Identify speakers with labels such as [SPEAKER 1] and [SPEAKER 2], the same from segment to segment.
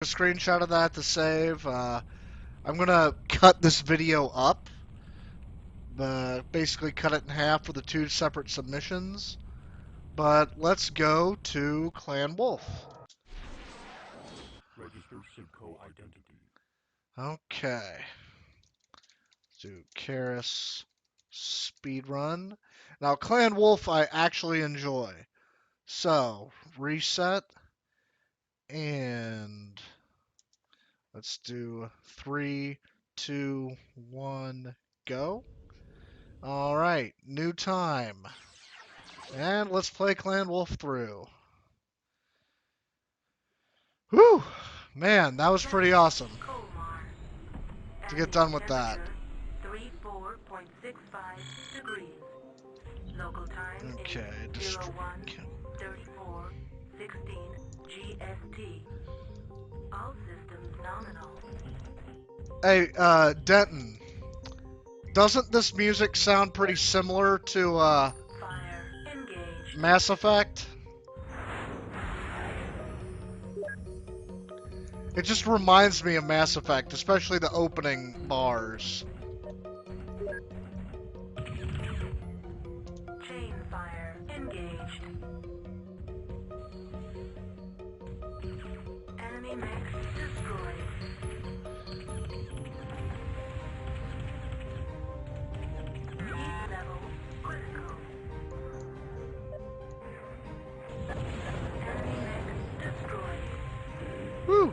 [SPEAKER 1] A screenshot of that to save. I'm gonna cut this video up, basically cut it in half for the two separate submissions. But let's go to Clan Wolf.
[SPEAKER 2] Register Simcoe identity.
[SPEAKER 1] Okay. Let's do Karis Speedrun. Now, Clan Wolf I actually enjoy. So, reset. And let's do 3, 2, 1, go. All right, new time. And let's play Clan Wolf through. Whew! Man, that was pretty awesome to get done with that.
[SPEAKER 3] 34.65 degrees. Local time
[SPEAKER 1] Okay,
[SPEAKER 3] is 01:34:16 GST. All systems nominal.
[SPEAKER 1] Hey, Denton, doesn't this music sound pretty similar to,
[SPEAKER 3] Fire engaged.
[SPEAKER 1] Mass Effect? It just reminds me of Mass Effect, especially the opening bars.
[SPEAKER 3] Chain fire engaged. Enemy mech destroyed. Heat level critical. Enemy mech destroyed.
[SPEAKER 1] Whew!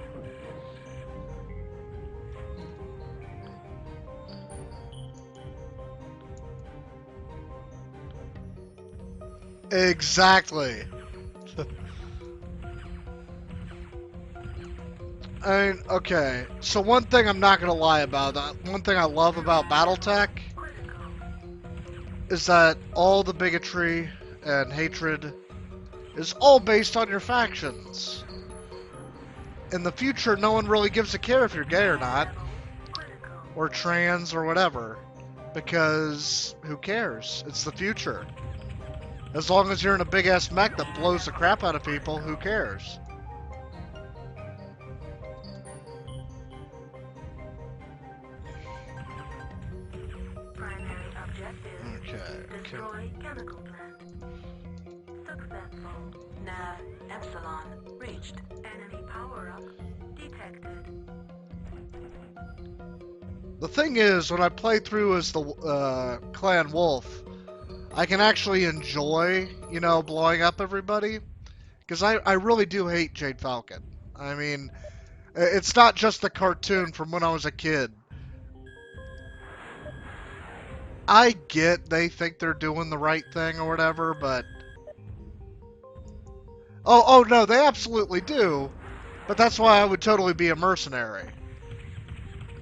[SPEAKER 1] Exactly. I mean, okay. So one thing I'm not gonna lie about, one thing I love about BattleTech is that all the bigotry and hatred is all based on your factions. In the future, no one really gives a care if you're gay or not, or trans or whatever, because who cares? It's the future. As long as you're in a big-ass mech that blows the crap out of people, who cares?
[SPEAKER 3] Primary objective.
[SPEAKER 1] Okay.
[SPEAKER 3] Destroy chemical plant. Successful. Nav Epsilon reached. Enemy power-up detected.
[SPEAKER 1] The thing is, when I play through as the Clan Wolf, I can actually enjoy, you know, blowing up everybody. Because I really do hate Jade Falcon. I mean, it's not just the cartoon from when I was a kid. I get they think they're doing the right thing or whatever, but... Oh no, they absolutely do. But that's why I would totally be a mercenary.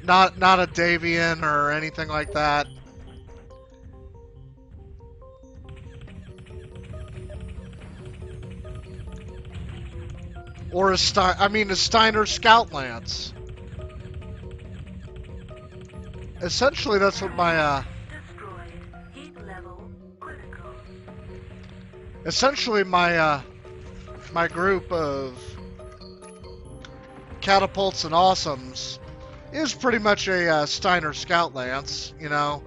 [SPEAKER 1] Not a Davian or anything like that. Or a Steiner Scout Lance. Essentially, that's what my essentially my group of catapults and awesomes is pretty much a Steiner Scout Lance. You know,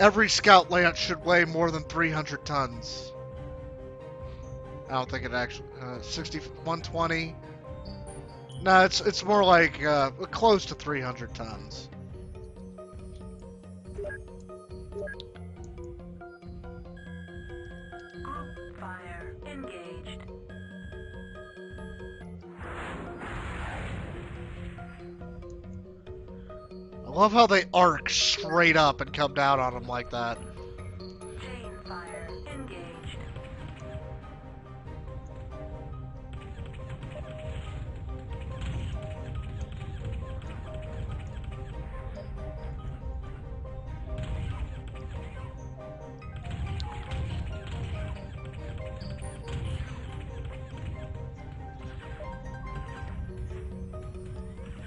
[SPEAKER 1] every Scout Lance should weigh more than 300 tons. I don't think it actually 120. No, it's more like close to 300 tons.
[SPEAKER 3] Group fire engaged.
[SPEAKER 1] I love how they arc straight up and come down on them like that.
[SPEAKER 3] Chain fire engaged.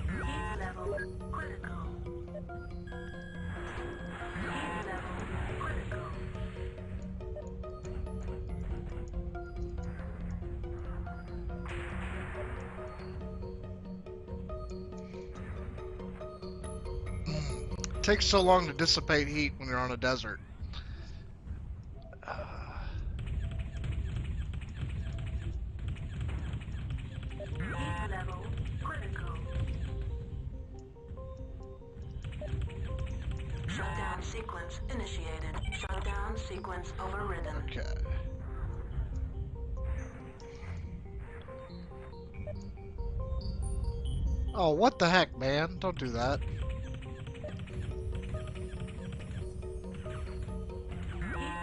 [SPEAKER 3] Heat level critical. Heat level critical.
[SPEAKER 1] takes so long to dissipate heat when you're on a desert.
[SPEAKER 3] Heat level critical. Shutdown sequence initiated. Shutdown sequence overridden.
[SPEAKER 1] Okay. Oh, what the heck, man? Don't do that.
[SPEAKER 3] Heat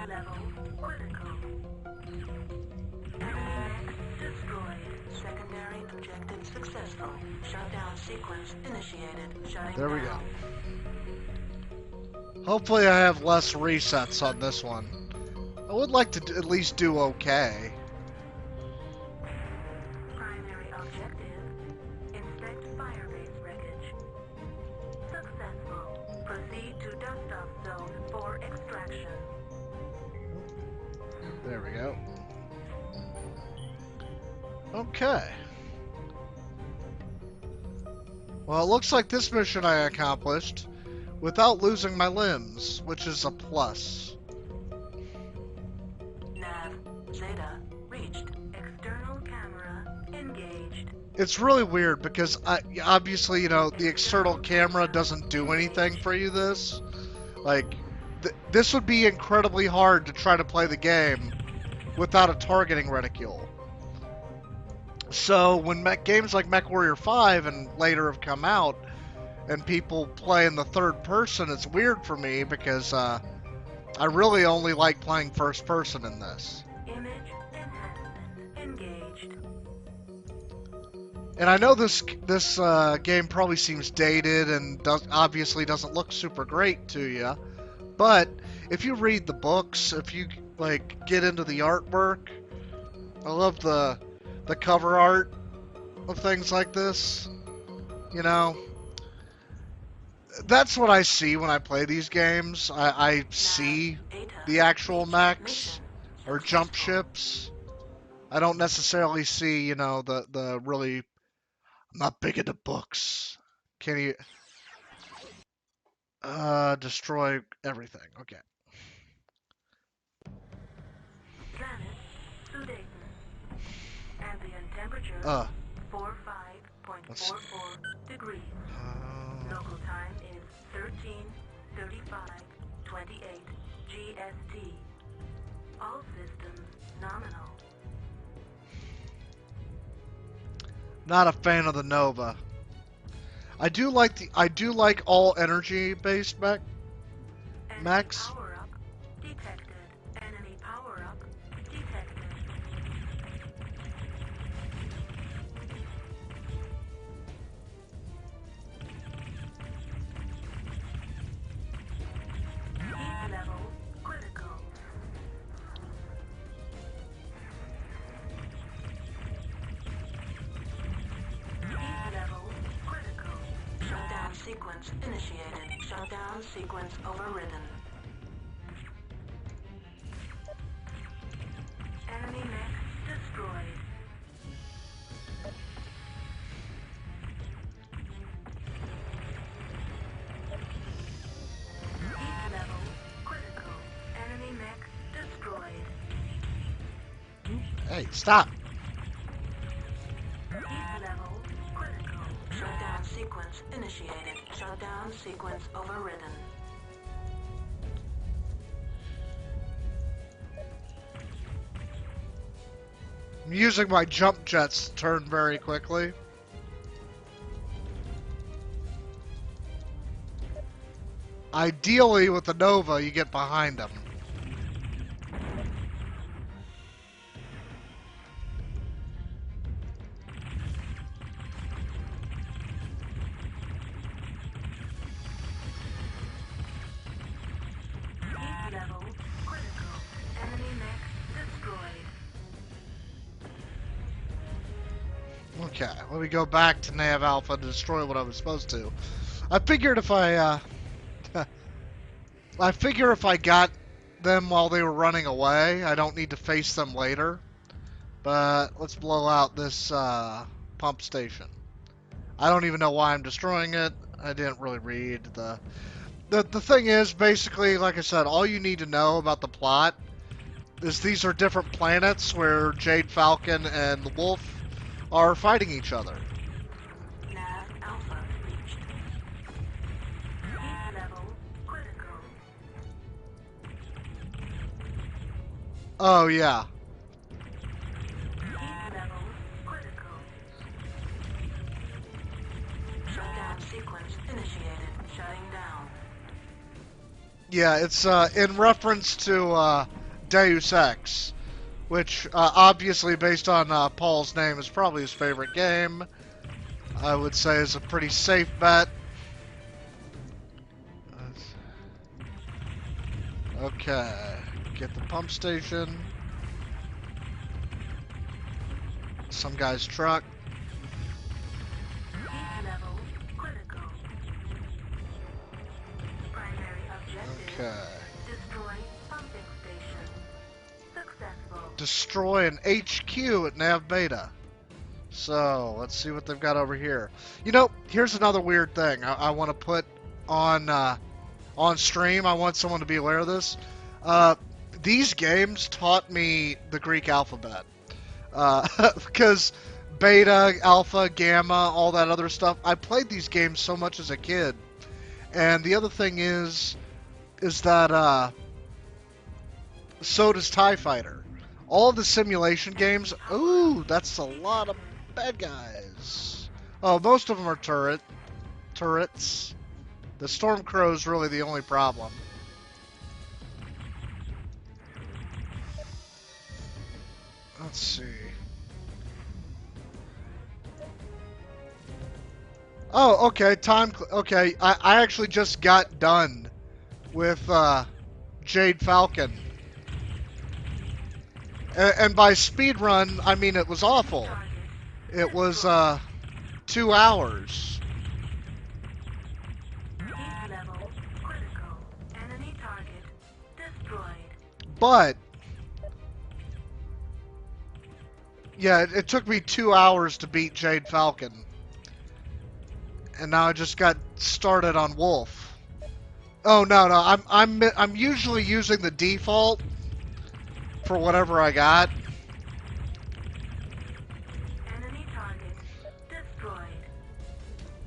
[SPEAKER 3] level critical. Enemy mech destroyed. Secondary objective successful. Shutdown sequence initiated. Shutting
[SPEAKER 1] There we go.
[SPEAKER 3] down.
[SPEAKER 1] Hopefully I have less resets on this one. I would like to at least do okay.
[SPEAKER 3] Primary objective. Inspect firebase wreckage. Successful. Proceed to dust-off zone for extraction.
[SPEAKER 1] There we go. Okay. Well, it looks like this mission I accomplished without losing my limbs, which is a plus.
[SPEAKER 3] Nav. Zeta. Reached. External camera. Engaged.
[SPEAKER 1] It's really weird because obviously, you know, the external camera doesn't do anything for you this. Like, this would be incredibly hard to try to play the game without a targeting reticule. So when games like Mechwarrior 5 and later have come out, and people play in the third person, it's weird for me because I really only like playing first person in this.
[SPEAKER 3] Image enhancement. Engaged.
[SPEAKER 1] And I know this game probably seems dated and obviously doesn't look super great to you, but if you read the books, if you like get into the artwork, I love the cover art of things like this. You know, that's what I see when I play these games. I see the actual mechs or jump ships. I don't necessarily see, you know, the really. I'm not big into books. Can you destroy everything? Okay.
[SPEAKER 3] Planet. Sudaten. Ambient temperature. 45.44 degrees. Local time is 13:35:28 GST. All systems nominal.
[SPEAKER 1] Not a fan of the Nova. I do like all energy based
[SPEAKER 3] Enemy
[SPEAKER 1] mechs.
[SPEAKER 3] power up detected. Enemy power up detected. Heat level critical. Heat level critical. Shutdown sequence initiated. Shutdown sequence overridden. Enemy mech destroyed. Heat level critical. Enemy mech destroyed.
[SPEAKER 1] Hey, stop.
[SPEAKER 3] Heat level critical. Shutdown sequence initiated. Shutdown sequence overridden.
[SPEAKER 1] I'm using my jump jets to turn very quickly. Ideally, with the Nova, you get behind them.
[SPEAKER 3] Heat level critical. Enemy mech destroyed.
[SPEAKER 1] Okay, let me go back to Nav Alpha to destroy what I was supposed to. I figured if I figure if I got them while they were running away, I don't need to face them later. But let's blow out this pump station. I don't even know why I'm destroying it. I didn't really read the The thing is, basically, like I said, all you need to know about the plot is these are different planets where Jade Falcon and the Wolf are fighting each other.
[SPEAKER 3] Nav Alpha reached. Heat level critical.
[SPEAKER 1] Oh, yeah.
[SPEAKER 3] Heat level critical. Shutdown sequence initiated. Shutting down.
[SPEAKER 1] Yeah, it's in reference to Deus Ex, which obviously, based on Paul's name, is probably his favorite game. I would say is a pretty safe bet. Okay, get the pump station. Some guy's truck.
[SPEAKER 3] Heat level critical. Primary objective.
[SPEAKER 1] Okay.
[SPEAKER 3] Destroy pumping station. Successful.
[SPEAKER 1] Destroy an HQ at Nav Beta. So, let's see what they've got over here. You know, here's another weird thing I want to put on stream. I want someone to be aware of this. These games taught me the Greek alphabet. Because beta, alpha, gamma, all that other stuff, I played these games so much as a kid. And the other thing is that so does TIE Fighter. All of the simulation games, ooh, that's a lot of bad guys. Oh, most of them are turrets. The Stormcrow's really the only problem. Let's see. Oh, okay, okay, I actually just got done with Jade Falcon. And by speedrun, I mean it was awful. It was 2 hours.
[SPEAKER 3] Heat level critical. Enemy target destroyed.
[SPEAKER 1] But yeah, it took me 2 hours to beat Jade Falcon. And now I just got started on Wolf. Oh no, I'm usually using the default for whatever I got.
[SPEAKER 3] Enemy target destroyed.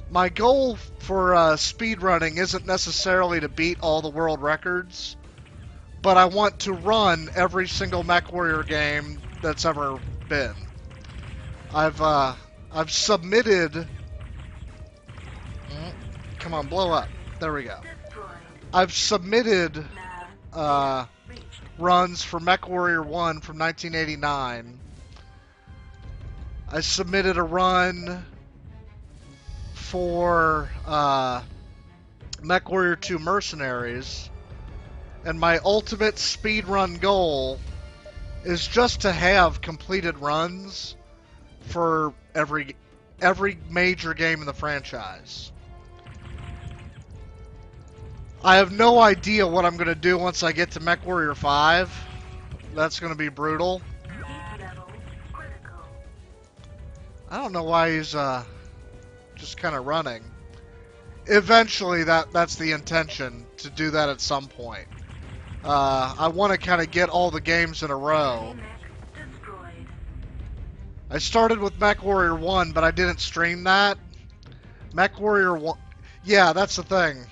[SPEAKER 1] My goal for speedrunning isn't necessarily to beat all the world records, but I want to run every single MechWarrior game that's ever been. I've submitted. Come on, blow up. There we go.
[SPEAKER 3] Destroyed.
[SPEAKER 1] I've submitted
[SPEAKER 3] Nav reached.
[SPEAKER 1] runs for MechWarrior 1 from 1989. I submitted a run for MechWarrior 2 Mercenaries. And my ultimate speedrun goal is just to have completed runs for every major game in the franchise. I have no idea what I'm going to do once I get to MechWarrior 5. That's going to be brutal.
[SPEAKER 3] Heat level critical.
[SPEAKER 1] I don't know why he's just kind of running. Eventually, that's the intention, to do that at some point. I want to kind of get all the games in a row.
[SPEAKER 3] Mech destroyed.
[SPEAKER 1] I started with MechWarrior 1, but I didn't stream that. MechWarrior 1... Yeah, that's the thing.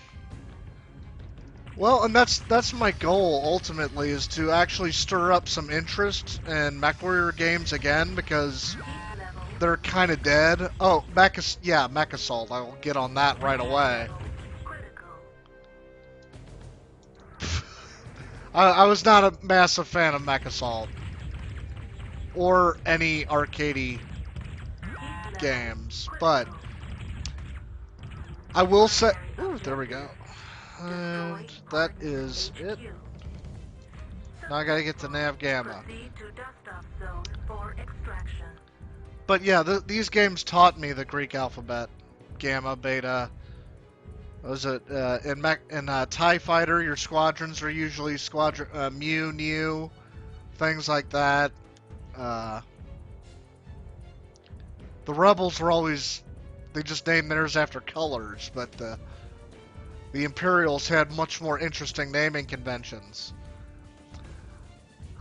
[SPEAKER 1] Well, and that's my goal, ultimately, is to actually stir up some interest in MechWarrior games again, because
[SPEAKER 3] Heat level
[SPEAKER 1] they're kind of dead. Oh, Mech Assault. I will get on that right away.
[SPEAKER 3] critical.
[SPEAKER 1] I was not a massive fan of Mech Assault. Or any arcadey games, but I will say... Ooh, there we go. And that is it. Now I gotta get to Nav Gamma.
[SPEAKER 3] Proceed to dust-off zone for extraction.
[SPEAKER 1] But yeah, these games taught me the Greek alphabet. Gamma, Beta. What was it? In TIE Fighter, your squadrons are usually Mew, New, things like that. The Rebels were always... They just named theirs after colors, but The Imperials had much more interesting naming conventions.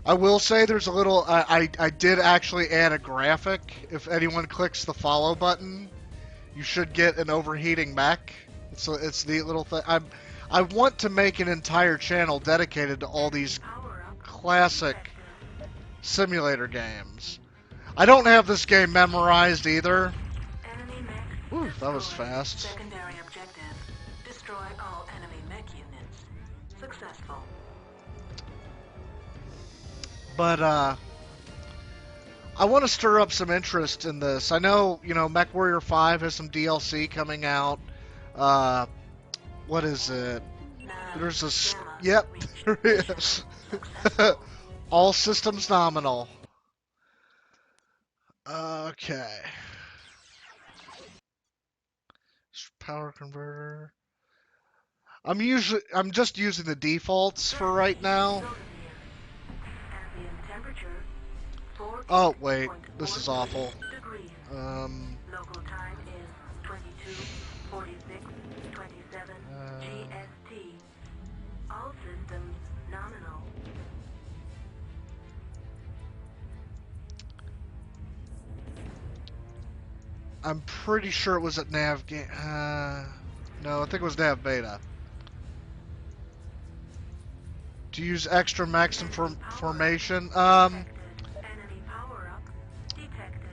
[SPEAKER 1] I will say there's a little... I did actually add a graphic. If anyone clicks the follow button, you should get an overheating mech. It's the little thing. I want to make an entire channel dedicated to all these classic simulator games. I don't have this game memorized either. Ooh, that was fast.
[SPEAKER 3] Secondary objective. Destroy all enemy mech units. Successful.
[SPEAKER 1] But, I want to stir up some interest in this. I know, MechWarrior 5 has some DLC coming out. What is it? There's a... Yep, there is. All systems nominal. Okay. Power converter. I'm just using the defaults for right now. Oh, wait. This is awful.
[SPEAKER 3] Local time is 22:46:27 GST. All systems nominal.
[SPEAKER 1] I'm pretty sure it was at nav game. No, I think it was nav beta. To use extra maximum formation.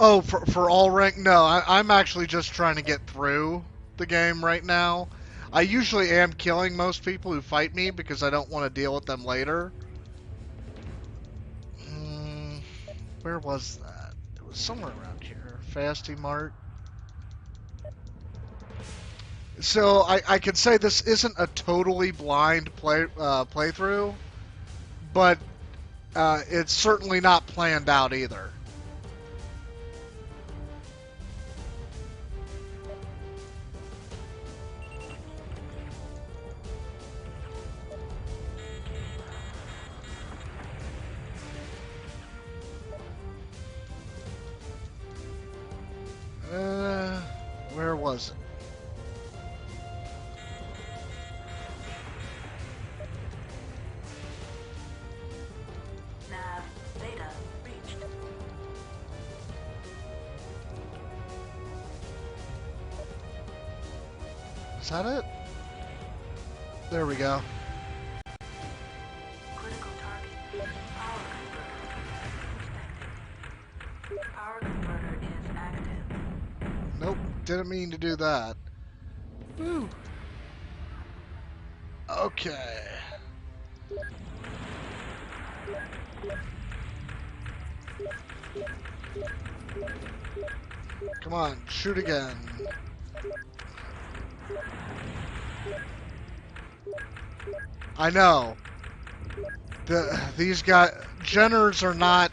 [SPEAKER 1] Oh, for all rank? No, I'm actually just trying to get through the game right now. I usually am killing most people who fight me because I don't want to deal with them later. Where was that? It was somewhere around here. Fasty Mart. So I could say this isn't a totally blind playthrough, but it's certainly not planned out either. Where was it?
[SPEAKER 3] Nav beta reached.
[SPEAKER 1] Is that it? There we go.
[SPEAKER 3] Critical target. Power converter. Power converter is active.
[SPEAKER 1] Nope, didn't mean to do that. Woo. Okay. Come on, shoot again. I know. These guys, Jenners are not.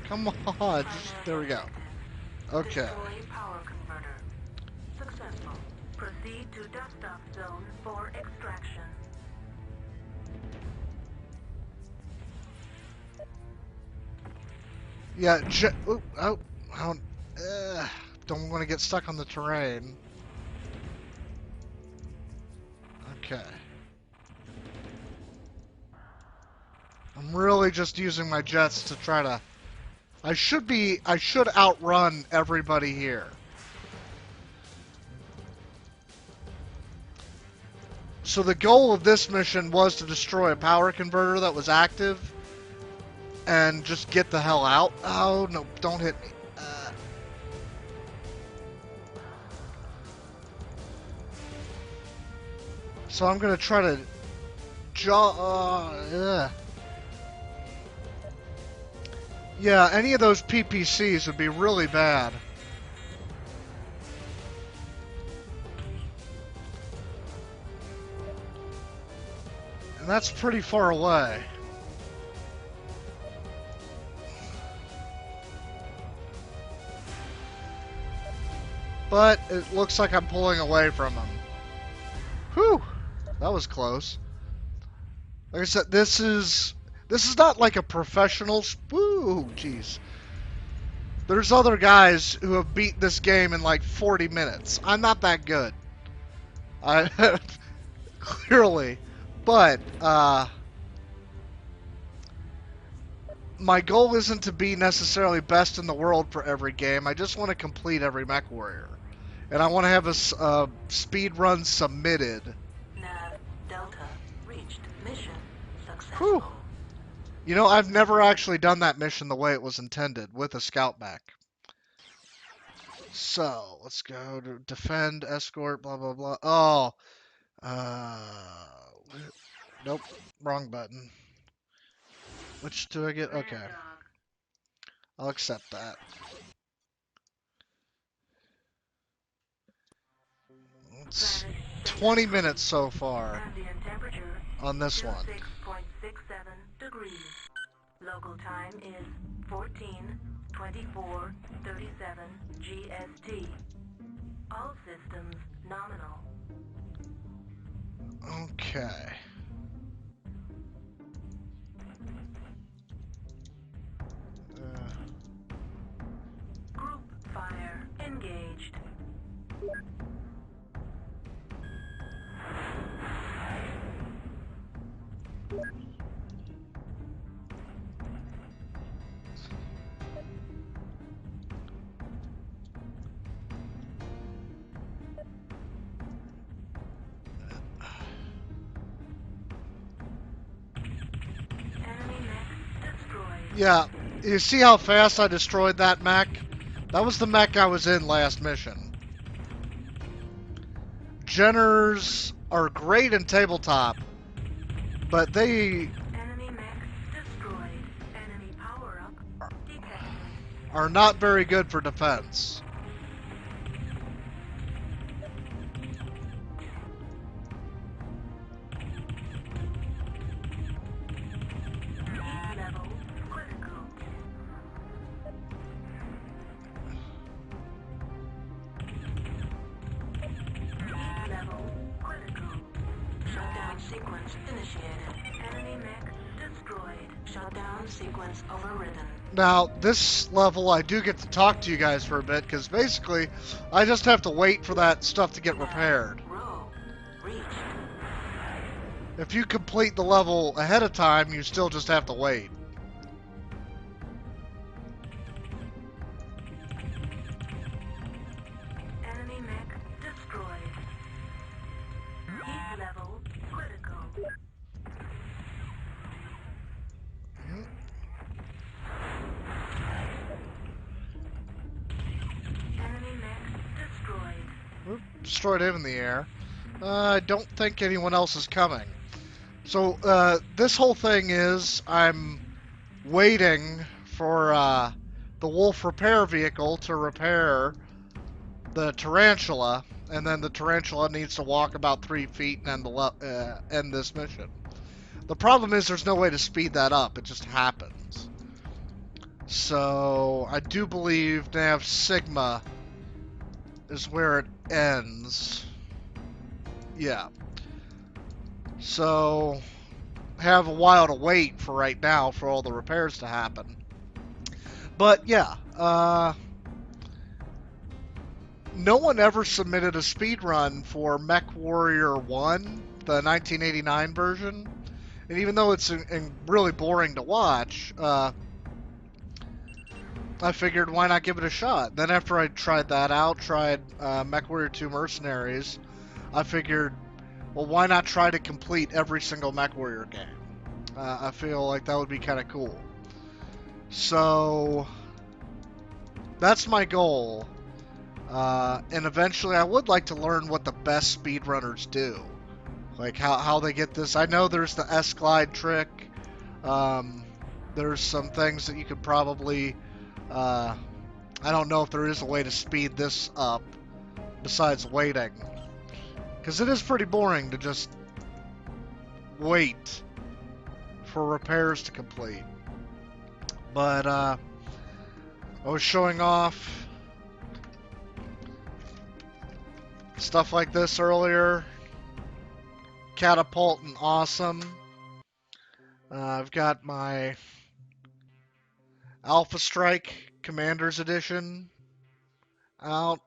[SPEAKER 1] Come on, there we go. Okay.
[SPEAKER 3] Destroy power converter. Successful. Proceed to dust-off zone for extraction.
[SPEAKER 1] Yeah, don't want to get stuck on the terrain. Okay. I'm really just using my jets to try to... I should outrun everybody here. So the goal of this mission was to destroy a power converter that was active and just get the hell out. Oh, no, don't hit me. So I'm going to try to... Yeah, any of those PPCs would be really bad. And that's pretty far away. But it looks like I'm pulling away from him. Whew! That was close. Like I said, this is not like a professional... Woo! Jeez. There's other guys who have beat this game in like 40 minutes. I'm not that good. I clearly, but my goal isn't to be necessarily best in the world for every game. I just want to complete every MechWarrior, and I want to have a speed run submitted.
[SPEAKER 3] Nav Delta reached. Mission
[SPEAKER 1] Whew.
[SPEAKER 3] successful.
[SPEAKER 1] You know, I've never actually done that mission the way it was intended with a scout mech. So let's go to defend, escort, blah blah blah. Oh, nope, wrong button. Which do I get? Okay, I'll accept that. It's 20 minutes so far
[SPEAKER 3] Ambient temperature
[SPEAKER 1] on this one.
[SPEAKER 3] 06.67 degrees. Local time is 14:24:37 GST. All systems nominal.
[SPEAKER 1] Okay.
[SPEAKER 3] Group fire engaged. Enemy mech destroyed.
[SPEAKER 1] Yeah, you see how fast I destroyed that mech? That was the mech I was in last mission. Jenners are great in tabletop, but they
[SPEAKER 3] Enemy mech destroyed. Enemy power up detected.
[SPEAKER 1] are not very good for defense.
[SPEAKER 3] Heat level critical. Heat level critical. Shutdown sequence initiated. Enemy mech destroyed. Shutdown sequence overridden.
[SPEAKER 1] Now, this level I do get to talk to you guys for a bit, because basically I just have to wait for that stuff to get repaired.
[SPEAKER 3] Row reached.
[SPEAKER 1] If you complete the level ahead of time, you still just have to wait.
[SPEAKER 3] Enemy mech destroyed. Heat level critical. Enemy mech destroyed.
[SPEAKER 1] Oop, destroyed him in the air. I don't think anyone else is coming. So, this whole thing is I'm waiting for the wolf repair vehicle to repair the tarantula, and then the tarantula needs to walk about 3 feet and end this mission. The problem is there's no way to speed that up. It just happens. So I do believe Nav Sigma is where it ends. Yeah. So have a while to wait for right now for all the repairs to happen. But yeah, no one ever submitted a speedrun for MechWarrior 1, the 1989 version. And even though it's really boring to watch, I figured why not give it a shot. Then after I tried that out, tried MechWarrior 2 Mercenaries, I figured, well, why not try to complete every single MechWarrior game? I feel like that would be kind of cool. So that's my goal. And eventually I would like to learn what the best speedrunners do. Like how they get this. I know there's the S-glide trick. There's some things that you could probably... I don't know if there is a way to speed this up besides waiting. Because it is pretty boring to just wait for repairs to complete. But I was showing off stuff like this earlier. Catapult and awesome. I've got my Alpha Strike Commander's Edition out.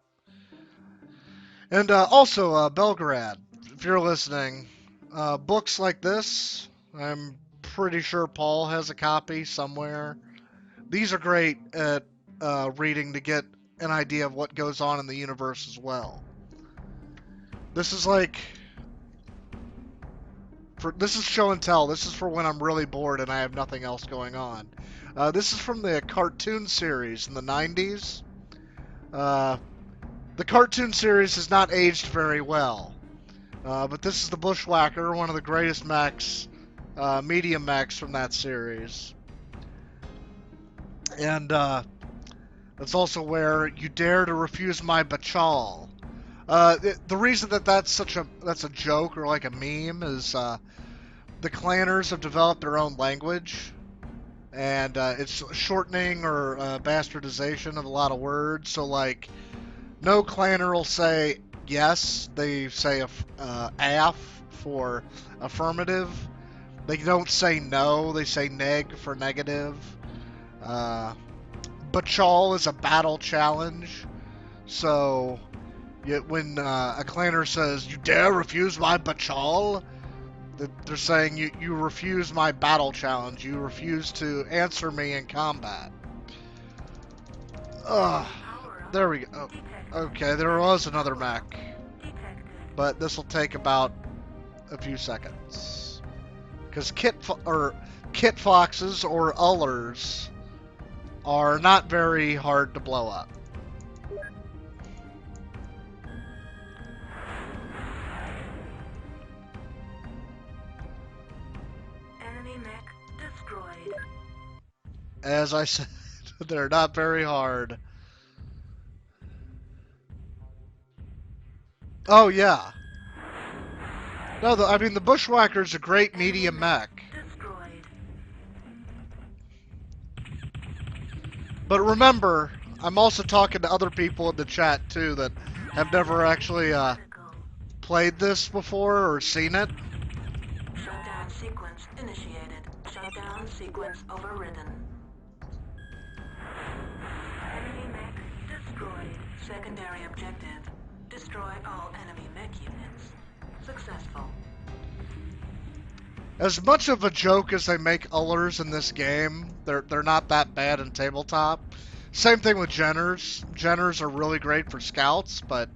[SPEAKER 1] And also, Belgrade, if you're listening, books like this, I'm pretty sure Paul has a copy somewhere. These are great at reading to get an idea of what goes on in the universe as well. This is like, this is show and tell. This is for when I'm really bored and I have nothing else going on. This is from the cartoon series in the 90s. The cartoon series has not aged very well. But this is the Bushwhacker, one of the greatest mechs, medium mechs from that series. And that's also where you dare to refuse my bachal. The reason that that's a joke or like a meme is the clanners have developed their own language, and it's shortening or bastardization of a lot of words. So like, no clanner will say yes; they say af for affirmative. They don't say no; they say neg for negative. Bachal is a battle challenge, so when a clanner says, "You dare refuse my bachal," they're saying you refuse my battle challenge. You refuse to answer me in combat. Ugh. There we go. Oh, okay, there was another mech, but this will take about a few seconds because kit foxes or ullers are not very hard to blow up.
[SPEAKER 3] Enemy mech destroyed.
[SPEAKER 1] As I said, they're not very hard. Oh yeah. No, I mean the Bushwhacker's a great medium mech.
[SPEAKER 3] Destroyed.
[SPEAKER 1] But remember, I'm also talking to other people in the chat too that have never actually played this before or seen it.
[SPEAKER 3] Shutdown sequence initiated. Shutdown sequence overridden. Enemy mech destroyed. Secondary objective. Destroy all enemy mech units. Successful.
[SPEAKER 1] As much of a joke as they make ullers in this game, they're not that bad in tabletop. Same thing with Jenners. Jenners are really great for scouts, but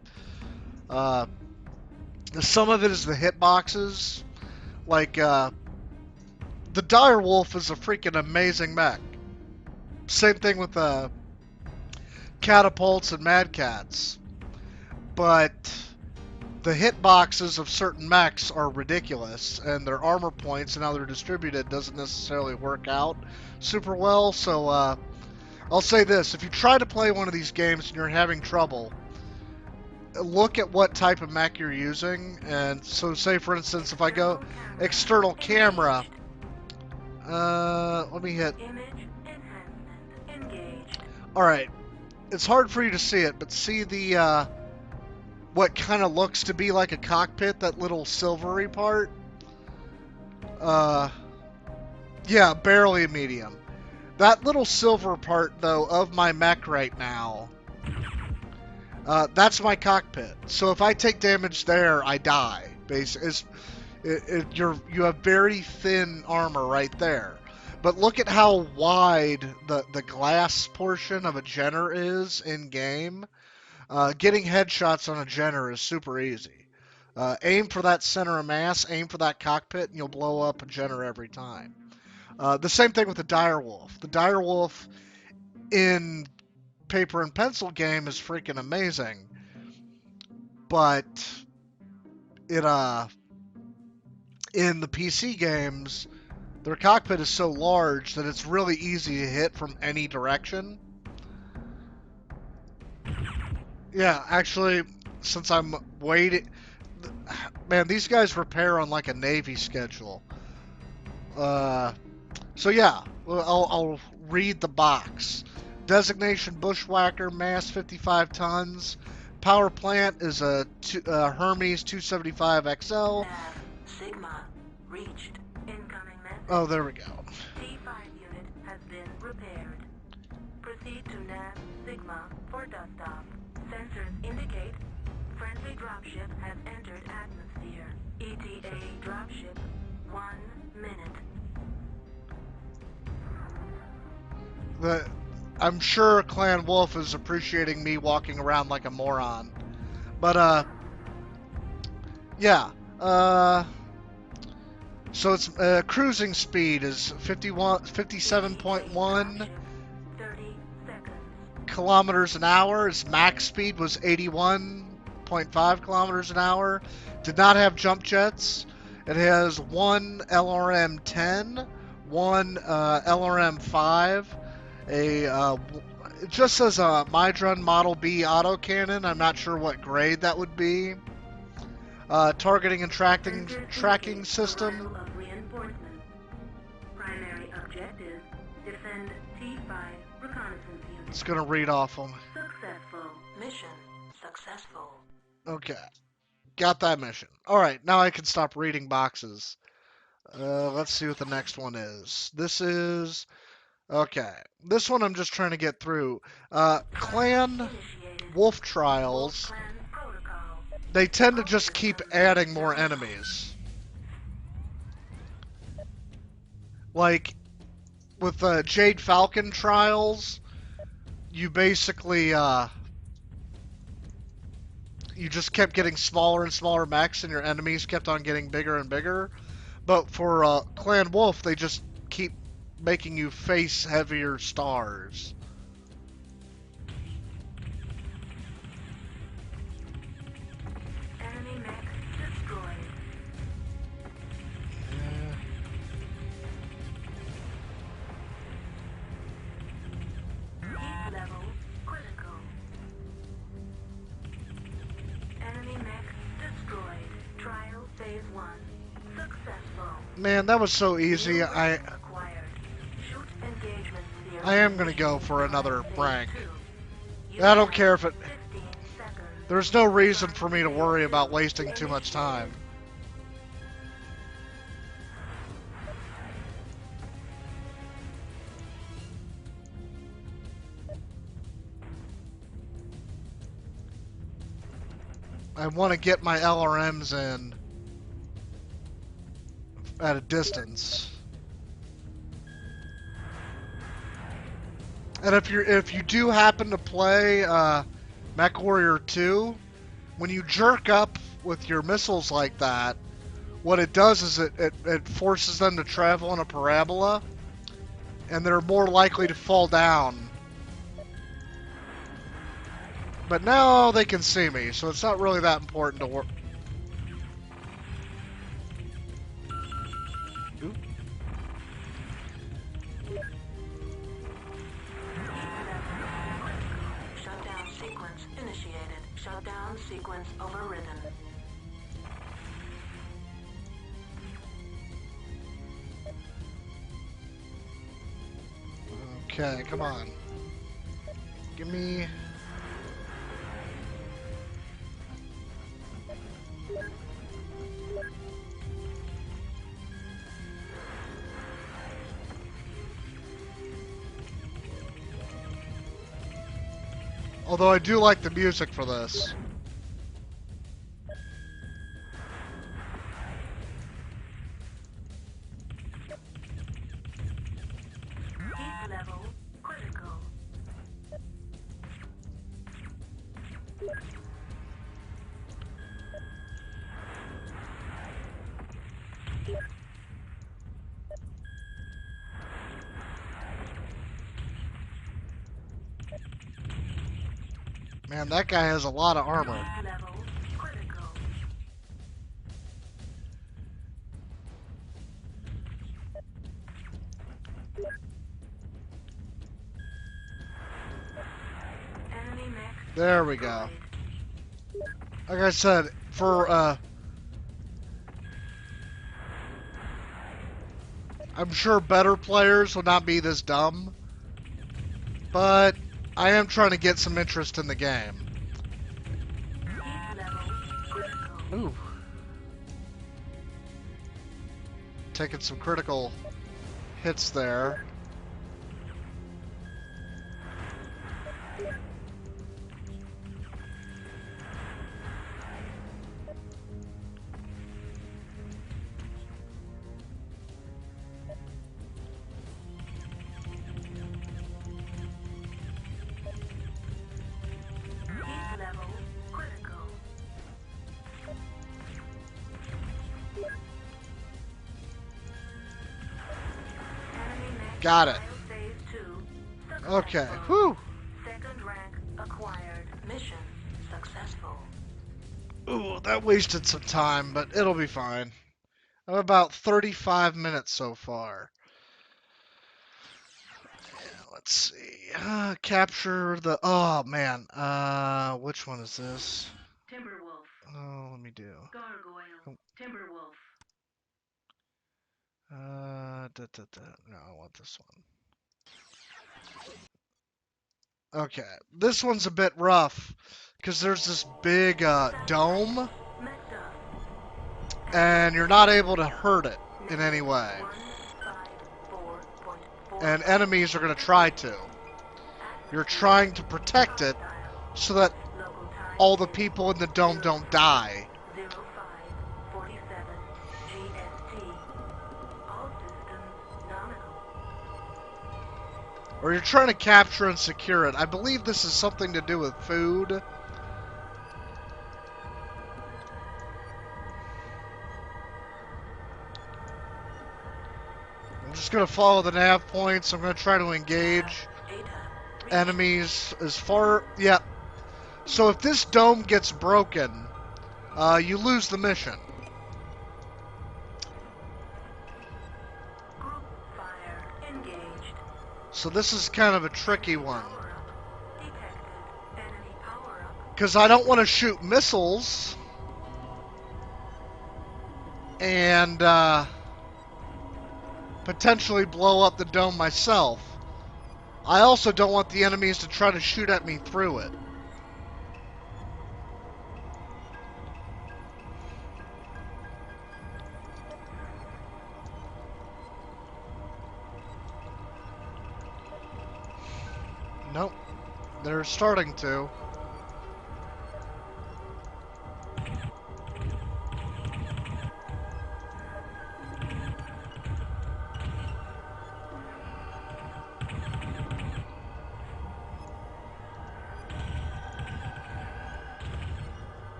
[SPEAKER 1] some of it is the hitboxes. Like, the Dire Wolf is a freaking amazing mech. Same thing with catapults and Mad Cats. But the hitboxes of certain mechs are ridiculous, and their armor points and how they're distributed doesn't necessarily work out super well. So I'll say this: if you try to play one of these games and you're having trouble, look at what type of mech you're using. And so say for instance, if I go external camera, let me hit.
[SPEAKER 3] Image enhancement engaged.
[SPEAKER 1] Alright, it's hard for you to see it, but see the what kind of looks to be like a cockpit, that little silvery part? Yeah, barely a medium. That little silver part, though, of my mech right now, that's my cockpit. So if I take damage there, I die. You have very thin armor right there. But look at how wide the glass portion of a Jenner is in-game. Getting headshots on a Jenner is super easy. Aim for that center of mass, aim for that cockpit, and you'll blow up a Jenner every time. The same thing with the Dire Wolf. The Dire Wolf in paper and pencil game is freaking amazing, but it in the PC games, their cockpit is so large that it's really easy to hit from any direction. Yeah, actually, since I'm waiting, man, these guys repair on like a Navy schedule. So yeah, I'll read the box. Designation Bushwhacker, mass 55 tons. Power plant is a Hermes 275 XL.
[SPEAKER 3] Nav Sigma reached. Incoming message.
[SPEAKER 1] Oh, there we go.
[SPEAKER 3] T5 unit has been repaired. Proceed to Nav Sigma for dust off. Sensors indicate Friendly dropship has entered atmosphere. ETA dropship 1 minute.
[SPEAKER 1] I'm sure Clan Wolf is appreciating me walking around like a moron. But, yeah. So its cruising speed is 57.1
[SPEAKER 3] 30 seconds.
[SPEAKER 1] kilometers an hour. Its max speed was 81.5 kilometers an hour. Did not have jump jets. It has one LRM-10, one LRM-5, it just says a Mydrun Model B autocannon. I'm not sure what grade that would be. Targeting and tracking system.
[SPEAKER 3] Arrival of reinforcements. Primary objective: defend T5 reconnaissance unit.
[SPEAKER 1] It's gonna read off them.
[SPEAKER 3] Successful. Mission successful.
[SPEAKER 1] Okay, got that mission. All right, now I can stop reading boxes. Let's see what the next one is. This is okay. This one I'm just trying to get through. Clan
[SPEAKER 3] Initiated.
[SPEAKER 1] Wolf
[SPEAKER 3] Wolf
[SPEAKER 1] Trials.
[SPEAKER 3] Clan protocol.
[SPEAKER 1] They tend to just keep adding more enemies. Like with the Jade Falcon Trials, you basically you just kept getting smaller and smaller mechs, and your enemies kept on getting bigger and bigger. But for Clan Wolf, they just keep making you face heavier stars.
[SPEAKER 3] Enemy mech destroyed. Heat level critical. Enemy mech destroyed. Trial phase 1 successful.
[SPEAKER 1] Man, that was so easy.
[SPEAKER 3] Acquired. Shoot engagement sphere.
[SPEAKER 1] I am gonna go for another
[SPEAKER 3] Phase
[SPEAKER 1] rank.
[SPEAKER 3] 2.
[SPEAKER 1] I don't care if it...
[SPEAKER 3] 50 seconds.
[SPEAKER 1] There's no reason for me to worry about wasting too much time. I want to get my LRMs in at a distance. And if you do happen to play MechWarrior 2, when you jerk up with your missiles like that, what it does is it forces them to travel in a parabola, and they're more likely to fall down. But now they can see me, so it's not really that important to work.
[SPEAKER 3] Shutdown sequence initiated. Shutdown sequence overridden.
[SPEAKER 1] Okay, come on. Give me... Although I do like the music for this.
[SPEAKER 3] Heat level critical.
[SPEAKER 1] Man, that guy has a lot of armor.
[SPEAKER 3] Heat level critical. Enemy mech
[SPEAKER 1] There we go. Like I said, for I'm sure better players would not be this dumb, but I am trying to get some interest in the game.
[SPEAKER 3] Heat level critical.
[SPEAKER 1] Ooh. Taking some critical hits there. Got it.
[SPEAKER 3] Phase 2
[SPEAKER 1] Okay.
[SPEAKER 3] successful.
[SPEAKER 1] Whew.
[SPEAKER 3] Second rank acquired. Mission successful.
[SPEAKER 1] Ooh, that wasted some time, but it'll be fine. I'm about 35 minutes so far. Let's see. Capture the. Oh man. Which one is this?
[SPEAKER 3] Timberwolf.
[SPEAKER 1] Oh, let me do.
[SPEAKER 3] Gargoyle. Timberwolf.
[SPEAKER 1] No, I want this one. Okay, this one's a bit rough because there's this big dome, and you're not able to hurt it in any way. And enemies are going to try to. You're trying to protect it so that all the people in the dome don't die.
[SPEAKER 3] 0547 GST. All systems nominal.
[SPEAKER 1] Or you're trying to capture and secure it. I believe this is something to do with food. I'm just going to follow the nav points. I'm going to try to engage enemies as far... Yeah. So if this dome gets broken, you lose the mission.
[SPEAKER 3] Group fire engaged.
[SPEAKER 1] So this is kind of a tricky one.
[SPEAKER 3] Power up detected. Enemy power up.
[SPEAKER 1] Because I don't want to shoot missiles. And potentially blow up the dome myself. I also don't want the enemies to try to shoot at me through it. Nope. They're starting to.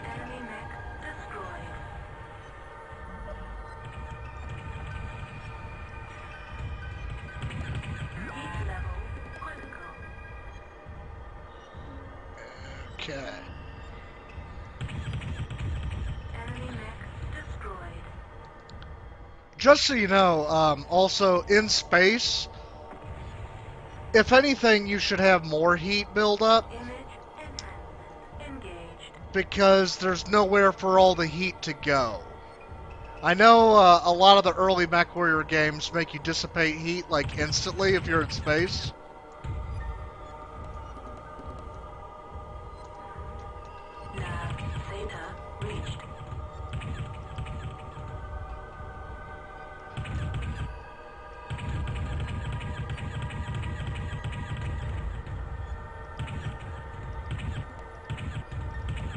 [SPEAKER 3] Enemy mech destroyed. Heat level critical.
[SPEAKER 1] Okay.
[SPEAKER 3] Enemy mech destroyed.
[SPEAKER 1] Just so you know, also in space, if anything, you should have more heat build up
[SPEAKER 3] Image enhancement engaged.
[SPEAKER 1] because there's nowhere for all the heat to go. I know a lot of the early MechWarrior games make you dissipate heat like instantly if you're in space.
[SPEAKER 3] Nav Theta reached.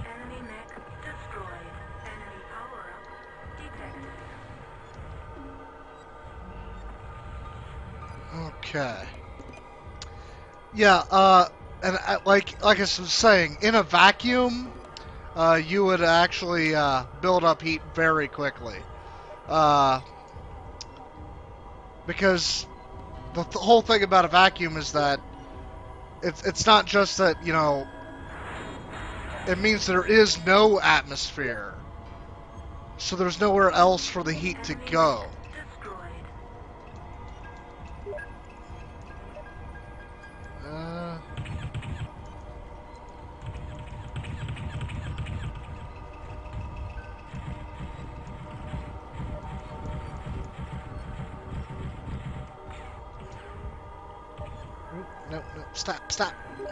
[SPEAKER 3] Enemy mech destroyed. Enemy power up detected.
[SPEAKER 1] Okay. Yeah, and like I was saying, in a vacuum, you would actually build up heat very quickly. Because the whole thing about a vacuum is that it's not just that, you know, it means there is no atmosphere. So there's nowhere else for the heat to go.
[SPEAKER 3] Destroyed.
[SPEAKER 1] No, stop.
[SPEAKER 3] Enemy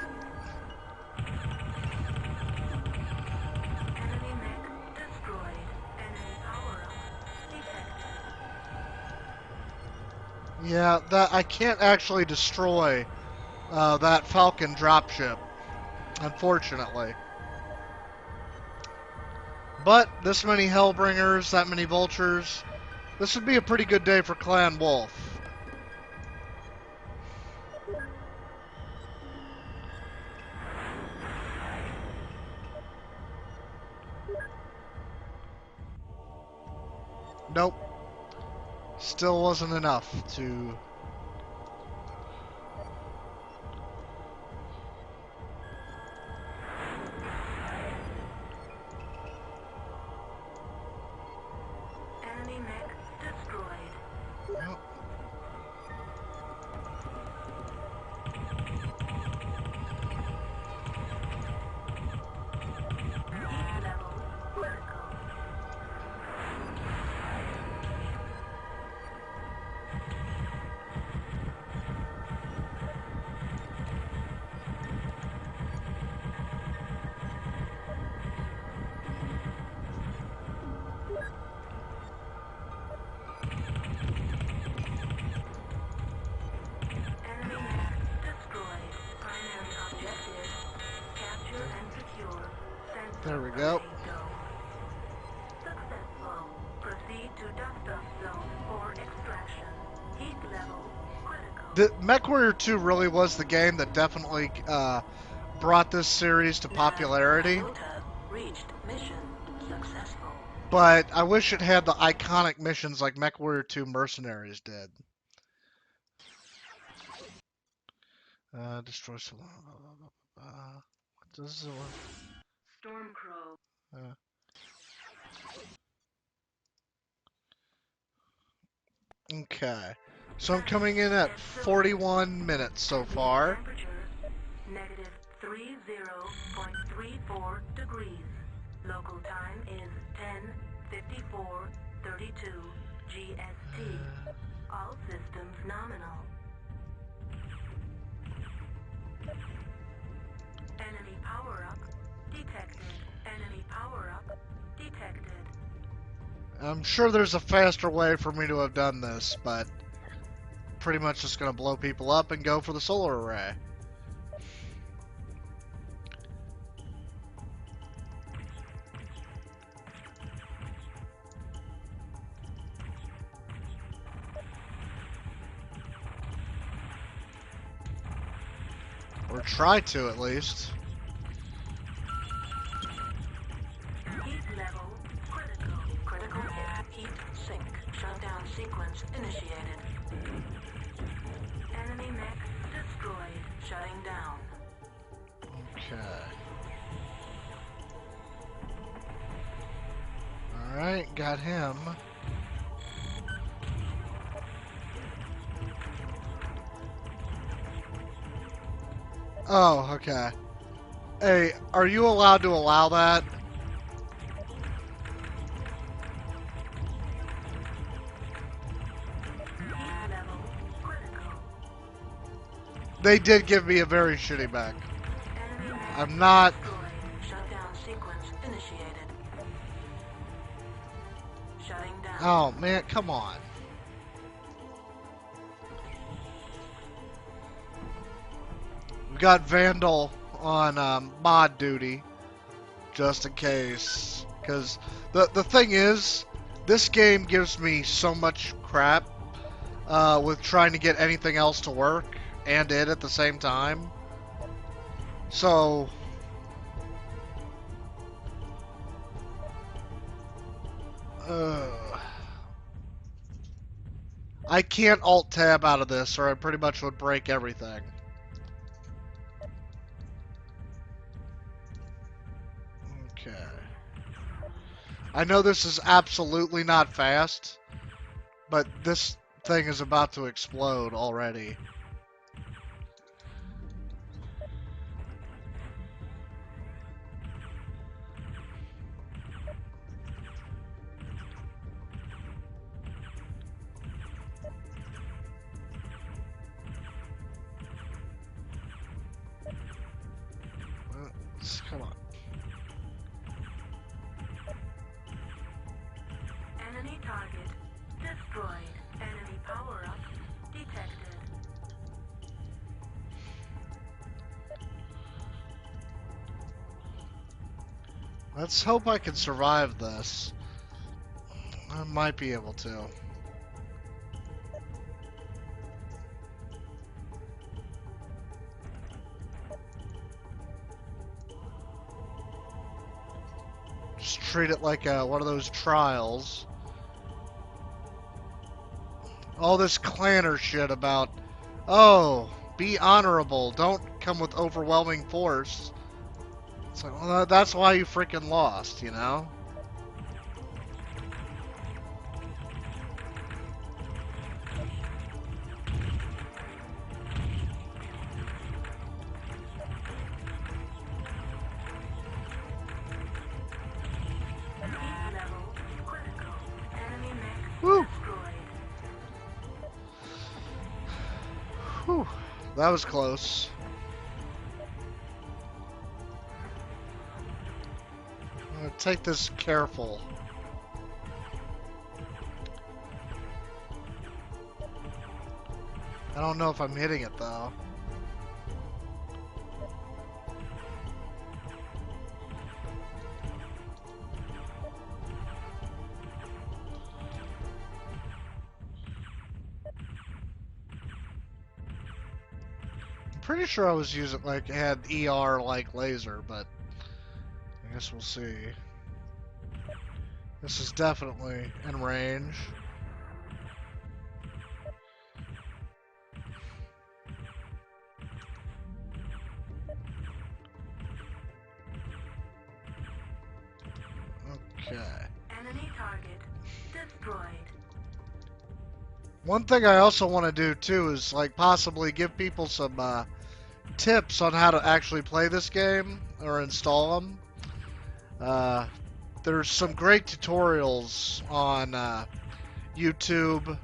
[SPEAKER 3] mech destroyed. Enemy power up detected.
[SPEAKER 1] Yeah, that I can't actually destroy that Falcon dropship, unfortunately. But this many Hellbringers, that many Vultures, this would be a pretty good day for Clan Wolf. Nope. Still wasn't enough to...
[SPEAKER 3] Enemy mech destroyed.
[SPEAKER 1] Nope.
[SPEAKER 3] Heat level critical. Enemy mech destroyed. Primary objective: capture and secure sensor
[SPEAKER 1] There we go.
[SPEAKER 3] array dome. Successful. Proceed to dust-off zone for extraction. Heat level critical.
[SPEAKER 1] The MechWarrior 2 really was the game that definitely brought this series to popularity.
[SPEAKER 3] Reached mission successful.
[SPEAKER 1] But I wish it had the iconic missions like MechWarrior 2 Mercenaries did. Destroy some... what does it...
[SPEAKER 3] Stormcrow.
[SPEAKER 1] Okay. So I'm coming in at 41 minutes so far.
[SPEAKER 3] Temperature negative 30.34 degrees. Local time is 10:54:32 GST. All systems nominal. Enemy power-up detected. Enemy power-up detected.
[SPEAKER 1] I'm sure there's a faster way for me to have done this, but pretty much just going to blow people up and go for the solar array. Or try to, at least.
[SPEAKER 3] Heat level critical. Critical heat sink. Shutdown sequence initiated. Enemy mech destroyed. Shutting down.
[SPEAKER 1] Okay. Alright, got him. Oh, okay. Hey, are you allowed to allow that?
[SPEAKER 3] Heat level critical.
[SPEAKER 1] They did give me a very shitty mech.
[SPEAKER 3] Enemy mech
[SPEAKER 1] I'm not...
[SPEAKER 3] destroyed. Shutdown sequence initiated. Shutting down.
[SPEAKER 1] Oh, man, come on. We got Vandal on mod duty, just in case. Because the thing is, this game gives me so much crap with trying to get anything else to work and it at the same time. So... I can't alt-tab out of this or I pretty much would break everything. Okay. I know this is absolutely not fast, but this thing is about to explode already. Come on.
[SPEAKER 3] Enemy target destroyed. Enemy power-up detected.
[SPEAKER 1] Let's hope I can survive this. I might be able to. Just treat it like one of those trials. all this clanner shit about, oh, be honorable, don't come with overwhelming force. It's like, well, that's why you freaking lost, you know? Woo! Whew, that was close. I'm gonna take this careful. I don't know if I'm hitting it though. Pretty sure I was using, like, it had ER like laser, but I guess we'll see. This is definitely in range. Okay.
[SPEAKER 3] Enemy target destroyed.
[SPEAKER 1] One thing I also want to do too is, like, possibly give people some tips on how to actually play this game or install them. There's some great tutorials on YouTube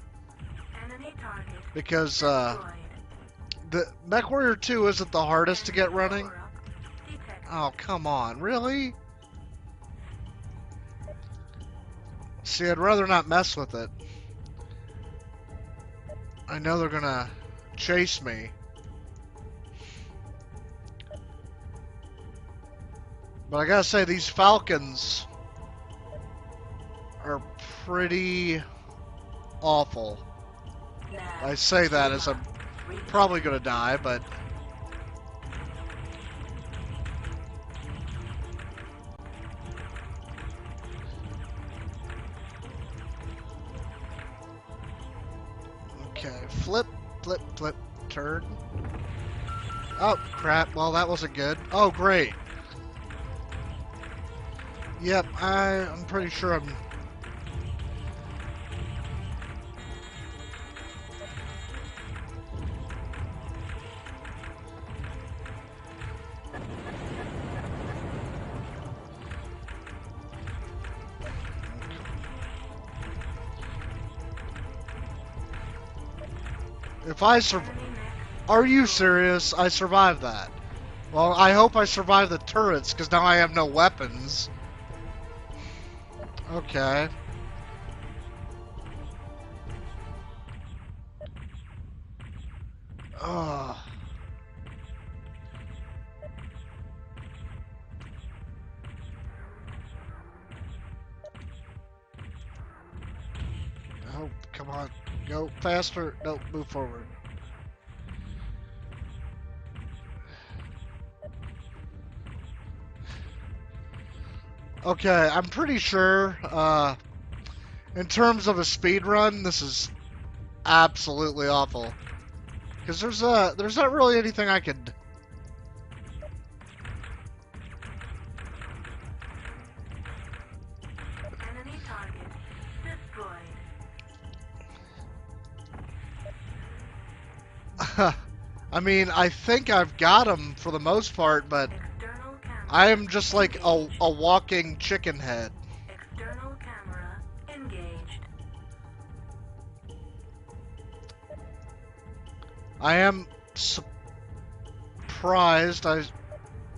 [SPEAKER 3] Enemy target
[SPEAKER 1] because
[SPEAKER 3] destroyed.
[SPEAKER 1] the MechWarrior 2 isn't the hardest to get running.
[SPEAKER 3] Power-up detected.
[SPEAKER 1] Oh, come on, really? See, I'd rather not mess with it. I know they're gonna chase me. But I gotta say, these Falcons are pretty awful.
[SPEAKER 3] Now,
[SPEAKER 1] I say that as I'm probably gonna die, but... Okay, flip, flip, flip, turn. Oh, crap. Well, that wasn't good. Oh, great. Yep, I'm pretty sure I'm... If I survive... Are you serious? I survived that. Well, I hope I survived the turrets, because now I have no weapons. Okay. Ugh. Oh, come on. Go faster. No, move forward. Okay, I'm pretty sure, in terms of a speed run, this is absolutely awful. Because there's not really anything I could...
[SPEAKER 3] Enemy target destroyed.
[SPEAKER 1] I mean, I think I've got him for the most part, but
[SPEAKER 3] External camera.
[SPEAKER 1] I am just like a walking chicken head.
[SPEAKER 3] External camera engaged.
[SPEAKER 1] I am surprised.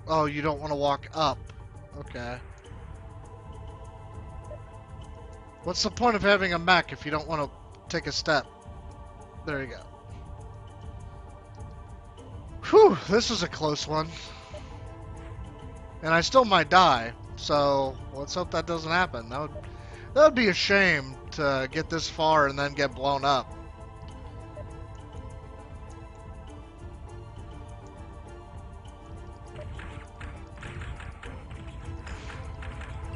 [SPEAKER 1] Oh, you don't want to walk up. Okay. What's the point of having a mech if you don't want to take a step? There you go. Whew, this is a close one. And I still might die, so let's hope that doesn't happen. That would be a shame to get this far and then get blown up.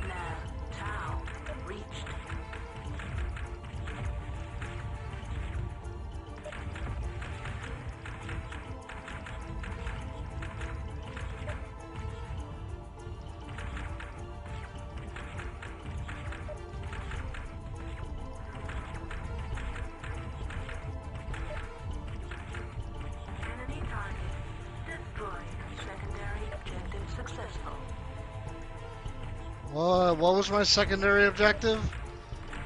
[SPEAKER 3] Nav Tau reached.
[SPEAKER 1] What was my secondary objective?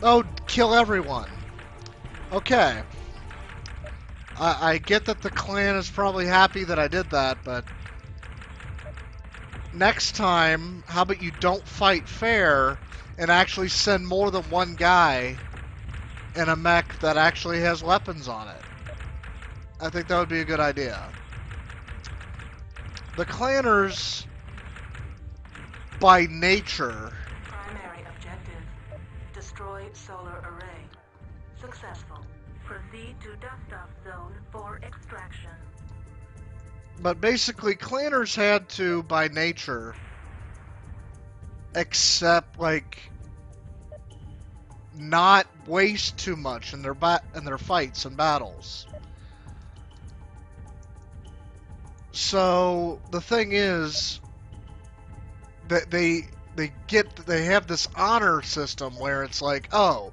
[SPEAKER 1] Oh, kill everyone. Okay. I get that the clan is probably happy that I did that, but next time, how about you don't fight fair and actually send more than one guy in a mech that actually has weapons on it? I think that would be a good idea. The clanners, by nature...
[SPEAKER 3] Primary objective. Destroy solar array. Successful. Proceed to dust-off zone for extraction.
[SPEAKER 1] But basically, clanners had to, by nature, accept, like, not waste too much in their fights and battles. So the thing is that they have this honor system where it's like, oh,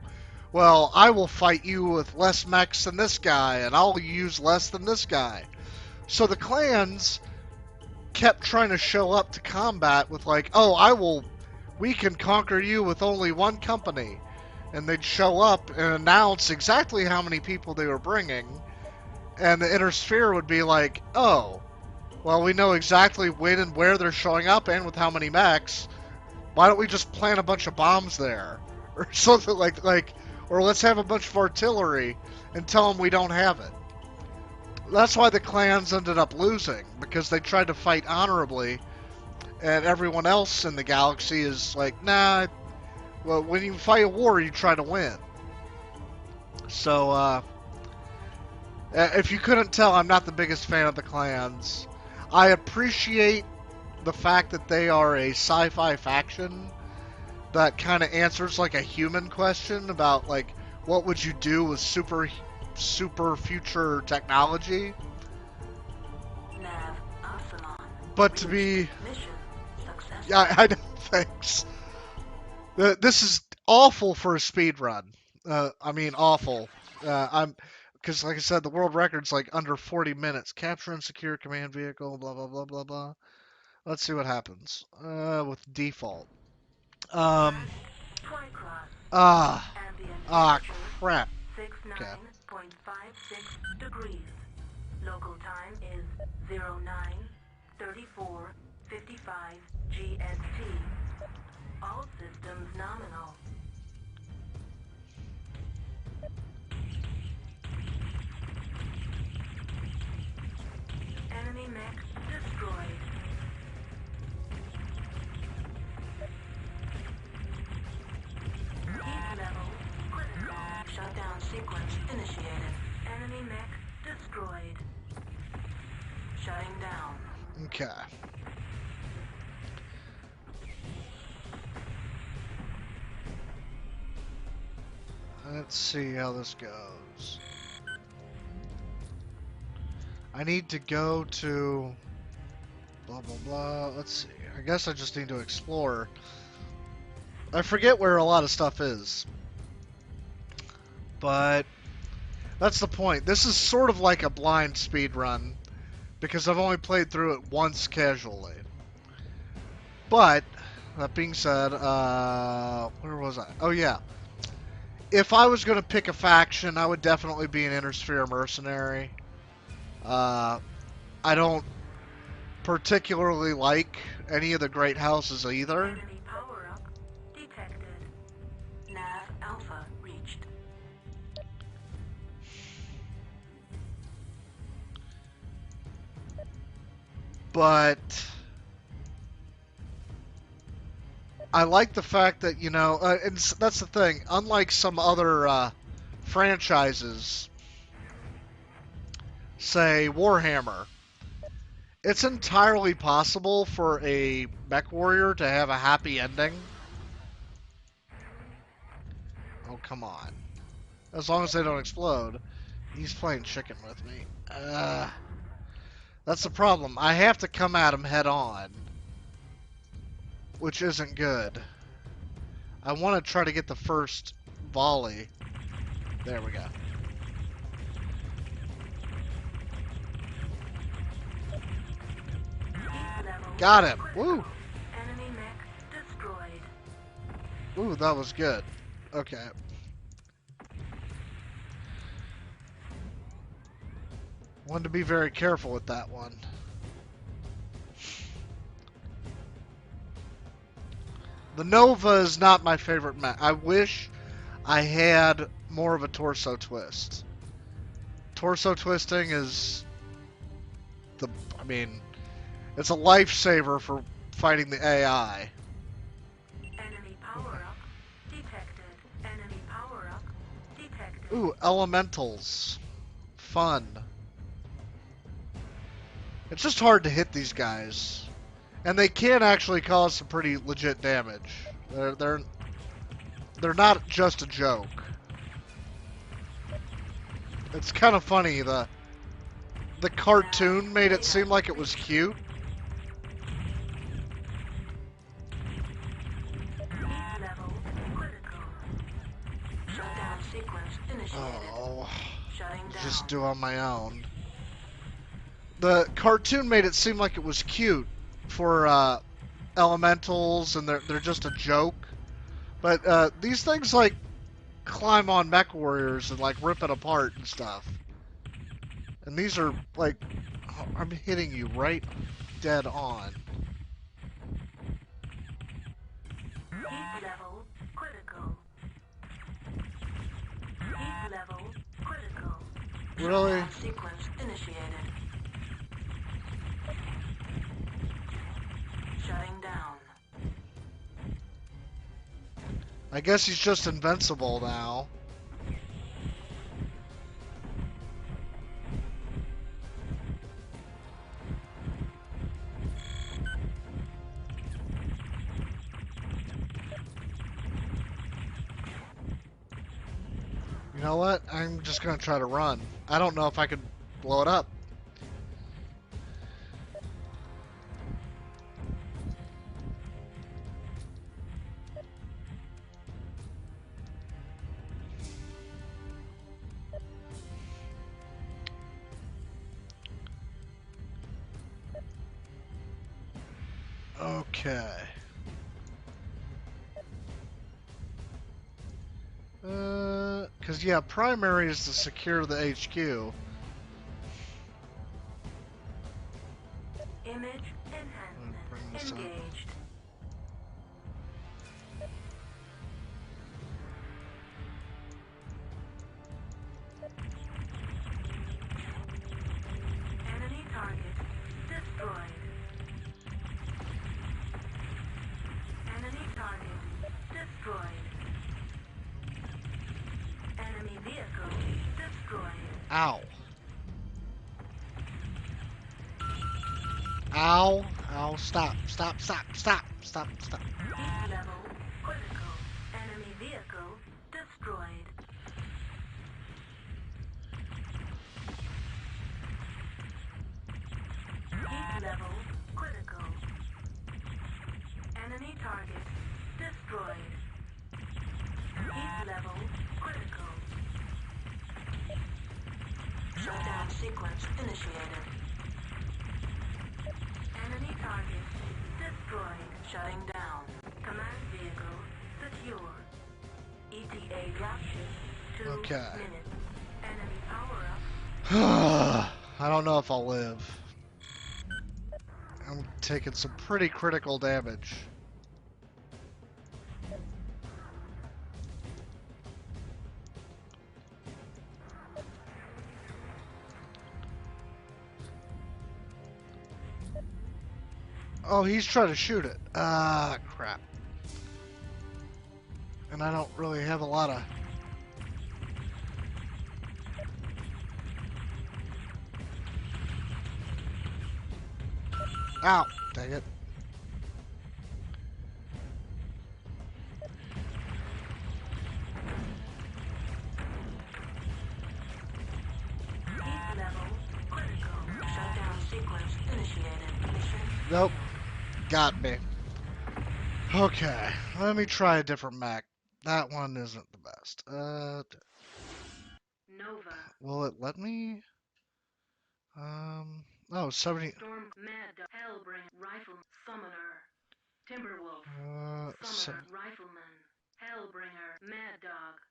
[SPEAKER 1] well, I will fight you with less mechs than this guy, and I'll use less than this guy. So the clans kept trying to show up to combat with like, oh, we can conquer you with only one company. And they'd show up and announce exactly how many people they were bringing. And the Inner Sphere would be like, oh, well, we know exactly when and where they're showing up and with how many mechs. Why don't we just plant a bunch of bombs there? Or something like, or let's have a bunch of artillery and tell them we don't have it. That's why the clans ended up losing, because they tried to fight honorably, and everyone else in the galaxy is like, nah, well, when you fight a war, you try to win. So, if you couldn't tell, I'm not the biggest fan of the clans. I appreciate the fact that they are a sci-fi faction that kind of answers like a human question about like, what would you do with super future technology?
[SPEAKER 3] Nav Arsenal.
[SPEAKER 1] But to be...
[SPEAKER 3] Mission successful.
[SPEAKER 1] Yeah, I know, thanks. This is awful for a speedrun. I mean, awful. Because like I said, the world record's like under 40 minutes. Capture and secure command vehicle, blah, blah, blah, blah, blah. Let's see what happens. With default. Crap. Okay.
[SPEAKER 3] 69.56 degrees. Local time is 09:34:55 GST. All systems nominal. Enemy mech destroyed. Heat level critical. Shutdown sequence initiated. Enemy mech destroyed. Shutting down.
[SPEAKER 1] Okay. Let's see how this goes. I need to go to blah blah blah. Let's see. I guess I just need to explore. I forget where a lot of stuff is. But that's the point. This is sort of like a blind speedrun because I've only played through it once casually. But that being said, where was I? Oh yeah. If I was going to pick a faction, I would definitely be an Inner Sphere mercenary. I don't particularly like any of the great houses either.
[SPEAKER 3] Enemy power-up detected. Nav Alpha reached.
[SPEAKER 1] But I like the fact that, you know, and that's the thing, unlike some other franchises, say Warhammer, it's entirely possible for a Mechwarrior to have a happy ending. Oh, come on. As long as they don't explode. He's playing chicken with me. That's the problem. I have to come at him head on, which isn't good. I want to try to get the first volley. There we go. Got him. Woo!
[SPEAKER 3] Enemy mech destroyed.
[SPEAKER 1] Ooh, that was good. Okay. Wanted to be very careful with that one. The Nova is not my favorite mech. I wish I had more of a torso twist. Torso twisting is I mean, it's a lifesaver for fighting the AI.
[SPEAKER 3] Enemy power-up detected. Enemy power-up detected.
[SPEAKER 1] Ooh, elementals. Fun. It's just hard to hit these guys. And they can actually cause some pretty legit damage. They're not just a joke. It's kind of funny. The cartoon made it seem like it was cute.
[SPEAKER 3] Heat level critical. Shutdown sequence initiated.
[SPEAKER 1] Oh,
[SPEAKER 3] Shutting down.
[SPEAKER 1] just do on my own. The cartoon made it seem like it was cute for elementals, and they're just a joke. But these things like climb on Mechwarriors and like rip it apart and stuff. And these are like, I'm hitting you right dead on.
[SPEAKER 3] Heat level critical. Heat level critical.
[SPEAKER 1] Really?
[SPEAKER 3] Shutdown sequence initiated. Shutting down.
[SPEAKER 1] I guess he's just invincible now. You know what? I'm just gonna try to run. I don't know if I could blow it up. Okay. Cause yeah, primary is to secure the HQ.
[SPEAKER 3] Image
[SPEAKER 1] Bring
[SPEAKER 3] enhancement
[SPEAKER 1] this up.
[SPEAKER 3] engaged. Enemy target destroyed. Enemy target destroyed. Enemy vehicle destroyed.
[SPEAKER 1] Ow. Ow. Ow. Stop. Stop. Stop. Stop. Stop. Stop.
[SPEAKER 3] Heat level critical. Enemy vehicle destroyed. Heat level critical. Enemy target destroyed. Heat level critical. Shutdown sequence initiated. Enemy target destroyed. Shutting down. Command vehicle secure. ETA dropship 2
[SPEAKER 1] Okay.
[SPEAKER 3] minutes. Enemy power up.
[SPEAKER 1] I don't know if I'll live. I'm taking some pretty critical damage. Oh, he's trying to shoot it. Ah, crap. And I don't really have a lot of... Ow, dang it.
[SPEAKER 3] Heat level critical. Shutdown sequence initiated. Mission
[SPEAKER 1] Nope, got me. Okay, let me try a different mech. That one isn't the best.
[SPEAKER 3] Nova.
[SPEAKER 1] Will it let me? Oh, 70.
[SPEAKER 3] Storm Mad Hellbring Rifle Summoner. Timberwolf
[SPEAKER 1] Se-
[SPEAKER 3] Summoner Rifleman. Hellbringer, Mad Dog.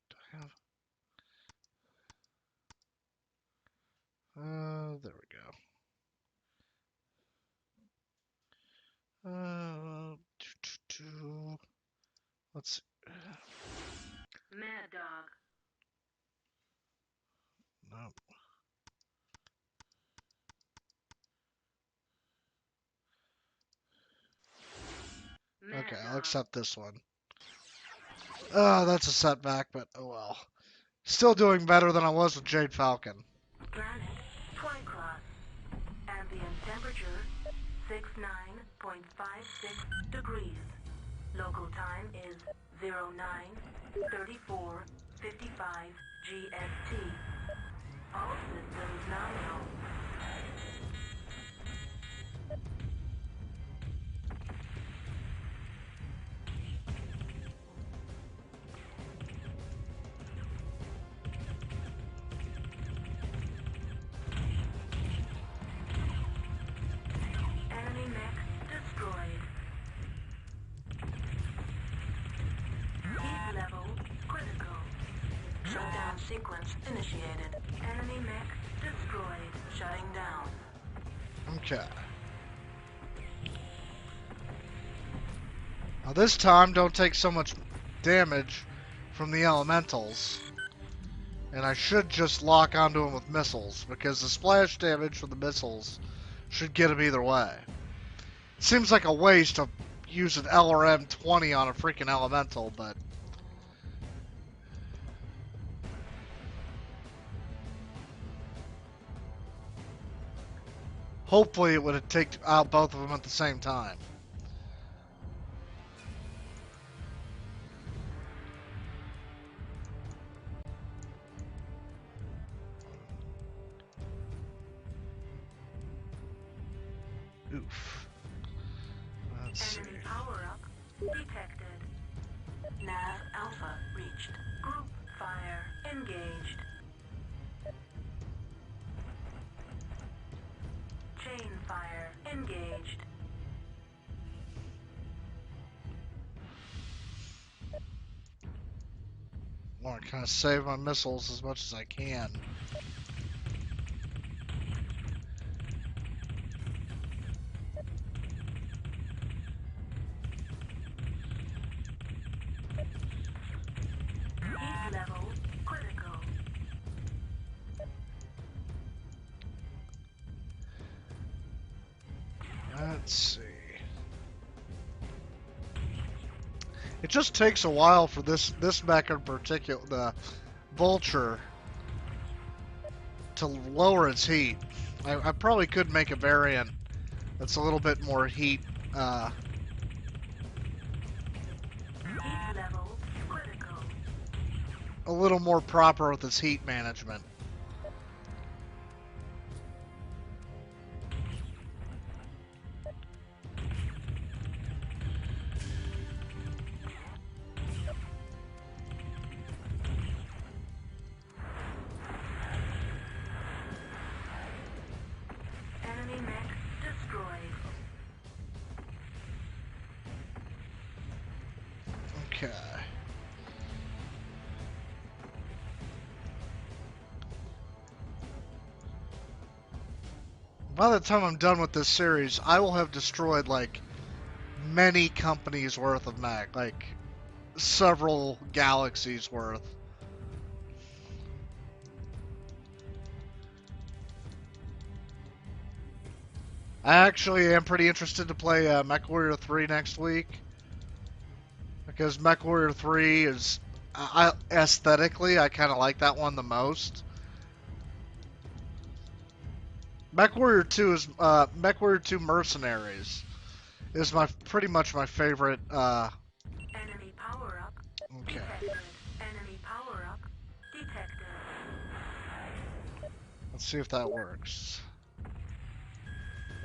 [SPEAKER 1] Do I have? There we go. Let's see.
[SPEAKER 3] Mad Dog.
[SPEAKER 1] Nope.
[SPEAKER 3] Mad
[SPEAKER 1] Okay,
[SPEAKER 3] Dog.
[SPEAKER 1] I'll accept this one. Oh, that's a setback, but oh well. Still doing better than I was with Jade Falcon.
[SPEAKER 3] Planet, Twycross. Ambient temperature, 69.56 degrees. Local time is 09:34:55 GST. All systems nominal. Enemy mech destroyed. Heat level critical. Shutdown sequence initiated. Enemy mech destroyed. Shutting down.
[SPEAKER 1] Okay. Now this time, don't take so much damage from the elementals. And I should just lock onto him with missiles, because the splash damage from the missiles should get him either way. It seems like a waste to use an LRM 20 on a freaking elemental, but... hopefully it would have taken out both of them at the same time. Oof. Let's see.
[SPEAKER 3] Enemy power-up detected. Nav Alpha reached. Group fire engaged. Chain fire engaged.
[SPEAKER 1] I want to kind of save my missiles as much as I can.
[SPEAKER 3] Heat level critical.
[SPEAKER 1] Let's see. It just takes a while for this mech in particular, the Vulture, to lower its heat. I probably could make a variant that's a little bit more heat.
[SPEAKER 3] Heat level critical.
[SPEAKER 1] A little more proper with its heat management.
[SPEAKER 3] Enemy mech destroyed.
[SPEAKER 1] Okay. By the time I'm done with this series, I will have destroyed like many companies worth of mech, like several galaxies worth. I actually am pretty interested to play MechWarrior 3 next week, because MechWarrior 3 is, aesthetically, I kind of like that one the most. MechWarrior 2 is MechWarrior 2 Mercenaries is pretty much my favorite.
[SPEAKER 3] Enemy power-up
[SPEAKER 1] Okay.
[SPEAKER 3] detected. Enemy power-up detected.
[SPEAKER 1] Let's see if that works.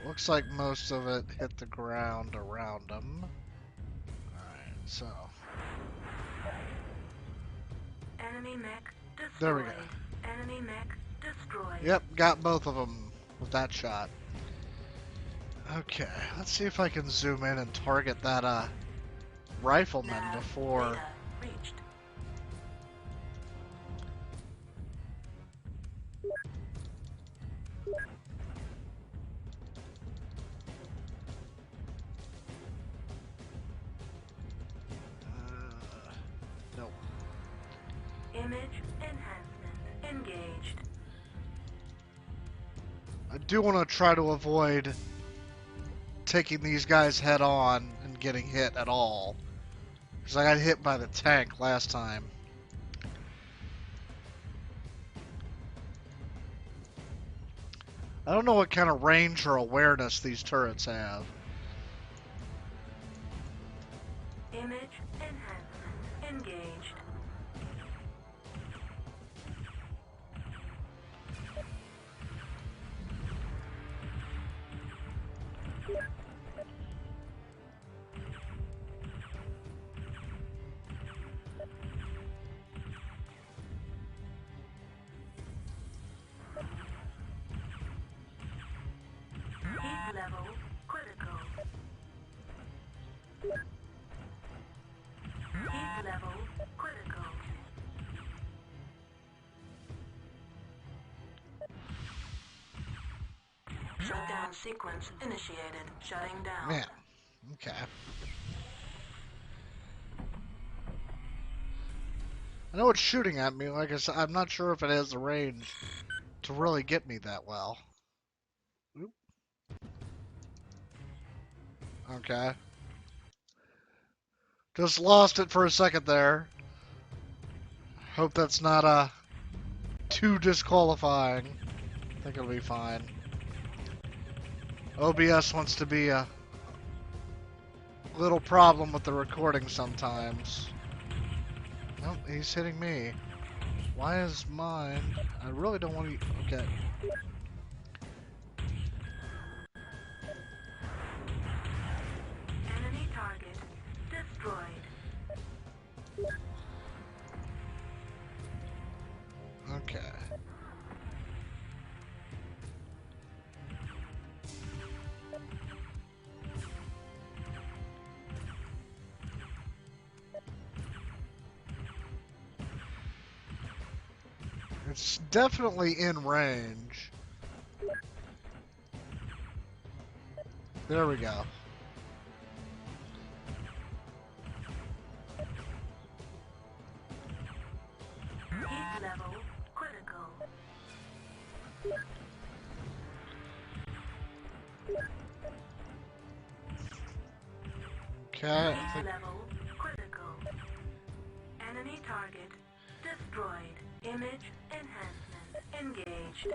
[SPEAKER 1] Looks like most of it hit the ground around them. Alright, so.
[SPEAKER 3] Enemy mech destroyed.
[SPEAKER 1] There we go.
[SPEAKER 3] Enemy mech destroyed.
[SPEAKER 1] Yep, got both of them with that shot. Okay, let's see if I can zoom in and target that rifleman
[SPEAKER 3] Nav
[SPEAKER 1] before.
[SPEAKER 3] data reached.
[SPEAKER 1] Nope.
[SPEAKER 3] Image enhancement engaged.
[SPEAKER 1] I do want to try to avoid taking these guys head on and getting hit at all. Because I got hit by the tank last time. I don't know what kind of range or awareness these turrets have.
[SPEAKER 3] Image enhancement engaged. Heat level critical. Heat level critical. Shutdown sequence initiated. Shutting down.
[SPEAKER 1] Man, okay. I know it's shooting at me. Like I said, I'm not sure if it has the range to really get me that well. Oop. Okay. Just lost it for a second there. Hope that's not too disqualifying. I think it'll be fine. OBS wants to be a little problem with the recording sometimes. Nope, he's hitting me. Why is mine? I really don't want to. Okay.
[SPEAKER 3] Enemy target destroyed.
[SPEAKER 1] Okay. It's definitely in range. There we go.
[SPEAKER 3] Heat level critical.
[SPEAKER 1] Okay. I
[SPEAKER 3] Heat
[SPEAKER 1] think
[SPEAKER 3] level critical. Enemy target destroyed. Image enhancement engaged.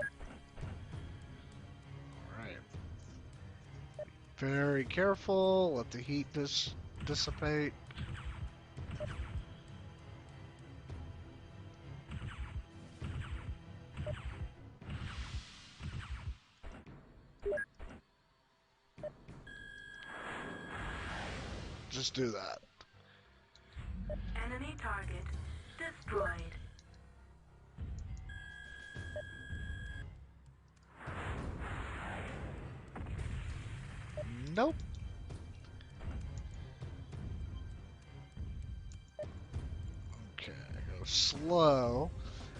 [SPEAKER 1] Alright. Very careful. Let the heat dissipate. Just do that.
[SPEAKER 3] Enemy target destroyed.
[SPEAKER 1] Nope. Okay, go slow.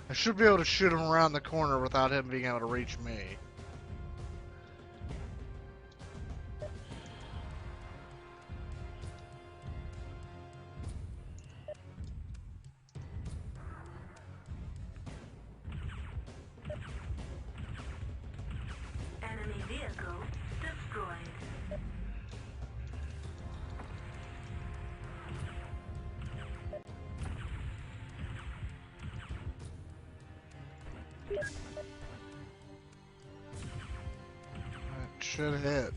[SPEAKER 1] I should be able to shoot him around the corner without him being able to reach me.
[SPEAKER 3] Enemy vehicle destroyed.
[SPEAKER 1] That should hit.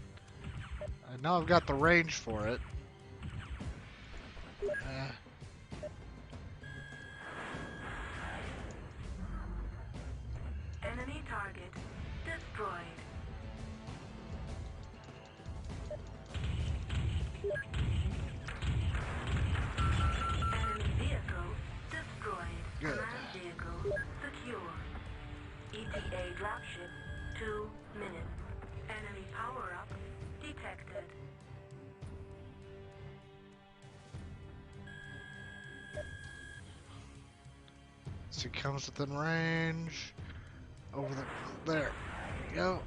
[SPEAKER 1] I know I've got the range for it.
[SPEAKER 3] Enemy target destroyed. Enemy vehicle destroyed.
[SPEAKER 1] Good.
[SPEAKER 3] Command vehicle secure. ETA dropship 2 minutes. Enemy power up detected.
[SPEAKER 1] So he comes within range. Over there you go.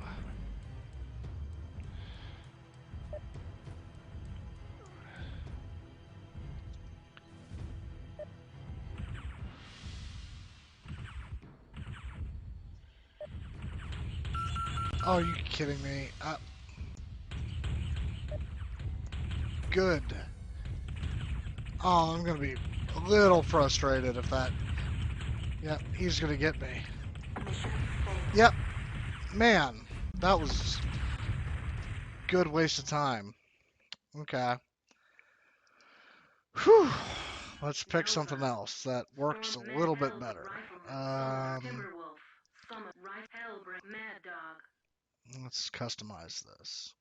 [SPEAKER 1] Oh, are you kidding me? Good. Oh, I'm gonna be a little frustrated if that... Yep, he's gonna get me.
[SPEAKER 3] Mission failed.
[SPEAKER 1] Yep. Man, that was good waste of time. Okay. Whew. Let's pick something else that works a little bit better. Let's customize this.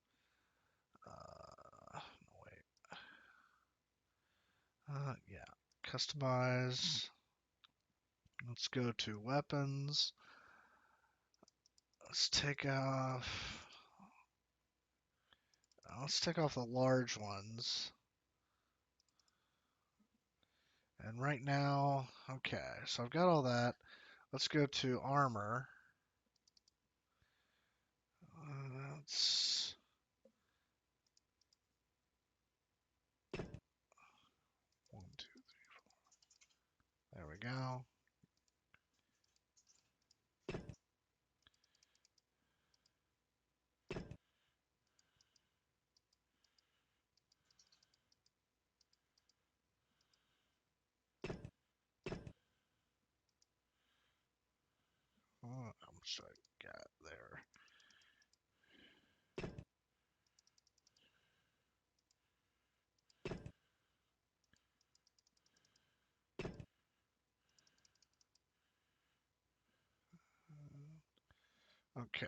[SPEAKER 1] Wait. Yeah. Customize. Let's go to weapons. Let's take off. Let's take off the large ones. And right now, okay, so I've got all that. Let's go to armor. That's 1, 2, 3, 4. There we go. How much I got there? Okay,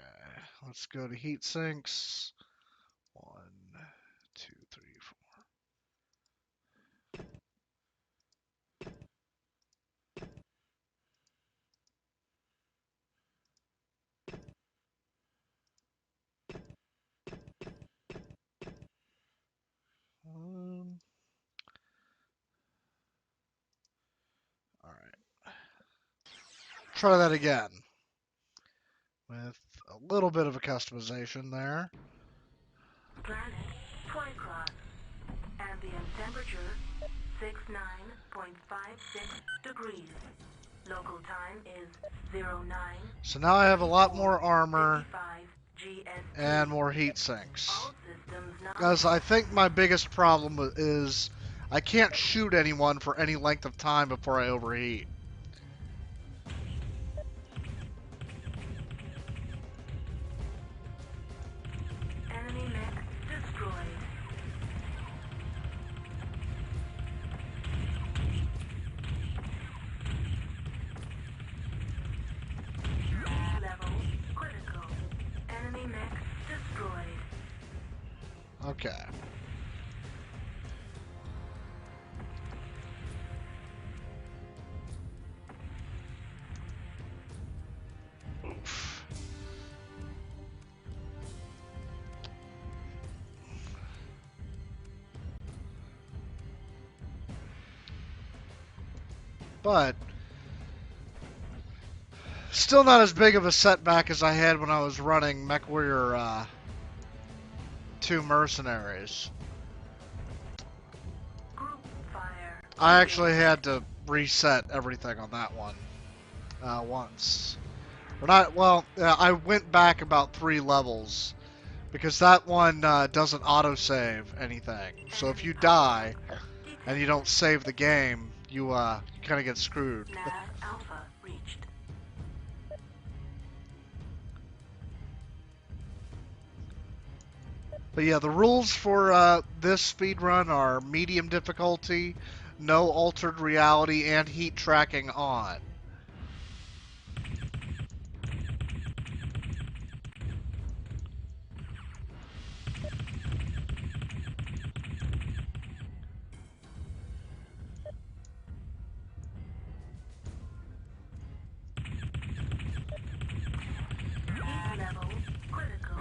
[SPEAKER 1] let's go to heat sinks. 1, 2, 3, 4. All right. Try that again with a little bit of a customization there.
[SPEAKER 3] Planet Twycross. Ambient temperature 69.56 degrees. Local time is 09.
[SPEAKER 1] So now I have a lot more armor
[SPEAKER 3] 55 GST.
[SPEAKER 1] and more heat sinks.
[SPEAKER 3] All systems
[SPEAKER 1] Because I think my biggest problem is I can't shoot anyone for any length of time before I overheat.
[SPEAKER 3] Enemy mech destroyed. Level critical. Enemy mech destroyed.
[SPEAKER 1] Okay. Oof. But still not as big of a setback as I had when I was running Mechwarrior 2 Mercenaries.
[SPEAKER 3] Group fire.
[SPEAKER 1] I actually had to reset everything on that one once. Or not, well, I went back about 3 levels because that one doesn't autosave anything. So if you die and you don't save the game, you kind of get screwed.
[SPEAKER 3] Nav Alpha reached.
[SPEAKER 1] But yeah, the rules for this speedrun are medium difficulty, no altered reality, and heat tracking on.
[SPEAKER 3] Heat level critical.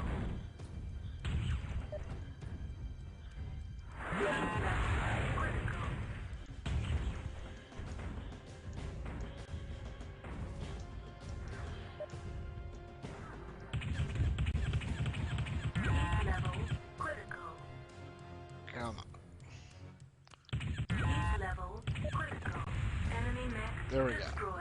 [SPEAKER 1] There we go.
[SPEAKER 3] destroyed.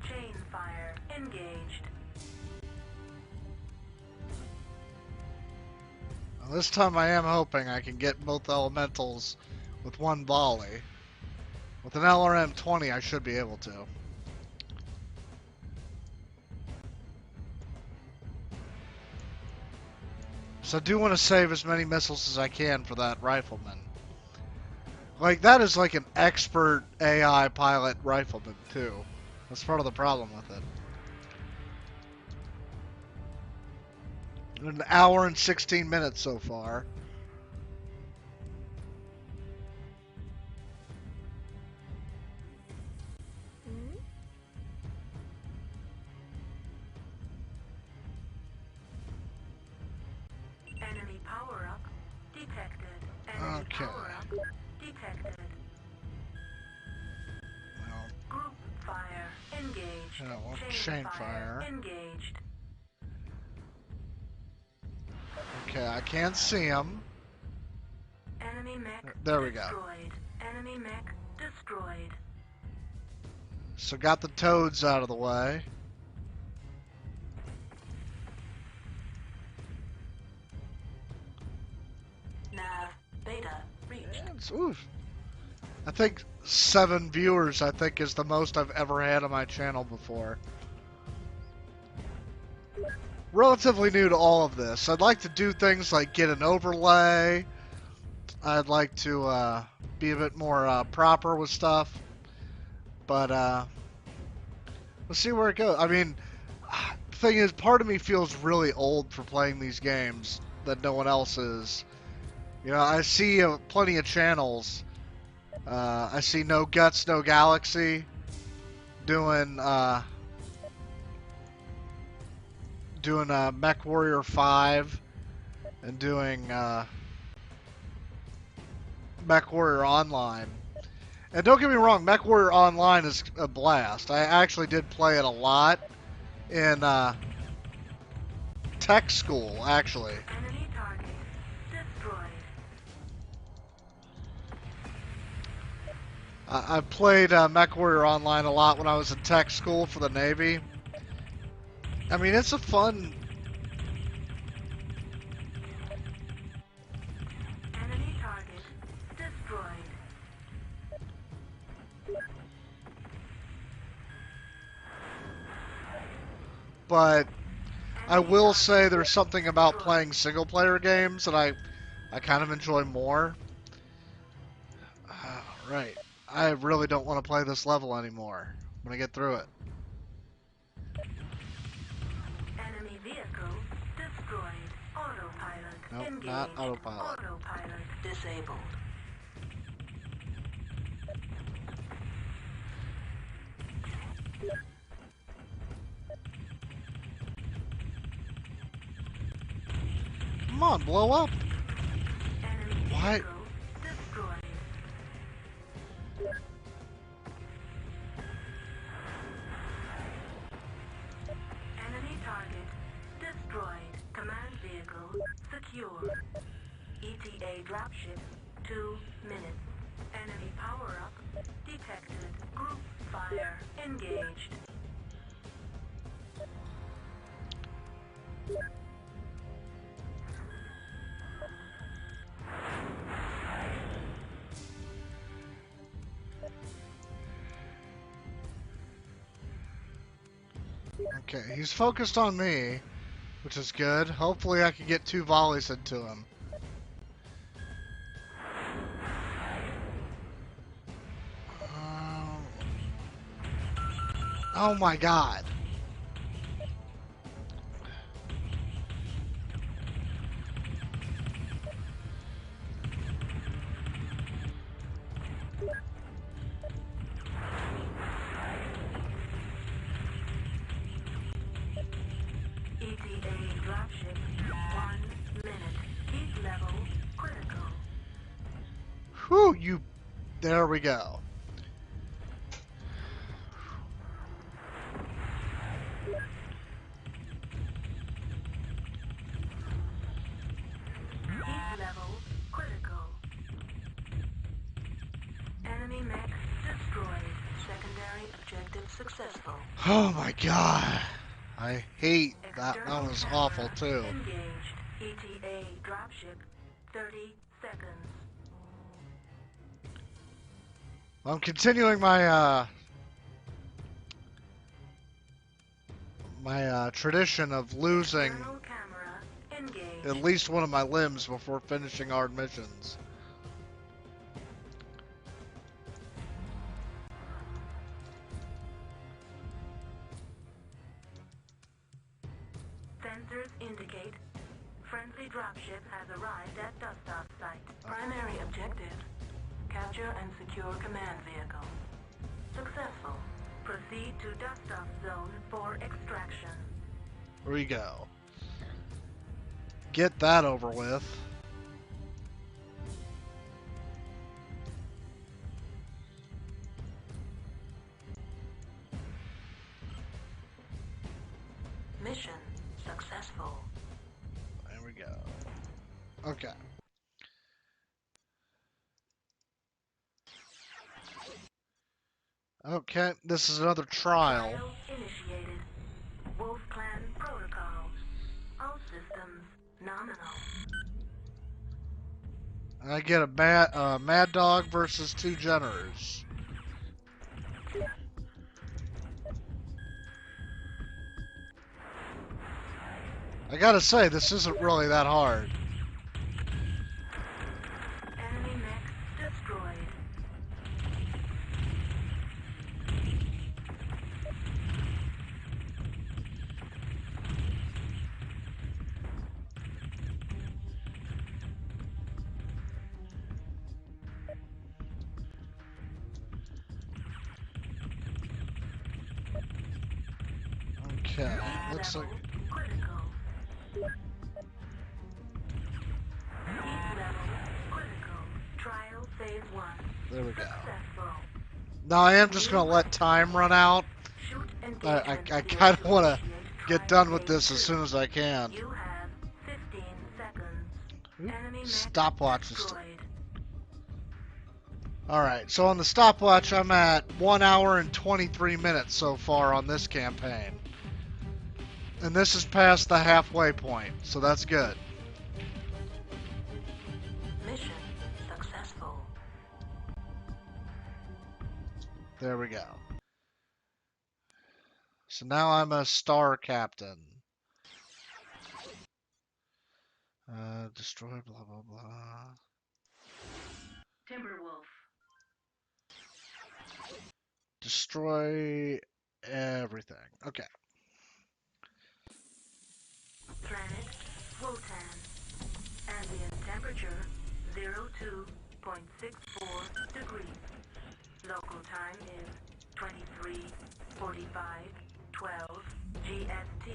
[SPEAKER 3] Chain fire engaged.
[SPEAKER 1] Well, this time I am hoping I can get both elementals with one volley. With an LRM 20, I should be able to. So I do want to save as many missiles as I can for that rifleman. Like, that is like an expert AI pilot rifleman, too. That's part of the problem with it. An hour and 16 minutes so far.
[SPEAKER 3] Enemy power-up detected. Enemy
[SPEAKER 1] Okay.
[SPEAKER 3] power-up detected.
[SPEAKER 1] Well,
[SPEAKER 3] Group fire engaged.
[SPEAKER 1] yeah, well, chain fire.
[SPEAKER 3] Engaged.
[SPEAKER 1] Okay, I can't see him.
[SPEAKER 3] Enemy mech
[SPEAKER 1] There we go.
[SPEAKER 3] destroyed. Enemy mech destroyed.
[SPEAKER 1] So got the toads out of the way.
[SPEAKER 3] Nav beta reached.
[SPEAKER 1] Oof. I think 7 viewers, I think, is the most I've ever had on my channel before. Relatively new to all of this. I'd like to do things like get an overlay. I'd like to be a bit more proper with stuff. But let's see where it goes. I mean, the thing is, part of me feels really old for playing these games that no one else is. You know, I see plenty of channels. I see No Guts, No Galaxy doing Mechwarrior 5 and doing Mechwarrior Online. And don't get me wrong, Mechwarrior Online is a blast. I actually did play it a lot in tech school, actually.
[SPEAKER 3] Enemy target destroyed.
[SPEAKER 1] I played Mechwarrior Online a lot when I was in tech school for the Navy. I mean, it's a fun...
[SPEAKER 3] Enemy target destroyed.
[SPEAKER 1] But I will say there's something about playing single-player games that I kind of enjoy more. Right. I really don't want to play this level anymore. I'm going to get through it.
[SPEAKER 3] Enemy vehicle destroyed. Autopilot
[SPEAKER 1] Nope,
[SPEAKER 3] engaged.
[SPEAKER 1] not autopilot.
[SPEAKER 3] Autopilot disabled.
[SPEAKER 1] Come on, blow up.
[SPEAKER 3] Enemy
[SPEAKER 1] What?
[SPEAKER 3] vehicle destroyed. Enemy target destroyed. Command vehicle secure. ETA dropship 2 minutes. Enemy power-up detected. Group fire engaged.
[SPEAKER 1] Okay, he's focused on me, which is good. Hopefully I can get 2 volleys into him. Oh my god.
[SPEAKER 3] ETA dropship 1 minute. Heat level critical.
[SPEAKER 1] Whew, you... There we go.
[SPEAKER 3] successful.
[SPEAKER 1] Oh my god. I hate that. That was awful too.
[SPEAKER 3] Engaged. ETA dropship. 30 seconds.
[SPEAKER 1] I'm continuing my tradition of losing
[SPEAKER 3] External camera engaged.
[SPEAKER 1] at least one of my limbs before finishing hard missions.
[SPEAKER 3] Sensors indicate friendly dropship has arrived at dust-off site. Primary objective: capture and secure command vehicle. Successful. Proceed to dust-off zone for extraction.
[SPEAKER 1] Here we go. Get that over with.
[SPEAKER 3] Mission successful.
[SPEAKER 1] There we go. Okay. Okay, this is another trial.
[SPEAKER 3] Trial initiated. Wolf Clan protocol. All systems nominal.
[SPEAKER 1] I get a mad dog versus two generators. I gotta say, this isn't really that hard.
[SPEAKER 3] Enemy mech destroyed.
[SPEAKER 1] Okay, looks like...
[SPEAKER 3] Critical. Heat level critical. Trial phase 1.
[SPEAKER 1] There we go.
[SPEAKER 3] Successful.
[SPEAKER 1] Now I am just gonna let time run out.
[SPEAKER 3] Shoot
[SPEAKER 1] I
[SPEAKER 3] engagement
[SPEAKER 1] kind of want to
[SPEAKER 3] initiate
[SPEAKER 1] get
[SPEAKER 3] trial
[SPEAKER 1] done with
[SPEAKER 3] phase
[SPEAKER 1] this as
[SPEAKER 3] 2.
[SPEAKER 1] soon as I can.
[SPEAKER 3] You have 15 seconds. Enemy mech
[SPEAKER 1] Stopwatch is...
[SPEAKER 3] destroyed.
[SPEAKER 1] Alright, so on the stopwatch I'm at 1 hour and 23 minutes so far on this campaign. And this is past the halfway point, so that's good.
[SPEAKER 3] Mission successful.
[SPEAKER 1] There we go. So now I'm a star captain. Destroy blah blah blah.
[SPEAKER 3] Timberwolf.
[SPEAKER 1] Destroy everything. Okay.
[SPEAKER 3] Planet Wotan. Ambient temperature 02.64 degrees. Local time is 23:45:12 GST.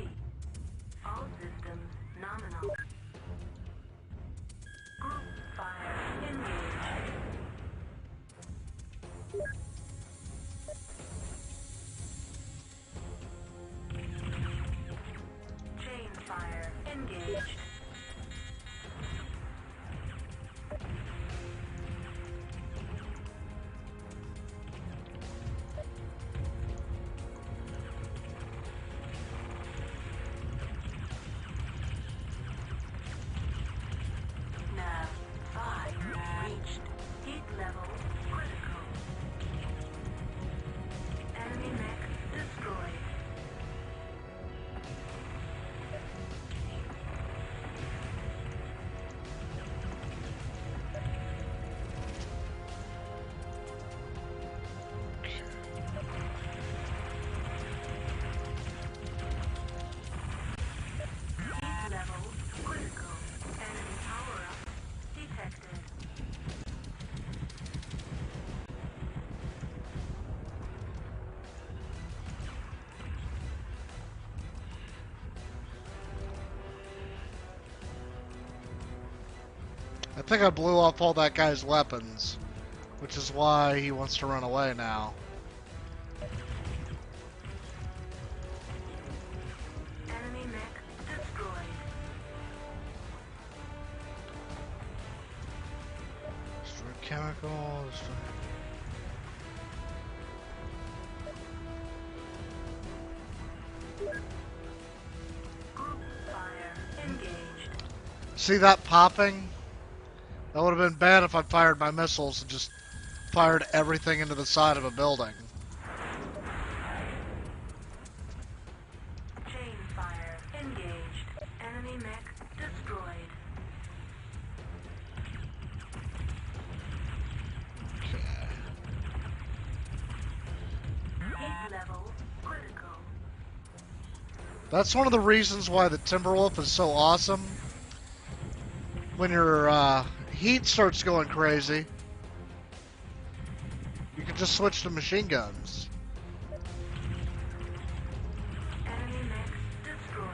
[SPEAKER 3] All systems nominal. Group fire engaged. Chain fire engaged. Nav 5 reached. Heat level critical. Enemy mech destroyed. Heat level critical. Enemy power-up detected.
[SPEAKER 1] I think I blew off all that guy's weapons, which is why he wants to run away now.
[SPEAKER 3] Enemy mech destroyed.
[SPEAKER 1] Destroy chemical, destroy... See that popping? That would have been bad if I fired my missiles and just fired everything into the side of a building.
[SPEAKER 3] Chain fire engaged. Enemy mech destroyed.
[SPEAKER 1] Okay.
[SPEAKER 3] Heat level critical.
[SPEAKER 1] That's one of the reasons why the Timberwolf is so awesome. When your heat starts going crazy, you can just switch to machine guns.
[SPEAKER 3] Enemy mech destroyed.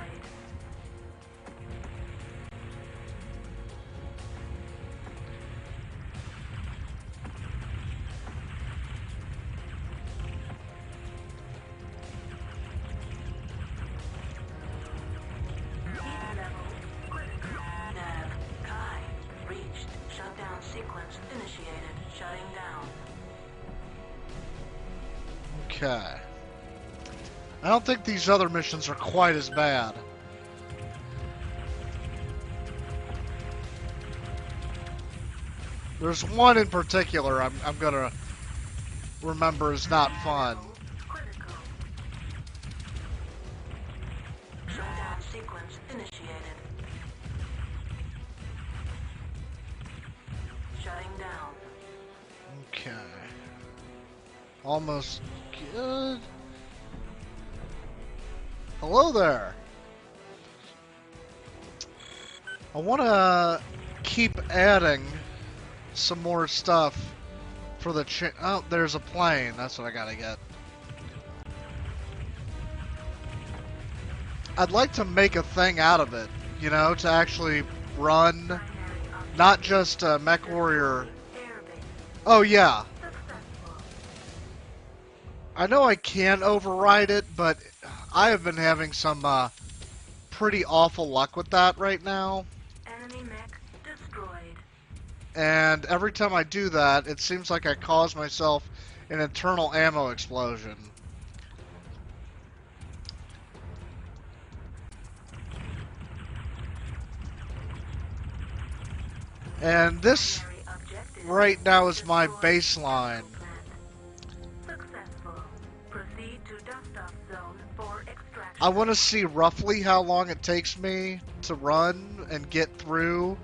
[SPEAKER 3] Heat level critical. Nav Kai reached. Shutdown sequence initiated. Shutting down.
[SPEAKER 1] Okay. I don't think these other missions are quite as bad. There's one in particular I'm gonna remember is not fun.
[SPEAKER 3] Critical. Shutdown sequence initiated. Shutting down.
[SPEAKER 1] Okay. Almost good. Hello there. I want to keep adding some more stuff for the oh, there's a plane. That's what I gotta get. I'd like to make a thing out of it, you know, to actually run,
[SPEAKER 3] Primary objective
[SPEAKER 1] not just MechWarrior.
[SPEAKER 3] airbase
[SPEAKER 1] Oh yeah,
[SPEAKER 3] successful.
[SPEAKER 1] I know I can override it, but I have been having some pretty awful luck with that right now.
[SPEAKER 3] Enemy mech destroyed.
[SPEAKER 1] And every time I do that, it seems like I cause myself an internal ammo explosion. And this
[SPEAKER 3] Primary objective
[SPEAKER 1] right now is my
[SPEAKER 3] destroy
[SPEAKER 1] baseline.
[SPEAKER 3] plant. Successful. Proceed to dust-off zone for extraction.
[SPEAKER 1] I want to see roughly how long it takes me to run and get through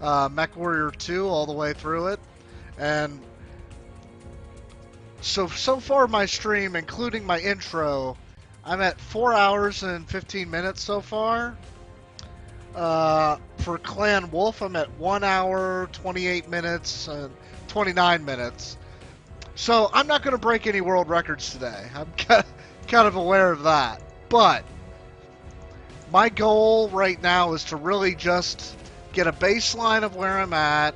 [SPEAKER 1] MechWarrior 2 all the way through it. And so far my stream, including my intro, I'm at 4 hours and 15 minutes so far. For Clan Wolf, I'm at 1 hour, 28 minutes, and 29 minutes. So I'm not going to break any world records today. I'm kind of aware of that. But my goal right now is to really just get a baseline of where I'm at.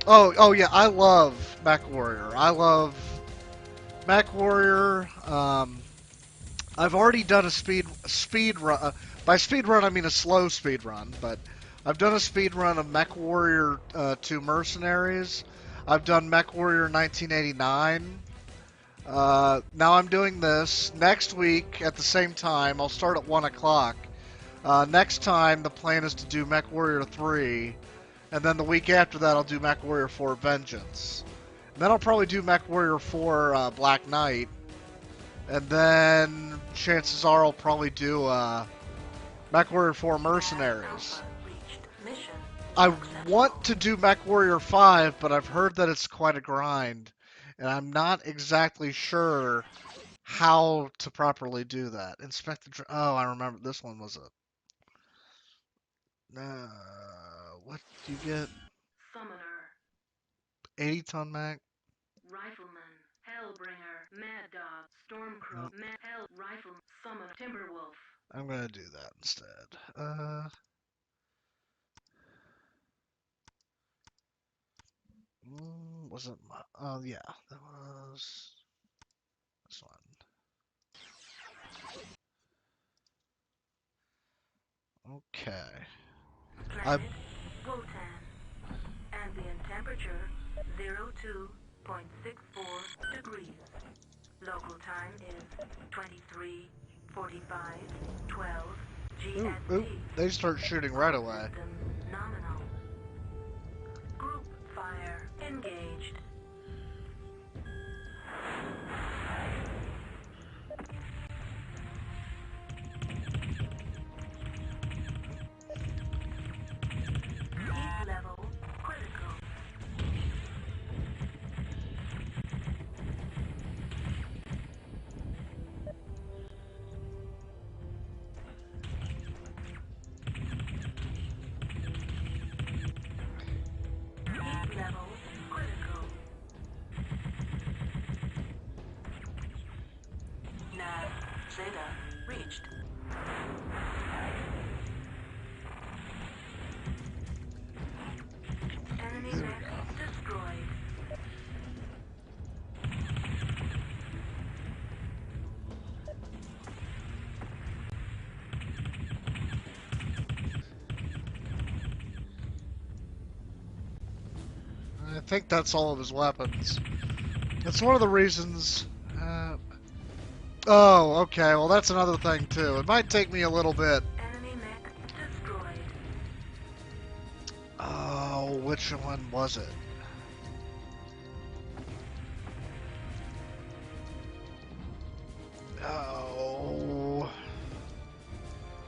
[SPEAKER 1] Oh yeah, I love MechWarrior. I love MechWarrior. I've already done a speed run. By speed run, I mean a slow speed run. But I've done a speed run of MechWarrior 2 Mercenaries. I've done MechWarrior 1989. Now I'm doing this. Next week, at the same time, I'll start at 1 o'clock. Next time, the plan is to do MechWarrior 3. And then the week after that, I'll do MechWarrior 4 Vengeance. And then I'll probably do MechWarrior 4 Black Knight. And then chances are I'll probably do MechWarrior 4 Mercenaries.
[SPEAKER 3] Alpha reached. Mission
[SPEAKER 1] I
[SPEAKER 3] successful.
[SPEAKER 1] want to do MechWarrior 5, but I've heard that it's quite a grind. And I'm not exactly sure how to properly do that. Inspect the... Oh, I remember. This one was a... what do you get?
[SPEAKER 3] Summoner.
[SPEAKER 1] 80-ton Mac?
[SPEAKER 3] Rifleman. Hellbringer. Mad Dog. Stormcrow.
[SPEAKER 1] Nope.
[SPEAKER 3] Mad Hell. Rifle. Summoner. Timberwolf.
[SPEAKER 1] I'm gonna do that instead. Was it my... Oh, yeah. That was... this one. Okay.
[SPEAKER 3] Planet Wotan. Ambient temperature 02.64 degrees. Local time is 23:45:12 GMT.
[SPEAKER 1] Ooh, they start shooting right away.
[SPEAKER 3] System level critical. Nav Zeta reached. Enemy mech destroyed.
[SPEAKER 1] I think that's all of his weapons. That's one of the reasons. Oh, okay. Well, that's another thing too. It might take me a little bit.
[SPEAKER 3] Enemy mech destroyed.
[SPEAKER 1] Oh, which one was it? Oh,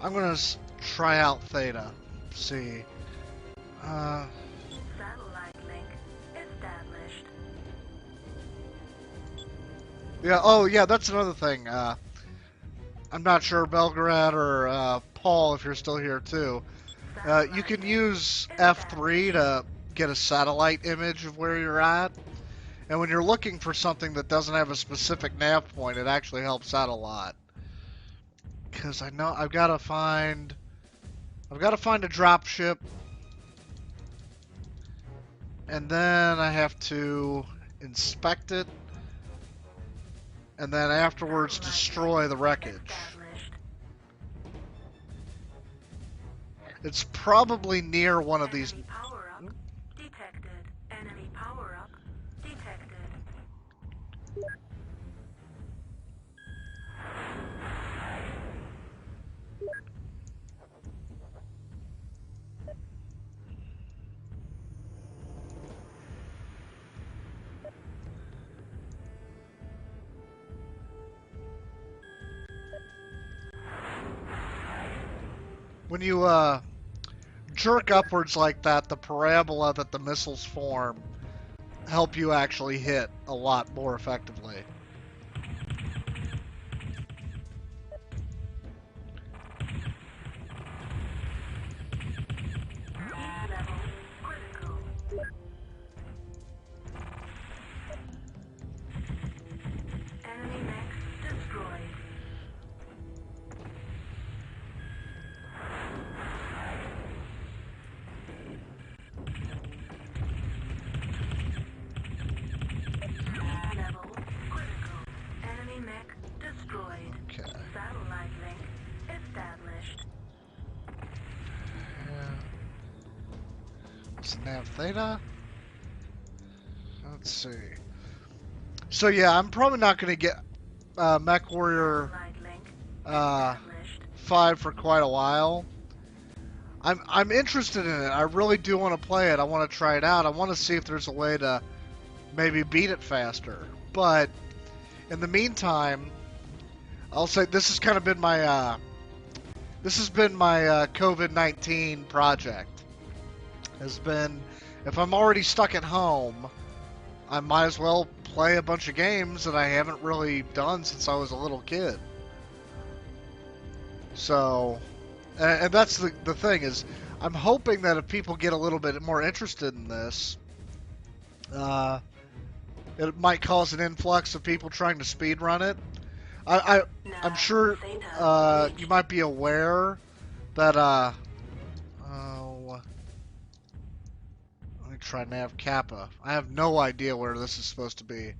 [SPEAKER 1] I'm gonna try out Theta. See.
[SPEAKER 3] Satellite link established.
[SPEAKER 1] Yeah. Oh, yeah. That's another thing. I'm not sure, Belgrade or Paul, if you're still here too. You can use F3 to get a satellite image of where you're at. And when you're looking for something that doesn't have a specific nav point, it actually helps out a lot. Because I know I've got to find a drop ship. And then I have to inspect it. And then afterwards destroy the wreckage. It's probably near one of these.
[SPEAKER 3] Enemy power up detected. Enemy power up detected.
[SPEAKER 1] When you jerk upwards like that, the parabola that the missiles form help you actually hit a lot more effectively.
[SPEAKER 3] Heat level critical. Enemy mech destroyed. Heat level critical. Enemy mech destroyed.
[SPEAKER 1] Okay.
[SPEAKER 3] Satellite link established.
[SPEAKER 1] What's nav Theta? Let's see. So yeah, I'm probably not going to get Mechwarrior
[SPEAKER 3] Satellite link
[SPEAKER 1] 5 for quite a while. I'm interested in it. I really do want to play it. I want to try it out. I want to see if there's a way to maybe beat it faster. But in the meantime, I'll say this has kind of been my COVID-19 project. Has been, if I'm already stuck at home, I might as well play a bunch of games that I haven't really done since I was a little kid. So, and that's the thing is, I'm hoping that if people get a little bit more interested in this, it might cause an influx of people trying to speedrun it. I'm sure you might be aware that let me try Nav Kappa. I have no idea where this is supposed to be.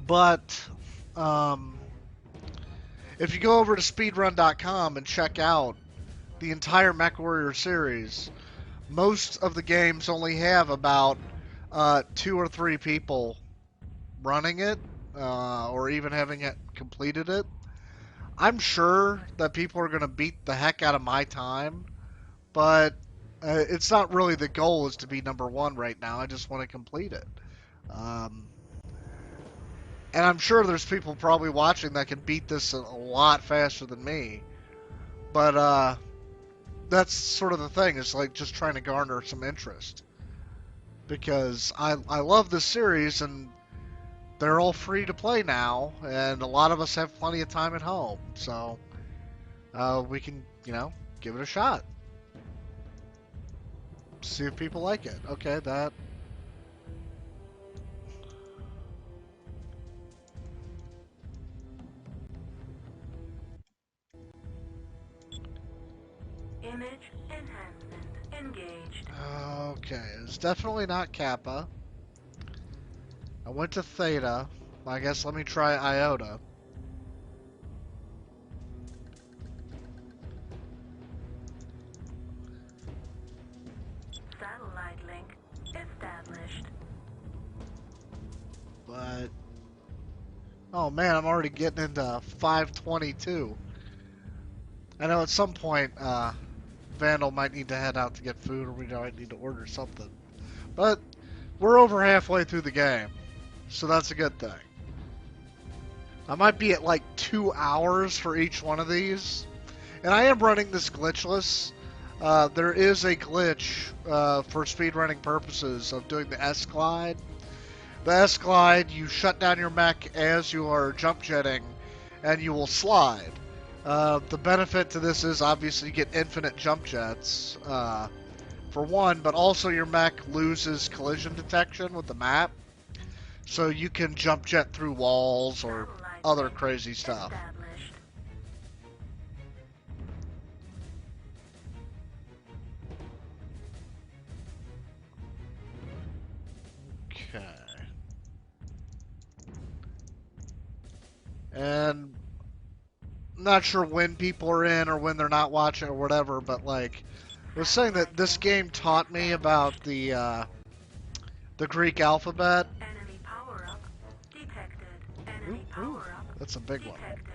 [SPEAKER 1] But if you go over to speedrun.com and check out the entire MechWarrior series, most of the games only have about 2 or 3 people running it, or even having it completed it. I'm sure that people are going to beat the heck out of my time, but it's not really the goal is to be number 1 right now. I just want to complete it. And I'm sure there's people probably watching that can beat this a lot faster than me. But that's sort of the thing. It's like just trying to garner some interest. Because I love this series, and they're all free to play now, and a lot of us have plenty of time at home. So we can, give it a shot. See if people like it. Okay, that.
[SPEAKER 3] Image enhancement engaged.
[SPEAKER 1] Okay, it's definitely not Kappa. I went to Theta. I guess let me try Iota.
[SPEAKER 3] Satellite link established.
[SPEAKER 1] But oh man, I'm already getting into 522. I know at some point Vandal might need to head out to get food, or we might need to order something. But we're over halfway through the game, so that's a good thing. I might be at like 2 hours for each one of these. And I am running this glitchless. There is a glitch for speedrunning purposes of doing the S-glide. The S-glide, you shut down your mech as you are jump jetting, and you will slide. The benefit to this is obviously you get infinite jump jets, for one, but also your mech loses collision detection with the map. So you can jump jet through walls or other crazy stuff.
[SPEAKER 3] Established.
[SPEAKER 1] Okay. And I'm not sure when people are in or when they're not watching or whatever, but like I was saying that this game taught me about the Greek alphabet.
[SPEAKER 3] Enemy power up detected.
[SPEAKER 1] Ooh,
[SPEAKER 3] Enemy
[SPEAKER 1] ooh,
[SPEAKER 3] power up
[SPEAKER 1] that's a big one.
[SPEAKER 3] detected.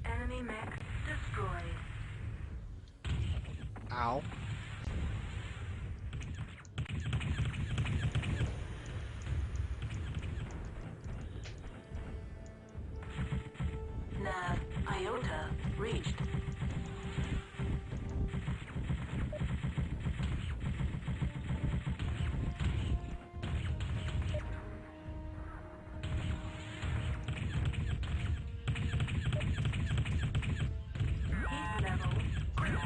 [SPEAKER 3] Enemy mech destroyed.
[SPEAKER 1] Ow.
[SPEAKER 3] Nav Iota reached. Heat level critical.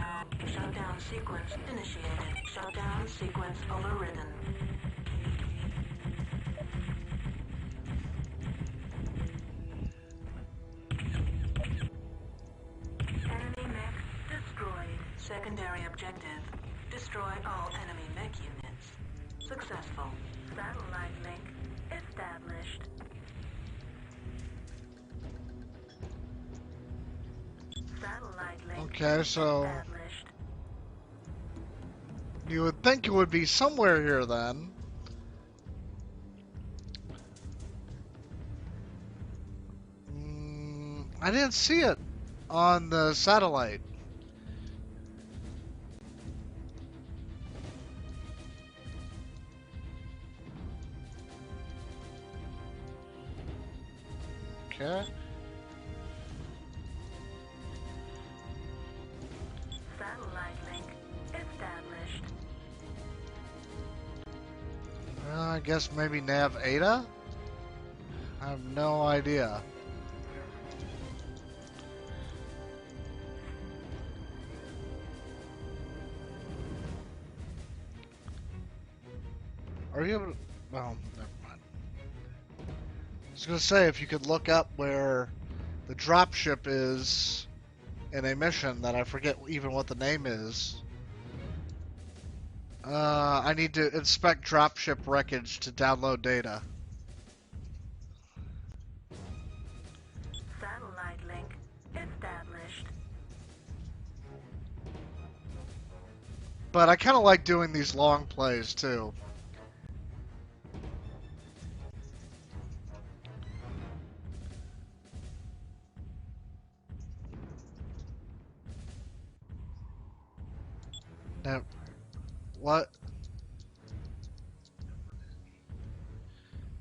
[SPEAKER 3] Shutdown sequence initiated. Shutdown sequence overridden. Enemy mech destroyed. Secondary objective. Destroy all enemy mech units. Successful. Satellite link established. Satellite link
[SPEAKER 1] Okay, so
[SPEAKER 3] established.
[SPEAKER 1] you would think it would be somewhere here then. I didn't see it on the satellite. Okay.
[SPEAKER 3] Satellite link established.
[SPEAKER 1] I guess maybe Nav Ada? I have no idea. Are you able to... Well, never mind. I was going to say, if you could look up where the dropship is in a mission that I forget even what the name is. I need to inspect dropship wreckage to download data.
[SPEAKER 3] Satellite link established.
[SPEAKER 1] But I kind of like doing these long plays too. Now, what?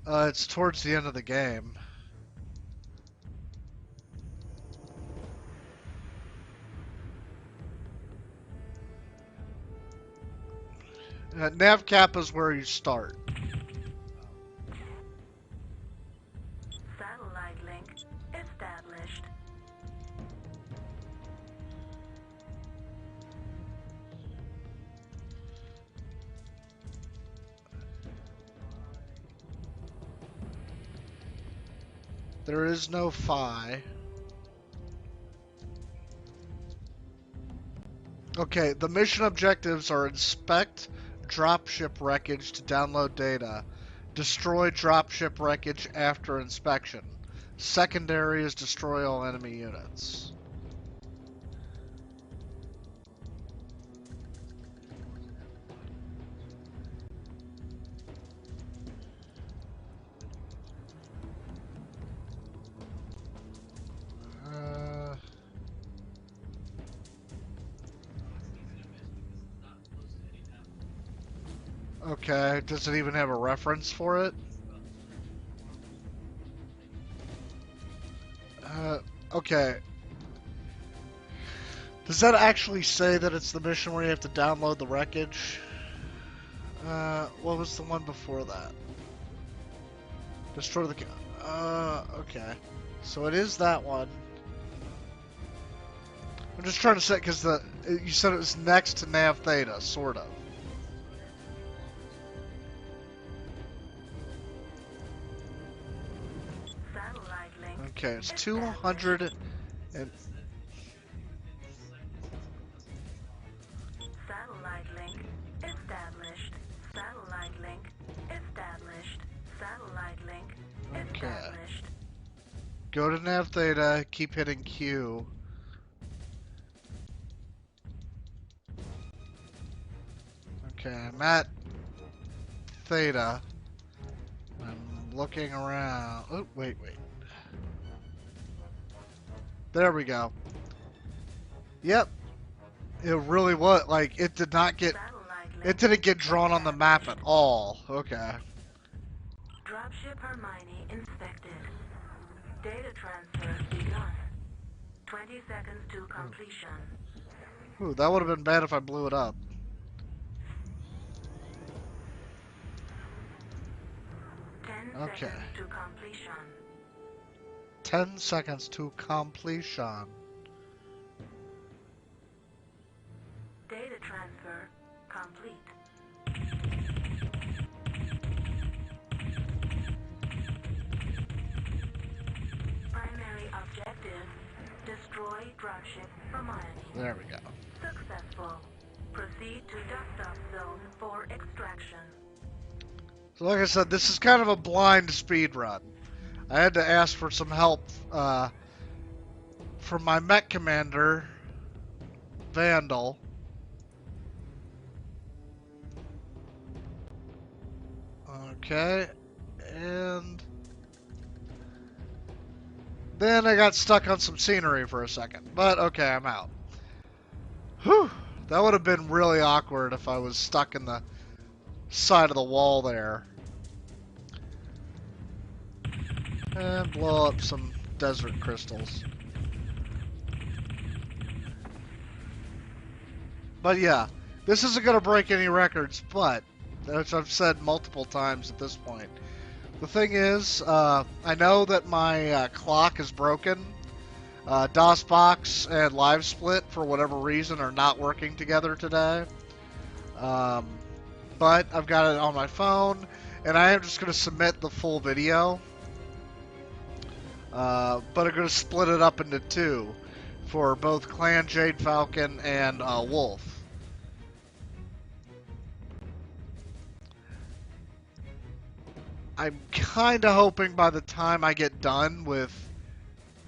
[SPEAKER 1] It's towards the end of the game. Nav cap is where you start. There is no phi. Okay, the mission objectives are inspect dropship wreckage to download data. Destroy dropship wreckage after inspection. Secondary is destroy all enemy units. Okay, does it even have a reference for it? Okay. Does that actually say that it's the mission where you have to download the wreckage? What was the one before that? Destroy the... okay. So it is that one. I'm just trying to say, because you said it was next to Nav Theta, sort of.
[SPEAKER 3] Satellite link.
[SPEAKER 1] Okay, it's 200 and...
[SPEAKER 3] Satellite link established. Satellite link established. Satellite link established.
[SPEAKER 1] Go to Nav Theta, keep hitting Q. Okay, I'm at Theta. I'm looking around. Oh, wait. There we go. Yep. It really was, like, it did not get... It didn't get drawn on the map at all. Okay.
[SPEAKER 3] Dropship Hermione inspected. Data transfer begun. 20 seconds to completion.
[SPEAKER 1] Ooh, that would have been bad if I blew it up.
[SPEAKER 3] 10
[SPEAKER 1] Okay.
[SPEAKER 3] seconds to completion.
[SPEAKER 1] 10 seconds to completion.
[SPEAKER 3] Data transfer complete. Primary objective, destroy dropship Hermione.
[SPEAKER 1] There we go.
[SPEAKER 3] Successful. Proceed to dust-off zone for extraction.
[SPEAKER 1] So like I said, this is kind of a blind speed run. I had to ask for some help from my mech commander, Vandal. Okay, and then I got stuck on some scenery for a second. But okay, I'm out. Whew, that would have been really awkward if I was stuck in the side of the wall there. And blow up some desert crystals. But yeah, this isn't going to break any records, but, as I've said multiple times at this point, the thing is, I know that my clock is broken. DOSBox and Livesplit, for whatever reason, are not working together today. But I've got it on my phone, and I am just going to submit the full video. But I'm going to split it up into two for both Clan Jade Falcon and Wolf. I'm kind of hoping by the time I get done with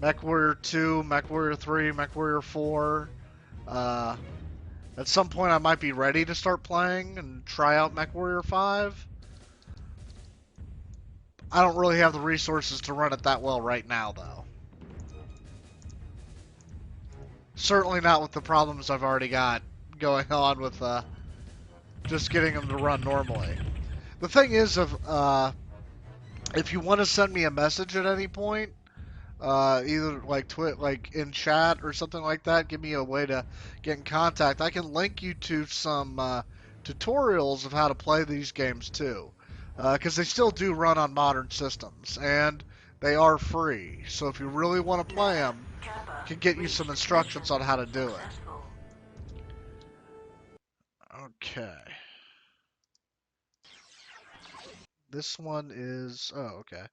[SPEAKER 1] MechWarrior 2, MechWarrior 3, MechWarrior 4, at some point I might be ready to start playing and try out MechWarrior 5. I don't really have the resources to run it that well right now, though. Certainly not with the problems I've already got going on with just getting them to run normally. The thing is, if you want to send me a message at any point, either like in chat or something like that, give me a way to get in contact. I can link you to some tutorials of how to play these games too, because they still do run on modern systems and they are free. So if you really want to play them, I can get you some instructions on how to do it. Okay. This one is, oh, okay.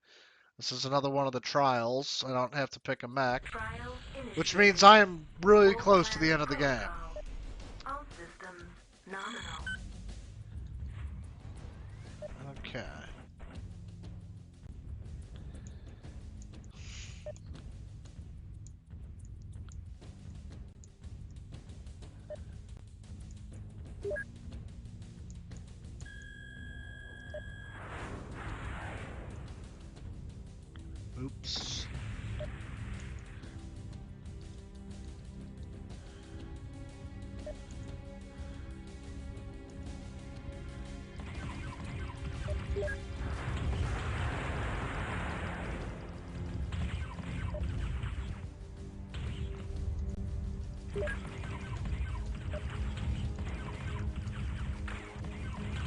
[SPEAKER 1] This is another one of the trials. I don't have to pick a mech,
[SPEAKER 3] Trial
[SPEAKER 1] which
[SPEAKER 3] initiated.
[SPEAKER 1] means I am really
[SPEAKER 3] Full
[SPEAKER 1] close to the
[SPEAKER 3] plan
[SPEAKER 1] end of the game.
[SPEAKER 3] protocol. All systems nominal.
[SPEAKER 1] Okay. Oops.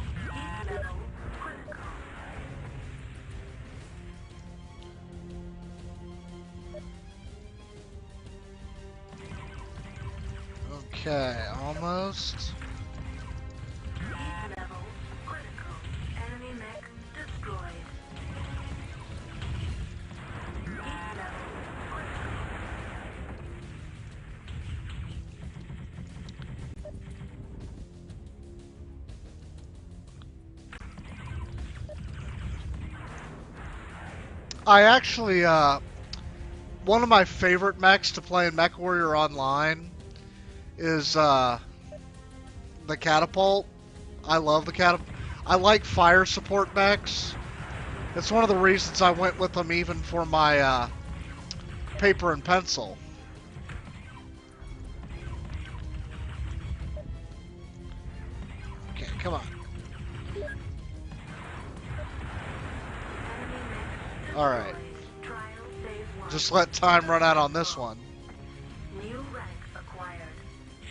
[SPEAKER 3] Heat level critical.
[SPEAKER 1] Okay, almost.
[SPEAKER 3] Heat level critical. Enemy mech destroyed. Heat level critical.
[SPEAKER 1] I actually, one of my favorite mechs to play in MechWarrior Online is, the catapult. I love the catapult. I like fire support mechs. It's one of the reasons I went with them even for my, paper and pencil. Okay, come on.
[SPEAKER 3] Enemy mech
[SPEAKER 1] Alright.
[SPEAKER 3] destroyed. Trial phase 1.
[SPEAKER 1] Just let time run out on this one.
[SPEAKER 3] New rank acquired.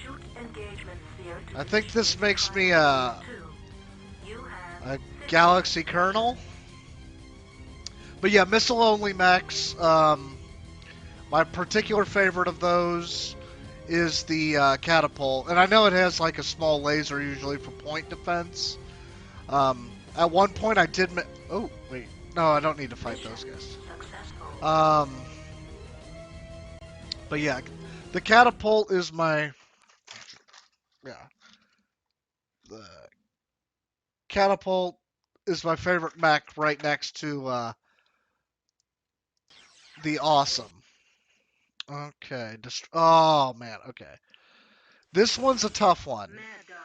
[SPEAKER 3] Shoot engagement sphere to
[SPEAKER 1] I think this
[SPEAKER 3] initiate
[SPEAKER 1] makes me,
[SPEAKER 3] trial phase 2. You have
[SPEAKER 1] a Galaxy Colonel. But yeah, missile-only mechs. My particular favorite of those is the catapult. And I know it has like a small laser usually for point defense. At one point I did... Oh, wait. No, I don't need to fight those guys.
[SPEAKER 3] Successful.
[SPEAKER 1] But yeah, the catapult is my... Yeah. The catapult is my favorite mech right next to the awesome. Okay, oh man, okay. This one's a tough one.
[SPEAKER 3] Mad Dog.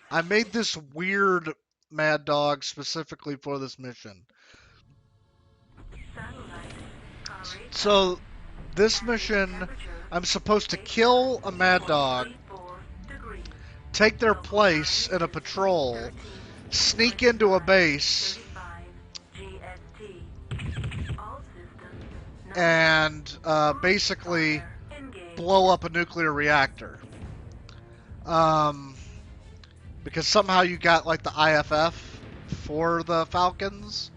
[SPEAKER 1] I made this weird Mad Dog specifically for this mission.
[SPEAKER 3] Satellite. Conrad.
[SPEAKER 1] So, this
[SPEAKER 3] Ambient
[SPEAKER 1] mission,
[SPEAKER 3] temperature
[SPEAKER 1] I'm supposed to kill a Mad Dog,
[SPEAKER 3] 8.34 degrees.
[SPEAKER 1] take their
[SPEAKER 3] Local
[SPEAKER 1] place
[SPEAKER 3] time
[SPEAKER 1] in a patrol,
[SPEAKER 3] 13,
[SPEAKER 1] sneak into a
[SPEAKER 3] 25,
[SPEAKER 1] base,
[SPEAKER 3] 35 GST. All systems
[SPEAKER 1] and basically
[SPEAKER 3] fire engaged.
[SPEAKER 1] blow up a nuclear reactor. Because somehow you got like the IFF for the Falcons,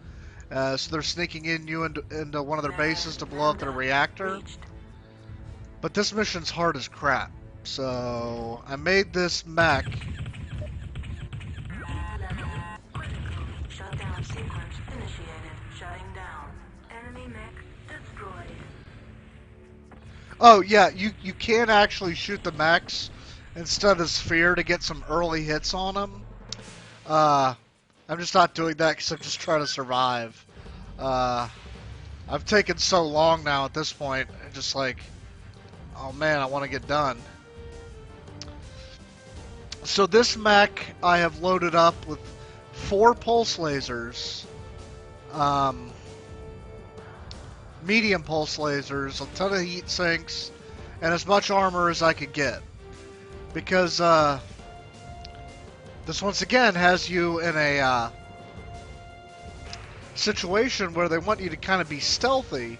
[SPEAKER 1] so they're sneaking into one of their bases to blow up their reactor.
[SPEAKER 3] Reached.
[SPEAKER 1] But this mission's hard as crap, so I made this mech.
[SPEAKER 3] Heat level critical. Shutdown sequence initiated. Shutting down. Enemy mech destroyed.
[SPEAKER 1] Oh yeah, you can actually shoot the mechs instead of the sphere to get some early hits on them. I'm just not doing that because I'm just trying to survive. I've taken so long now at this point, just like, oh man, I want to get done. So this mech I have loaded up with 4 pulse lasers, medium pulse lasers, a ton of heat sinks, and as much armor as I could get. Because this once again has you in a situation where they want you to kind of be stealthy,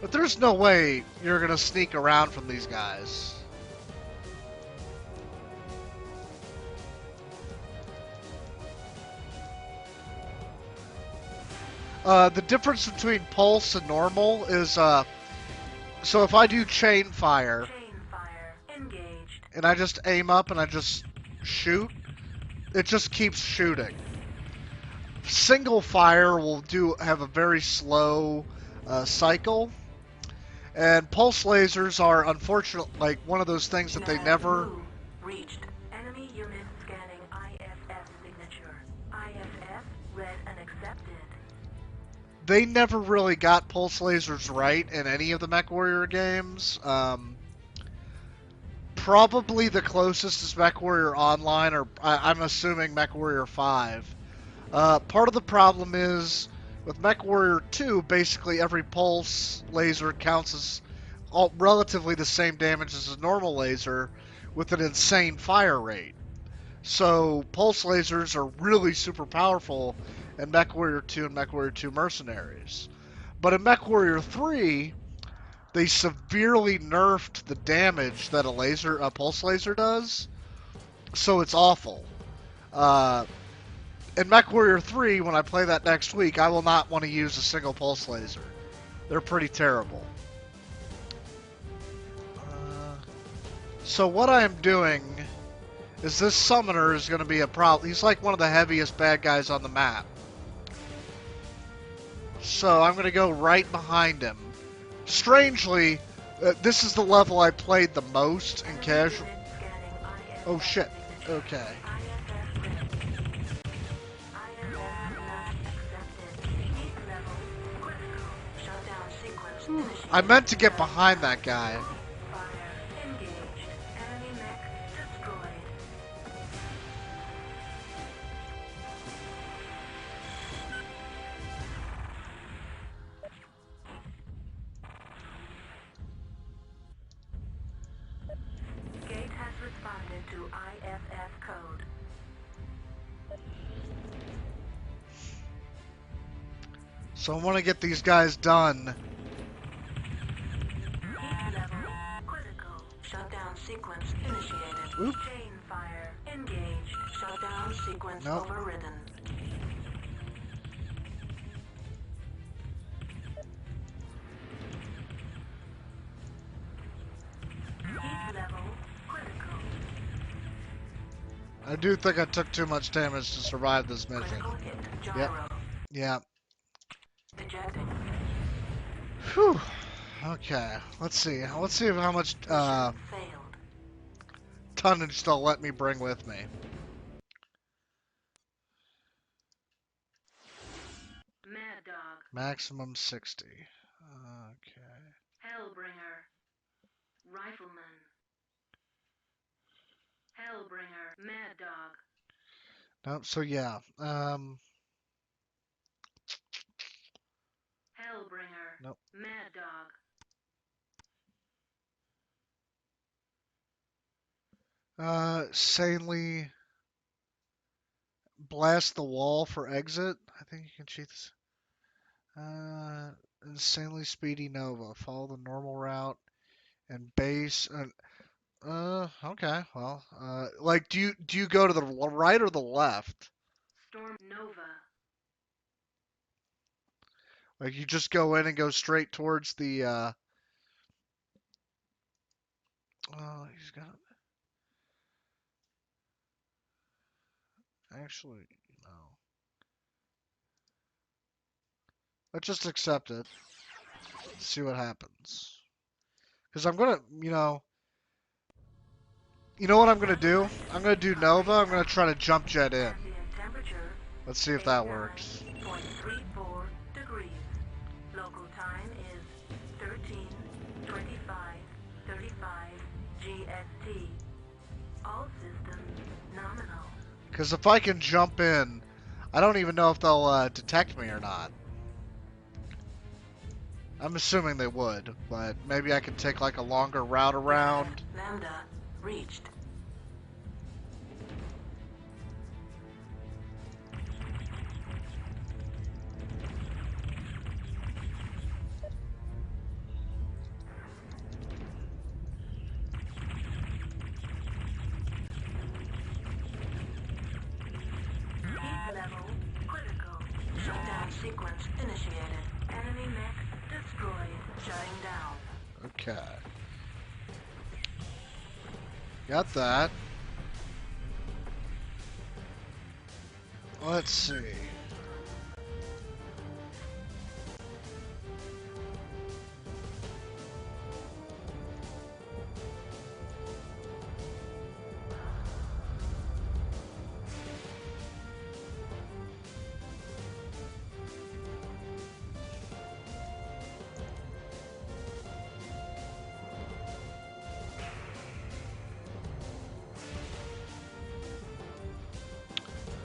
[SPEAKER 1] but there's no way you're going to sneak around from these guys. The difference between pulse and normal is, so if I do chain fire,
[SPEAKER 3] Chain fire engaged.
[SPEAKER 1] and I just aim up and I just shoot, it just keeps shooting. Single fire will have a very slow cycle, and pulse lasers are unfortunately like one of those things that they never.
[SPEAKER 3] Reached. Enemy unit scanning IFF signature. IFF read and accepted.
[SPEAKER 1] They never really got pulse lasers right in any of the MechWarrior games. Probably the closest is MechWarrior Online, or I'm assuming MechWarrior 5. Part of the problem is, with MechWarrior 2, basically every pulse laser counts as relatively the same damage as a normal laser, with an insane fire rate. So pulse lasers are really super powerful in MechWarrior 2 and MechWarrior 2 Mercenaries. But in MechWarrior 3, they severely nerfed the damage that a pulse laser does, so it's awful. In MechWarrior 3, when I play that next week, I will not want to use a single pulse laser. They're pretty terrible. So what I am doing is this summoner is going to be a problem. He's like one of the heaviest bad guys on the map. So I'm going to go right behind him. Strangely, this is the level I played the most in casual. Oh shit. Okay. I meant to get behind that guy.
[SPEAKER 3] Gate has responded to IFF code.
[SPEAKER 1] So I want to get these guys done.
[SPEAKER 3] Heat level critical. Shutdown sequence initiated.
[SPEAKER 1] Oop.
[SPEAKER 3] Chain fire engaged. Shutdown sequence overridden. Heat level critical.
[SPEAKER 1] I do think I took too much damage to survive this mission.
[SPEAKER 3] Critical hit. Gyro.
[SPEAKER 1] Yep. Yeah.
[SPEAKER 3] Ejecting.
[SPEAKER 1] Whew. Okay. Let's see. Let's see how much
[SPEAKER 3] Failed.
[SPEAKER 1] tonnage they'll let me bring with me.
[SPEAKER 3] Mad Dog.
[SPEAKER 1] Maximum 60. Okay.
[SPEAKER 3] Hellbringer. Rifleman. Hellbringer. Mad Dog.
[SPEAKER 1] Nope. So yeah.
[SPEAKER 3] Hellbringer.
[SPEAKER 1] Nope.
[SPEAKER 3] Mad Dog.
[SPEAKER 1] Sanely blast the wall for exit. I think you can cheat this. Insanely speedy Nova. Follow the normal route and base. Okay. Well, like, do you go to the right or the left?
[SPEAKER 3] Storm Nova.
[SPEAKER 1] Like, you just go in and go straight towards the. Oh, he's got. Actually, no. Let's just accept it. See what happens. Because I'm gonna, you know what I'm gonna do? I'm gonna do Nova. I'm gonna try to jump jet in. Let's see if that works.
[SPEAKER 3] 0.34 degrees. Local time is 13:25:35 GST. All systems nominal.
[SPEAKER 1] Because if I can jump in, I don't even know if they'll detect me or not. I'm assuming they would, but maybe I could take like a longer route around.
[SPEAKER 3] Lambda reached. Heat level critical. Shutdown sequence initiated. Enemy mech destroyed. Shutting down.
[SPEAKER 1] Okay. Got that. Let's see.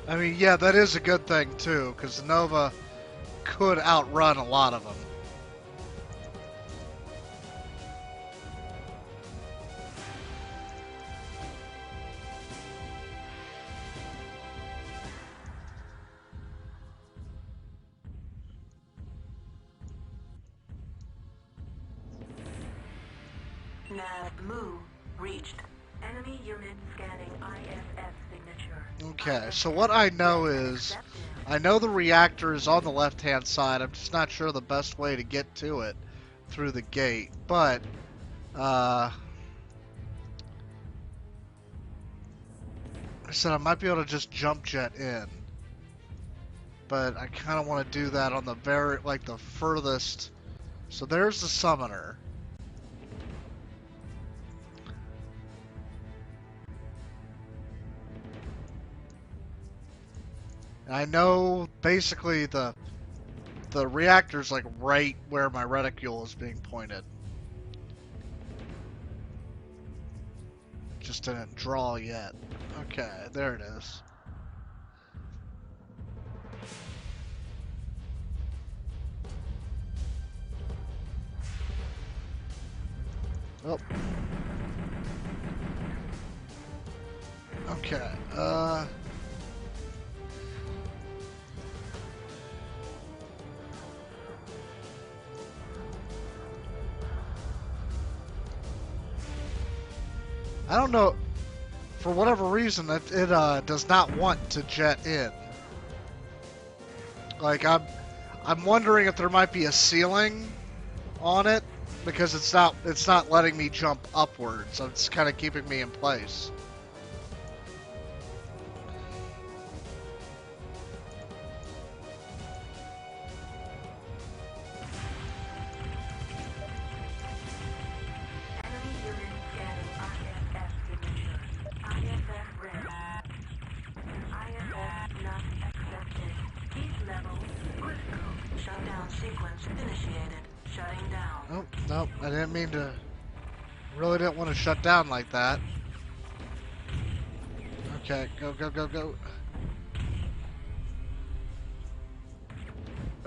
[SPEAKER 1] I mean, yeah, that is a good thing too, because Nova could outrun a lot of them.
[SPEAKER 3] Nav Moo reached. Enemy unit scanning ISS signature.
[SPEAKER 1] Okay, so what I know is, I know the reactor is on the left-hand side. I'm just not sure the best way to get to it through the gate. But, I said I might be able to just jump jet in. But I kind of want to do that on the the furthest. So there's the summoner. And I know basically the reactor's like right where my reticule is being pointed. Just didn't draw yet. Okay, there it is. Oh. Okay, I don't know, for whatever reason, it does not want to jet in. Like, I'm wondering if there might be a ceiling on it, because it's not letting me jump upward, so it's kind of keeping me in place.
[SPEAKER 3] Enemy unit scanning ISS signature. ISS red. ISS not accepted. Heat level critical. Shutdown sequence initiated. Shutting down.
[SPEAKER 1] Oh, nope, I didn't mean to. Really didn't want to shut down like that. Okay, go, go, go, go.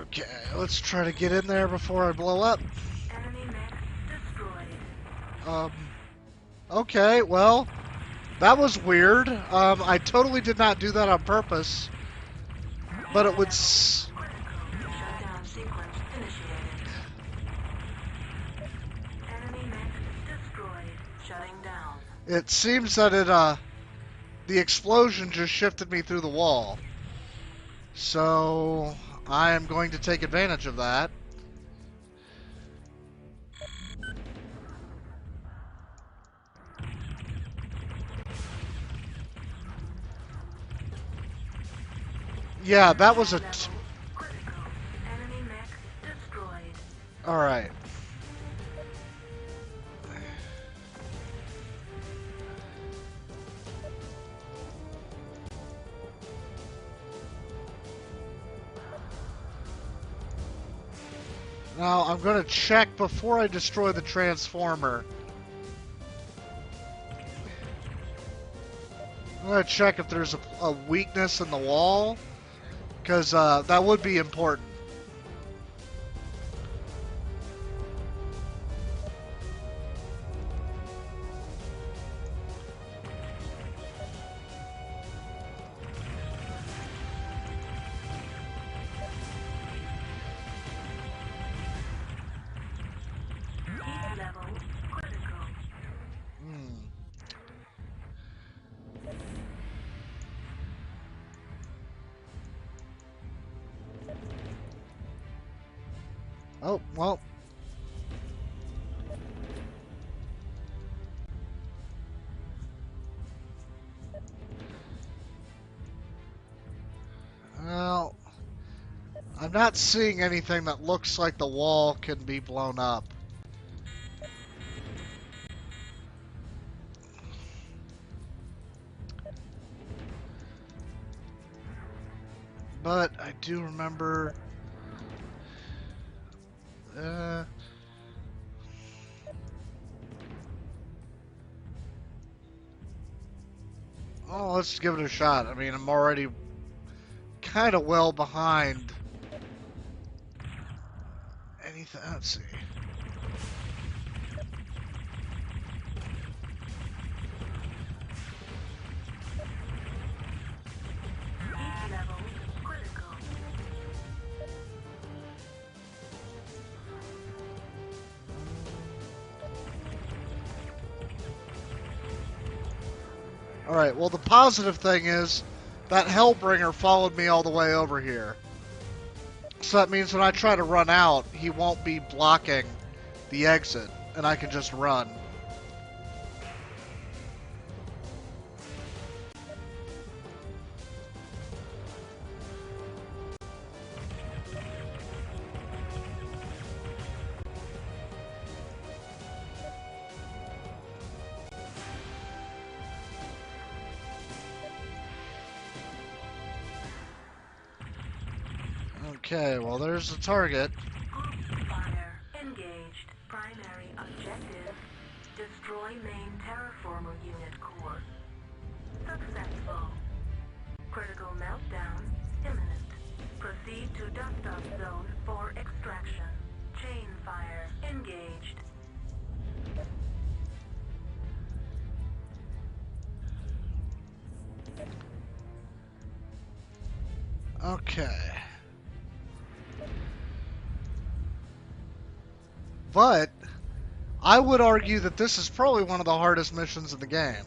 [SPEAKER 1] Okay, let's try to get in there before I blow up.
[SPEAKER 3] Enemy mech destroyed.
[SPEAKER 1] Okay, well, that was weird. I totally did not do that on purpose. But it would...
[SPEAKER 3] Shutdown sequence initiated. Enemy mech destroyed. Shutting down.
[SPEAKER 1] It seems that the explosion just shifted me through the wall. So, I am going to take advantage of that. Yeah, that was a...
[SPEAKER 3] Critical. Enemy mech destroyed.
[SPEAKER 1] Alright. Now, I'm going to check before I destroy the transformer. I'm going to check if there's a weakness in the wall, because that would be important.
[SPEAKER 3] Heat level critical.
[SPEAKER 1] Oh, well. not seeing anything that looks like the wall can be blown up. But I do remember... oh, let's give it a shot. I mean, I'm already kind of well behind anything. Let's see.
[SPEAKER 3] Heat level critical.
[SPEAKER 1] Alright, well, the positive thing is that Hellbringer followed me all the way over here. So that means when I try to run out, he won't be blocking the exit, and I can just run. Okay, well, there's the target.
[SPEAKER 3] Group fire engaged. Primary objective: destroy main terraformer unit core. Successful. Critical meltdown imminent. Proceed to dust-off zone for extraction. Chain fire engaged.
[SPEAKER 1] Okay. But I would argue that this is probably one of the hardest missions in the game.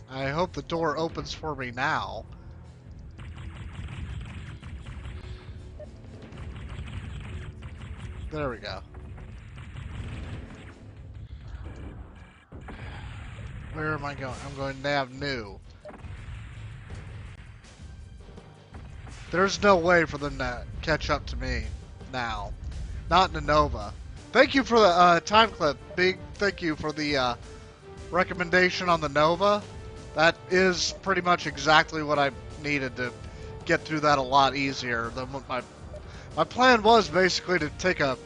[SPEAKER 1] I hope the door opens for me now. There we go. Where am I going? I'm going nav new. There's no way for them to catch up to me now. Not in a Nova. Thank you for the time clip. Big thank you for the recommendation on the Nova. That is pretty much exactly what I needed to get through that a lot easier than what my plan was. Basically to take a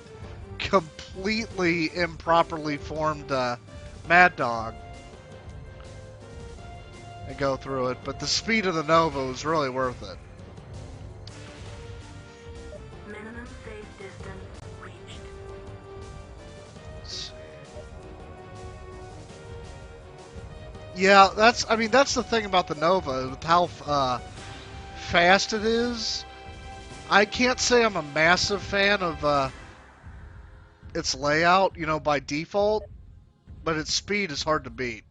[SPEAKER 1] completely improperly formed Mad Dog and go through it, but the speed of the Nova was really worth it.
[SPEAKER 3] Minimum safe distance reached.
[SPEAKER 1] Let's see. Yeah, that's the thing about the Nova, with how fast it is. I can't say I'm a massive fan of its layout, you know, by default, but its speed is hard to beat.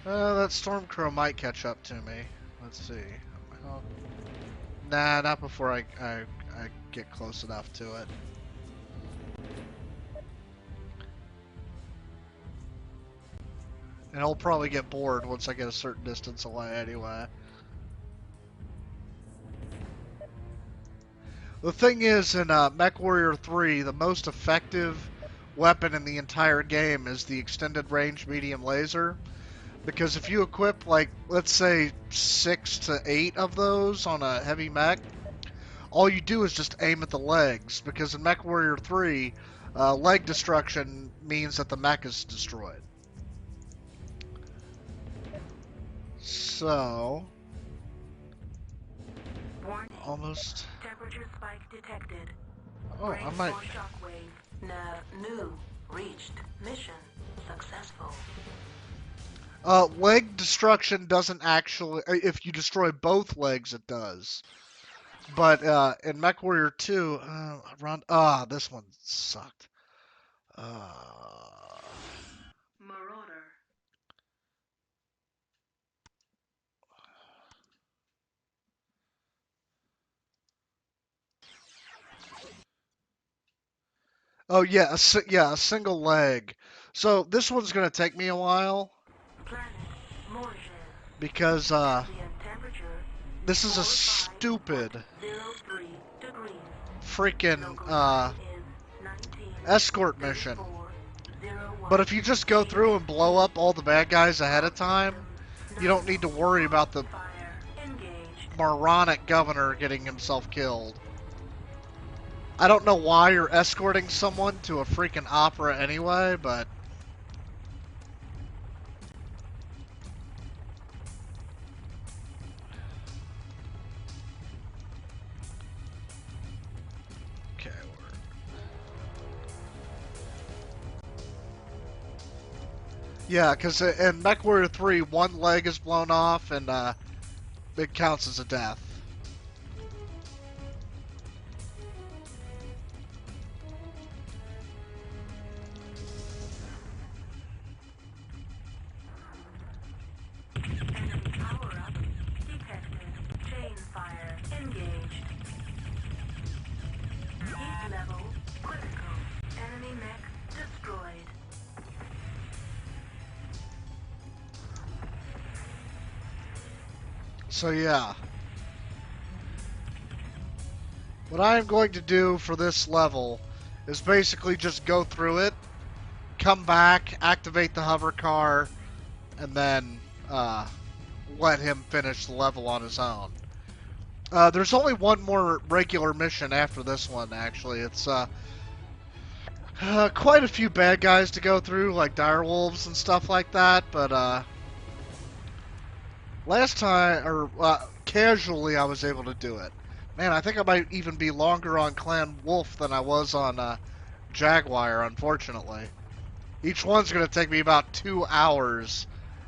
[SPEAKER 1] That Stormcrow might catch up to me. Let's see. Oh. Nah, not before I get close enough to it. And he'll probably get bored once I get a certain distance away anyway. The thing is, in Mechwarrior 3, the most effective weapon in the entire game is the extended range medium laser. Because if you equip, like, let's say 6 to 8 of those on a heavy mech, all you do is just aim at the legs. Because in Mechwarrior 3, leg destruction means that the mech is destroyed. So...
[SPEAKER 3] Warning.
[SPEAKER 1] almost...
[SPEAKER 3] Temperature spike detected.
[SPEAKER 1] oh,
[SPEAKER 3] Brain
[SPEAKER 1] I might...
[SPEAKER 3] force shockwave. Nav new. Reached. Mission successful.
[SPEAKER 1] Leg destruction doesn't actually... if you destroy both legs, it does. But in MechWarrior 2, this one sucked.
[SPEAKER 3] Marauder.
[SPEAKER 1] Oh yeah, a single leg. So this one's gonna take me a while. because
[SPEAKER 3] Ambient temperature
[SPEAKER 1] this is a
[SPEAKER 3] 45.03
[SPEAKER 1] stupid
[SPEAKER 3] degrees.
[SPEAKER 1] freaking
[SPEAKER 3] Local time is 19:34:01
[SPEAKER 1] escort mission. But if you just go through and blow up all the bad guys ahead of time, you don't need to worry about the
[SPEAKER 3] Fire engaged.
[SPEAKER 1] moronic governor getting himself killed. I don't know why you're escorting someone to a freaking opera anyway, but... Okay, yeah, because in MechWarrior 3, one leg is blown off, and it counts as a death.
[SPEAKER 3] Enemy power-up detected. Chain fire engaged. Heat level critical. Enemy mech destroyed.
[SPEAKER 1] So yeah. What I am going to do for this level is basically just go through it, come back, activate the hover car, and then let him finish the level on his own. There's only one more regular mission after this one, actually. It's quite a few bad guys to go through, like direwolves and stuff like that, but last time, or casually, I was able to do it. Man, I think I might even be longer on Clan Wolf than I was on Jaguar, unfortunately. Each one's going to take me about 2 hours,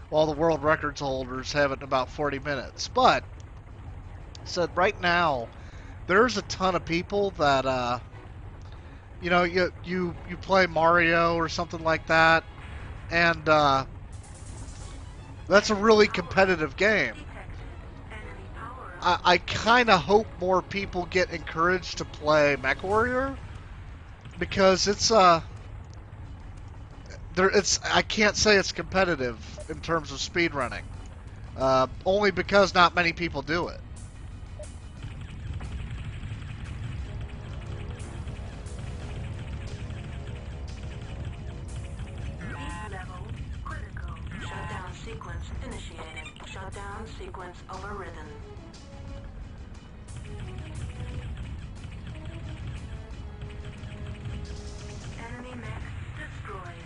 [SPEAKER 1] while the world records holders have it in about 40 minutes. But, said right now, there's a ton of people that, you know, you play Mario or something like that, and that's a really competitive game. I kind of hope more people get encouraged to play Mechwarrior, because it's I can't say it's competitive in terms of speedrunning, only because not many people do it.
[SPEAKER 3] Heat level critical. Shutdown sequence initiated. Shutdown sequence overridden. Enemy mech destroyed.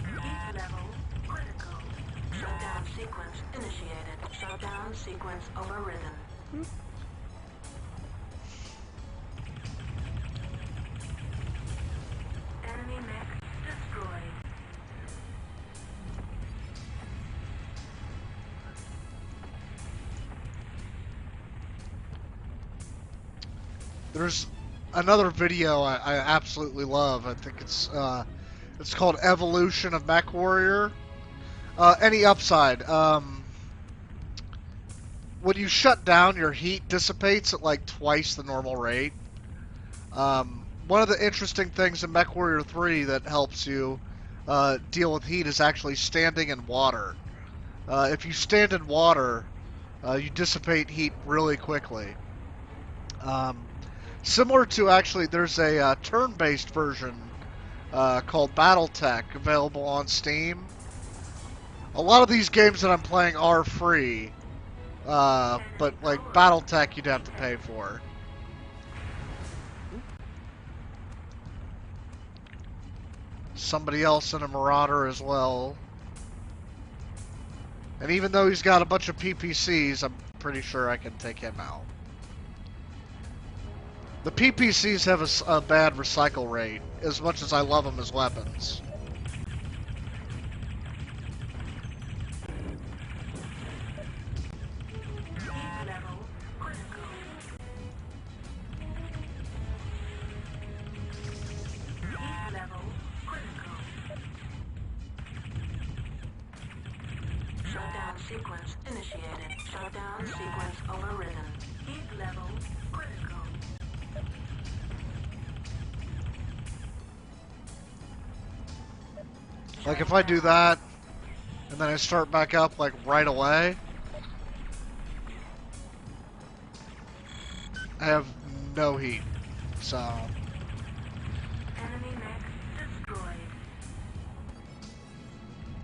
[SPEAKER 3] Heat level critical. Shutdown sequence initiated. Shutdown sequence overridden. Enemy mech destroyed.
[SPEAKER 1] There's another video I absolutely love. I think it's called Evolution of Mechwarrior. Any upside. When you shut down, your heat dissipates at like twice the normal rate. One of the interesting things in MechWarrior 3 that helps you deal with heat is actually standing in water. If you stand in water, you dissipate heat really quickly. Similar to, actually, there's a turn-based version called Battletech available on Steam. A lot of these games that I'm playing are free, but like Battletech you'd have to pay for. Somebody else in a Marauder as well. And even though he's got a bunch of PPCs, I'm pretty sure I can take him out. The PPCs have a bad recycle rate, as much as I love them as weapons.
[SPEAKER 3] Heat level critical. Heat level critical. Shutdown sequence initiated. Shutdown sequence overridden. Heat level critical.
[SPEAKER 1] Like if I do that, and then I start back up like right away, I have no heat. So
[SPEAKER 3] Enemy mech destroyed.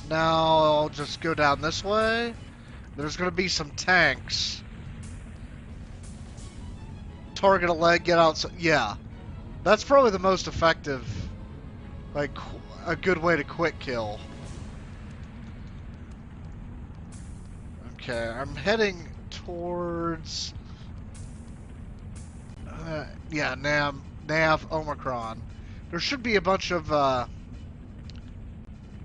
[SPEAKER 1] now I'll just go down this way. There's gonna be some tanks. Target a leg, get out. Yeah, that's probably the most effective, like a good way to quick kill. Okay, I'm heading towards. Yeah, Nav Omicron. There should be a bunch of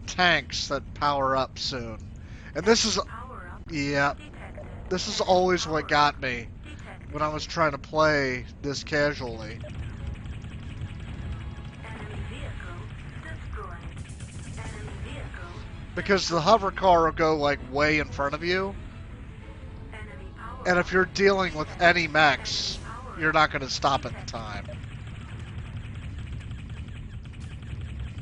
[SPEAKER 1] tanks that power up soon. And this is,
[SPEAKER 3] Power up
[SPEAKER 1] yeah,
[SPEAKER 3] detected.
[SPEAKER 1] this is always what got me when I was trying to play this casually.
[SPEAKER 3] Enemy vehicle destroyed. Enemy vehicle.
[SPEAKER 1] Because the hover car will go like way in front of you.
[SPEAKER 3] Enemy power.
[SPEAKER 1] And if you're dealing with any mechs, you're not going to stop at the time.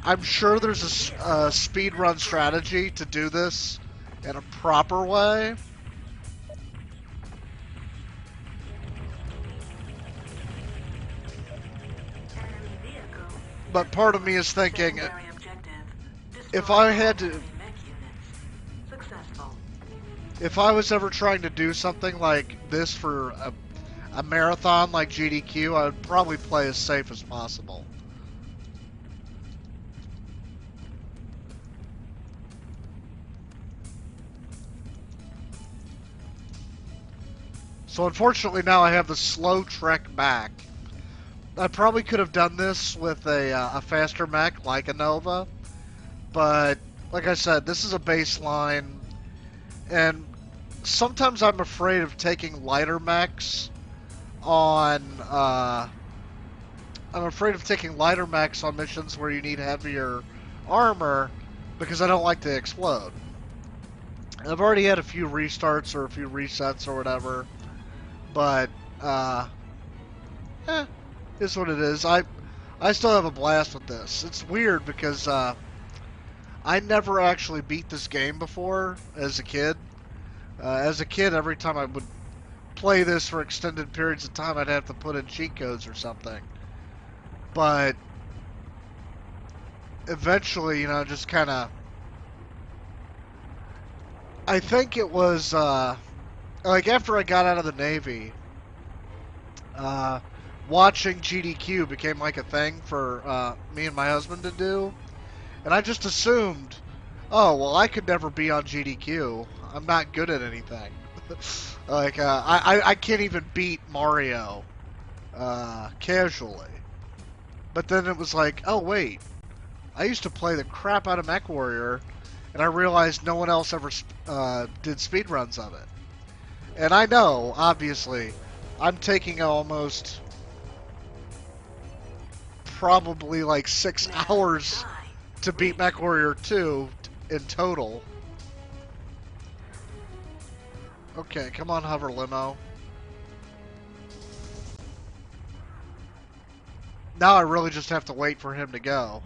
[SPEAKER 1] I'm sure there's a speedrun strategy to do this in a proper way.
[SPEAKER 3] Enemy vehicle.
[SPEAKER 1] But part of me is thinking,
[SPEAKER 3] Secondary objective.
[SPEAKER 1] if I
[SPEAKER 3] Destroy
[SPEAKER 1] had to,
[SPEAKER 3] all enemy mech units. Successful.
[SPEAKER 1] if I was ever trying to do something like this for a marathon like GDQ, I would probably play as safe as possible. So unfortunately now I have the slow trek back. I probably could have done this with a faster mech like a Nova, but like I said, this is a baseline, and sometimes I'm afraid of taking lighter mechs on. I'm afraid of taking lighter mechs on missions where you need heavier armor because I don't like to explode. I've already had a few restarts or a few resets or whatever, but is what it is. I still have a blast with this. It's weird because I never actually beat this game before as a kid. Every time I would play this for extended periods of time, I'd have to put in cheat codes or something. But eventually, you know, just kind of. I think it was like after I got out of the Navy, watching GDQ became like a thing for me and my husband to do, and I just assumed, oh well, I could never be on GDQ. I'm not good at anything. Like I can't even beat Mario casually. But then it was like, oh wait, I used to play the crap out of Mechwarrior, and I realized no one else ever did speedruns of it. And I know, obviously, I'm taking almost probably like 6 hours to beat Mechwarrior 2 in total. Okay, come on, hover limo. Now I really just have to wait for him to go.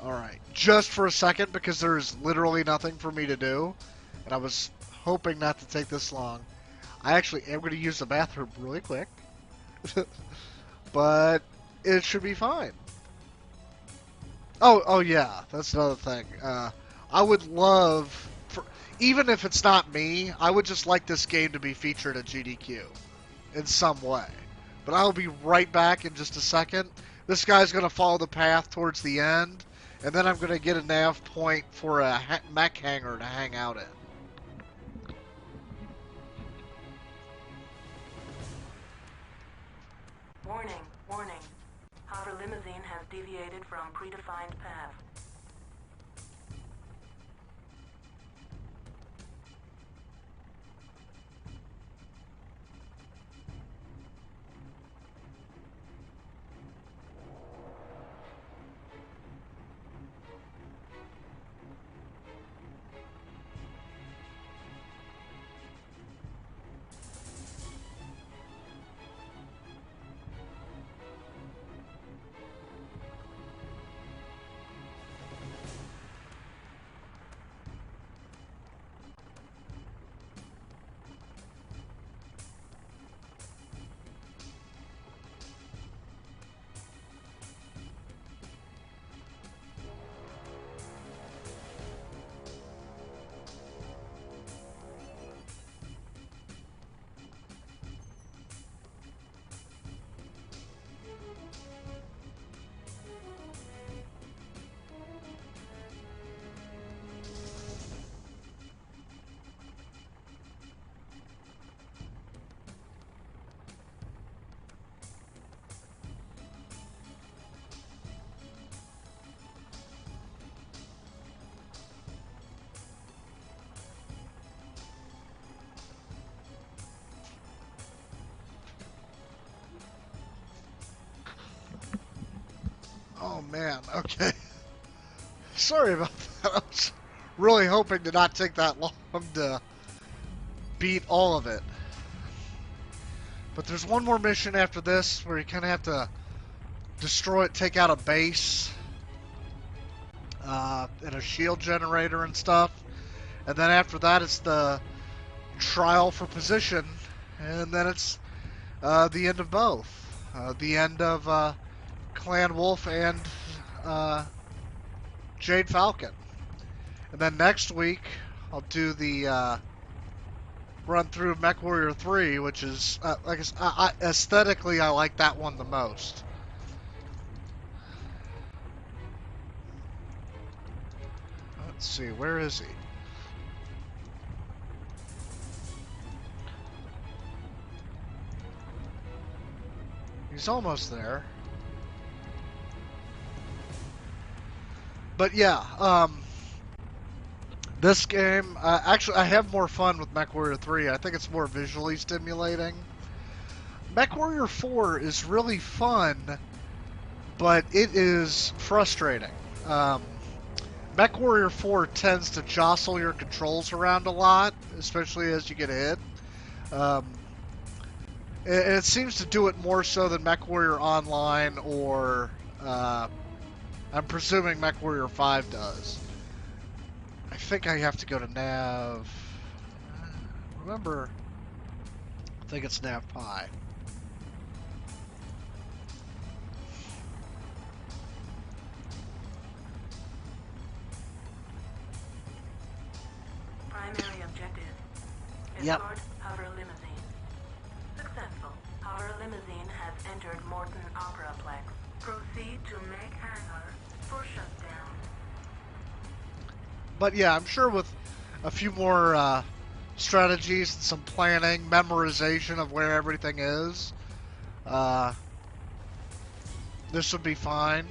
[SPEAKER 1] Alright, just for a second, because there's literally nothing for me to do, and I was hoping not to take this long. I actually am going to use the bathroom really quick, but it should be fine. Oh yeah, that's another thing. I would love, even if it's not me, I would just like this game to be featured at GDQ in some way. But I'll be right back in just a second. This guy's going to follow the path towards the end, and then I'm going to get a nav point for a mech hangar to hang out in.
[SPEAKER 3] Warning, warning. Hover limousine has deviated from predefined path.
[SPEAKER 1] Oh man, okay. Sorry about that. I was really hoping to not take that long to beat all of it. But there's one more mission after this where you kind of have to destroy it, take out a base, and a shield generator and stuff. And then after that, it's the trial for position, and then it's the end of both. The end of Clan Wolf and Jade Falcon. And then next week, I'll do the run through Mechwarrior 3, which is, like aesthetically, I like that one the most. Let's see, where is he? He's almost there. But yeah, this game, actually, I have more fun with MechWarrior 3. I think it's more visually stimulating. MechWarrior 4 is really fun, but it is frustrating. MechWarrior 4 tends to jostle your controls around a lot, especially as you get hit. It seems to do it more so than MechWarrior Online or, I'm presuming MechWarrior 5 does. I think I have to go to Nav. Remember, I think it's Nav Pi.
[SPEAKER 3] Primary objective.
[SPEAKER 1] Yep.
[SPEAKER 3] Escort hover limousine. Successful. Hover limousine has entered Morton Operaplex. Proceed to Meg Hangar for shutdown.
[SPEAKER 1] But yeah, I'm sure with a few more strategies, some planning, memorization of where everything is, this would be fine.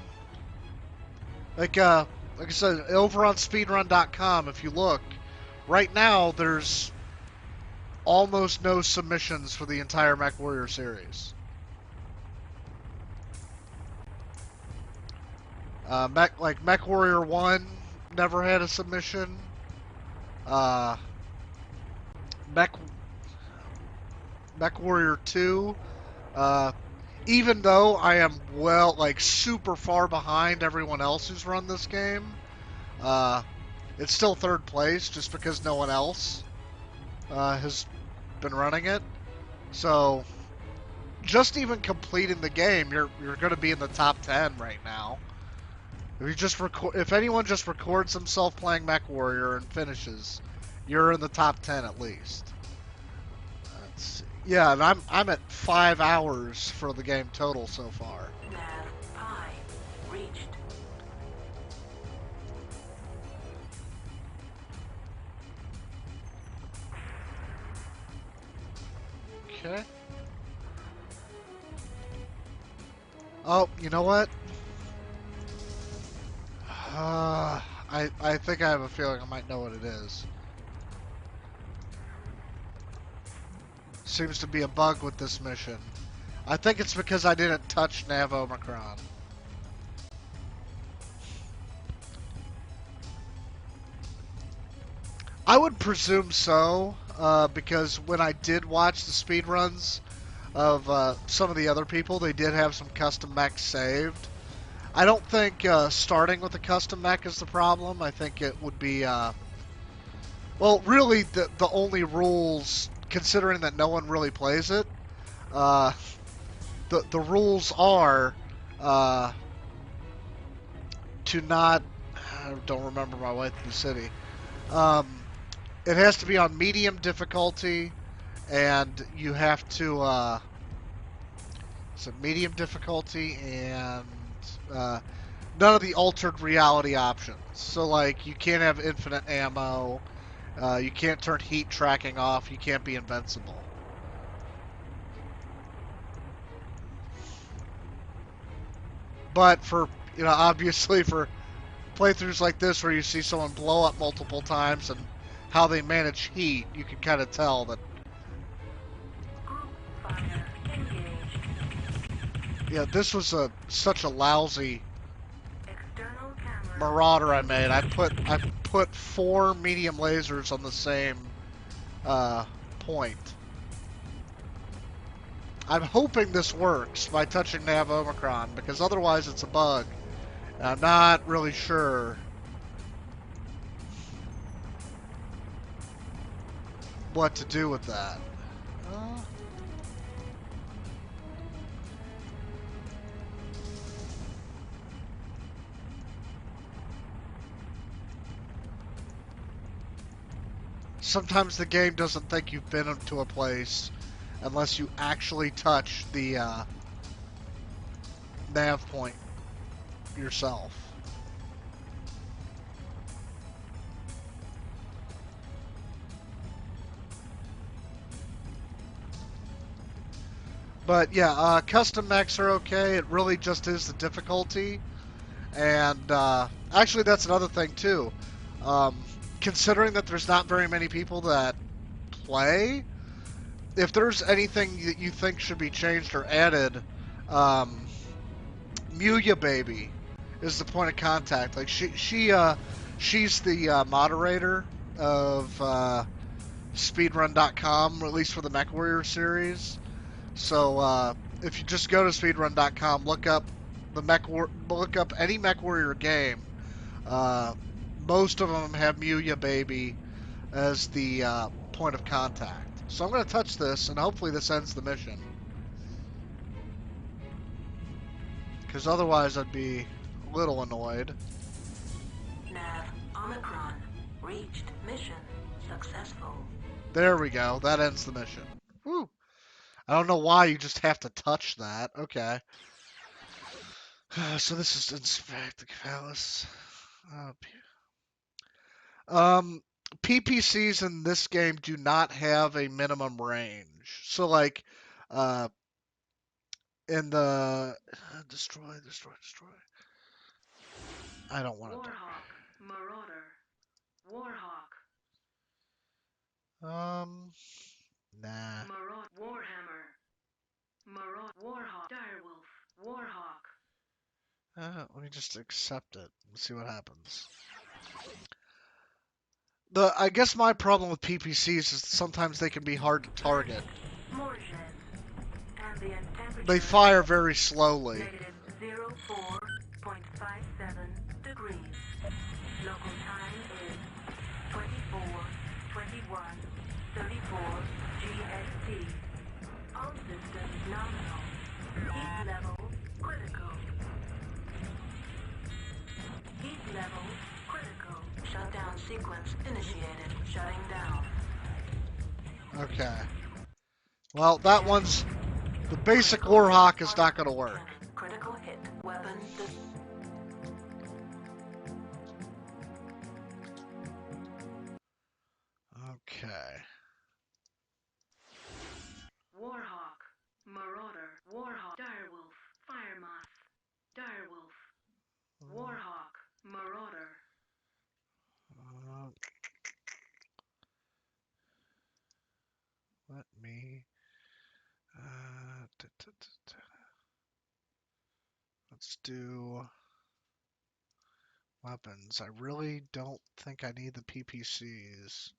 [SPEAKER 1] Like I said, over on speedrun.com, if you look, right now there's almost no submissions for the entire MechWarrior series. MechWarrior 1 never had a submission. MechWarrior 2, even though I am super far behind everyone else who's run this game, it's still third place just because no one else has been running it. So just even completing the game, you're going to be in the top 10 right now. If you just if anyone just records himself playing MechWarrior and finishes, you're in the top 10 at least. Let's see. Yeah, and I'm at 5 hours for the game total so far.
[SPEAKER 3] Nav Pi reached.
[SPEAKER 1] Okay. Oh, you know what? I think I have a feeling I might know what it is. Seems to be a bug with this mission. I think it's because I didn't touch Nav Omicron. I would presume so, because when I did watch the speedruns of some of the other people, they did have some custom mechs saved. I don't think starting with a custom mech is the problem. I think it would be, well, really the only rules, considering that no one really plays it, the rules are to not, I don't remember my way through the city. It has to be on medium difficulty, and you have to, so medium difficulty and none of the altered reality options. So, like, you can't have infinite ammo, you can't turn heat tracking off, you can't be invincible. But for, obviously for playthroughs like this where you see someone blow up multiple times and how they manage heat, you can kind of tell that.
[SPEAKER 3] Group fire engaged.
[SPEAKER 1] Yeah, this was such a lousy Marauder I made. I put 4 medium lasers on the same point. I'm hoping this works by touching Nav Omicron, because otherwise it's a bug. And I'm not really sure what to do with that. Sometimes the game doesn't think you've been to a place unless you actually touch the nav point yourself. But yeah, custom mechs are okay. It really just is the difficulty. And actually, that's another thing too. Considering that there's not very many people that play, if there's anything that you think should be changed or added, Mew-ya-baby is the point of contact. Like she's the moderator of speedrun.com, at least for the MechWarrior series. So if you just go to speedrun.com, look up any MechWarrior game. Most of them have Mew-ya-baby as the point of contact. So I'm going to touch this, and hopefully this ends the mission. Because otherwise I'd be a little annoyed.
[SPEAKER 3] Nav Omicron reached. Mission successful.
[SPEAKER 1] There we go. That ends the mission. Whew. I don't know why you just have to touch that. Okay. So this is inspect the palace. PPCs in this game do not have a minimum range. So like, in the destroy. I don't want to.
[SPEAKER 3] Warhawk, Marauder, Warhawk,
[SPEAKER 1] Nah.
[SPEAKER 3] Warhammer, Warhawk, Direwolf, Warhawk.
[SPEAKER 1] Let me just accept it and see what happens. I guess my problem with PPCs is sometimes they can be hard to target. They fire very slowly.
[SPEAKER 3] -0.57 degrees. Local time is 24:21:34 GST. All systems nominal. Heat level critical. Heat level critical. Shutdown sequence initiated. Shutting down.
[SPEAKER 1] Okay. Well, that one's... The basic Warhawk is not going to work.
[SPEAKER 3] Critical hit. Weapon...
[SPEAKER 1] Okay.
[SPEAKER 3] Warhawk, Marauder, Warhawk, Direwolf, Firemoth, Direwolf, Warhawk, Marauder.
[SPEAKER 1] Let me... Let's do... Weapons. I really don't think I need the PPCs.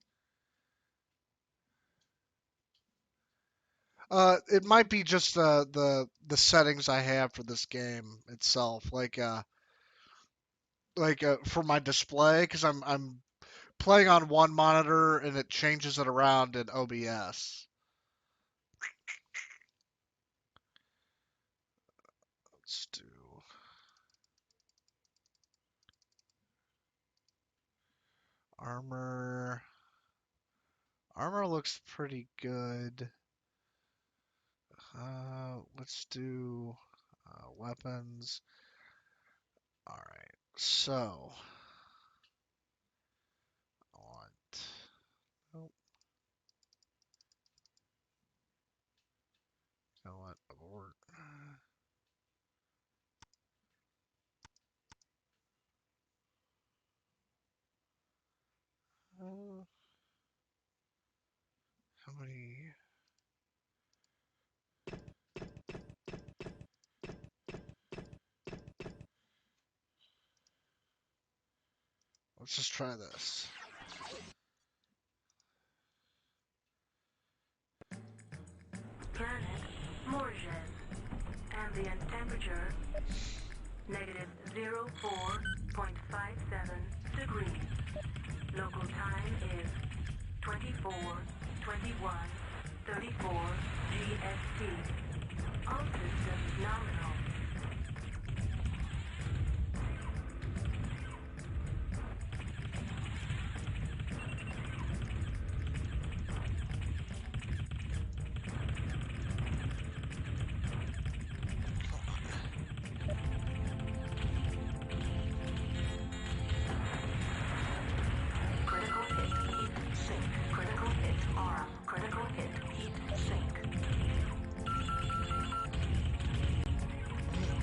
[SPEAKER 1] It might be just the settings I have for this game itself, like for my display, because I'm playing on one monitor and it changes it around in OBS. Let's do armor. Armor looks pretty good. Let's do weapons. All right, so I want. Nope. I want abort. How many? Let's just try this.
[SPEAKER 3] Planet Morges. Ambient temperature negative 04.57 degrees. Local time is 24:21:34 GST. All systems nominal.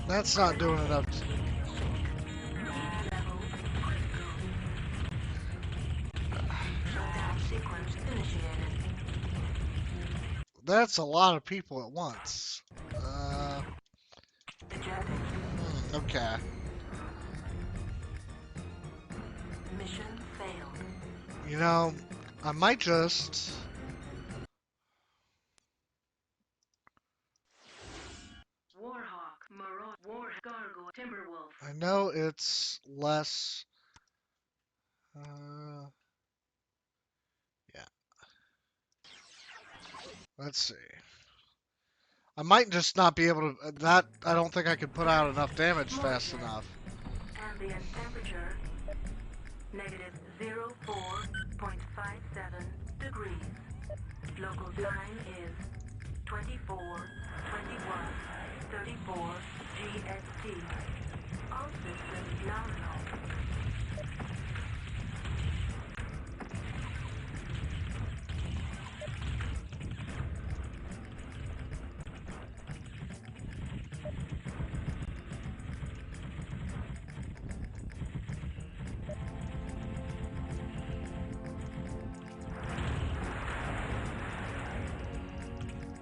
[SPEAKER 1] That's not doing enough. That's a lot of people at once. Okay.
[SPEAKER 3] Mission failed.
[SPEAKER 1] You know, I might just...
[SPEAKER 3] Warhawk, War Gargoyle, Timberwolf.
[SPEAKER 1] I know it's less... yeah. Let's see. I might just not be able to... That, I don't think I could put out enough damage fast enough.
[SPEAKER 3] Ambient temperature negative 04.57 degrees. Local time is 24:21:34 GST. All systems nominal.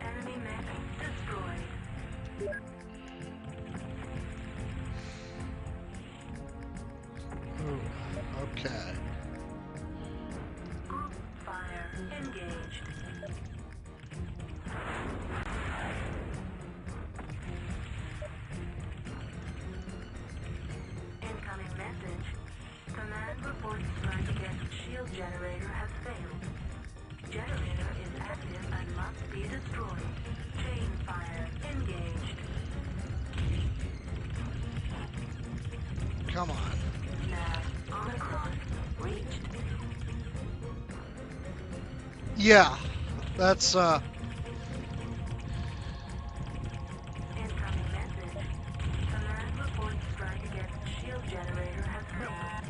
[SPEAKER 3] Enemy mech destroyed.
[SPEAKER 1] Ooh, okay.
[SPEAKER 3] Group fire engaged. Incoming message. Command reports strike against shield generator has failed. Generator is active and must be destroyed. Chain fire engaged.
[SPEAKER 1] Come on.
[SPEAKER 3] Nav Omicron reached.
[SPEAKER 1] Yeah. That's,
[SPEAKER 3] Incoming message. Command reports strike against shield generator has failed.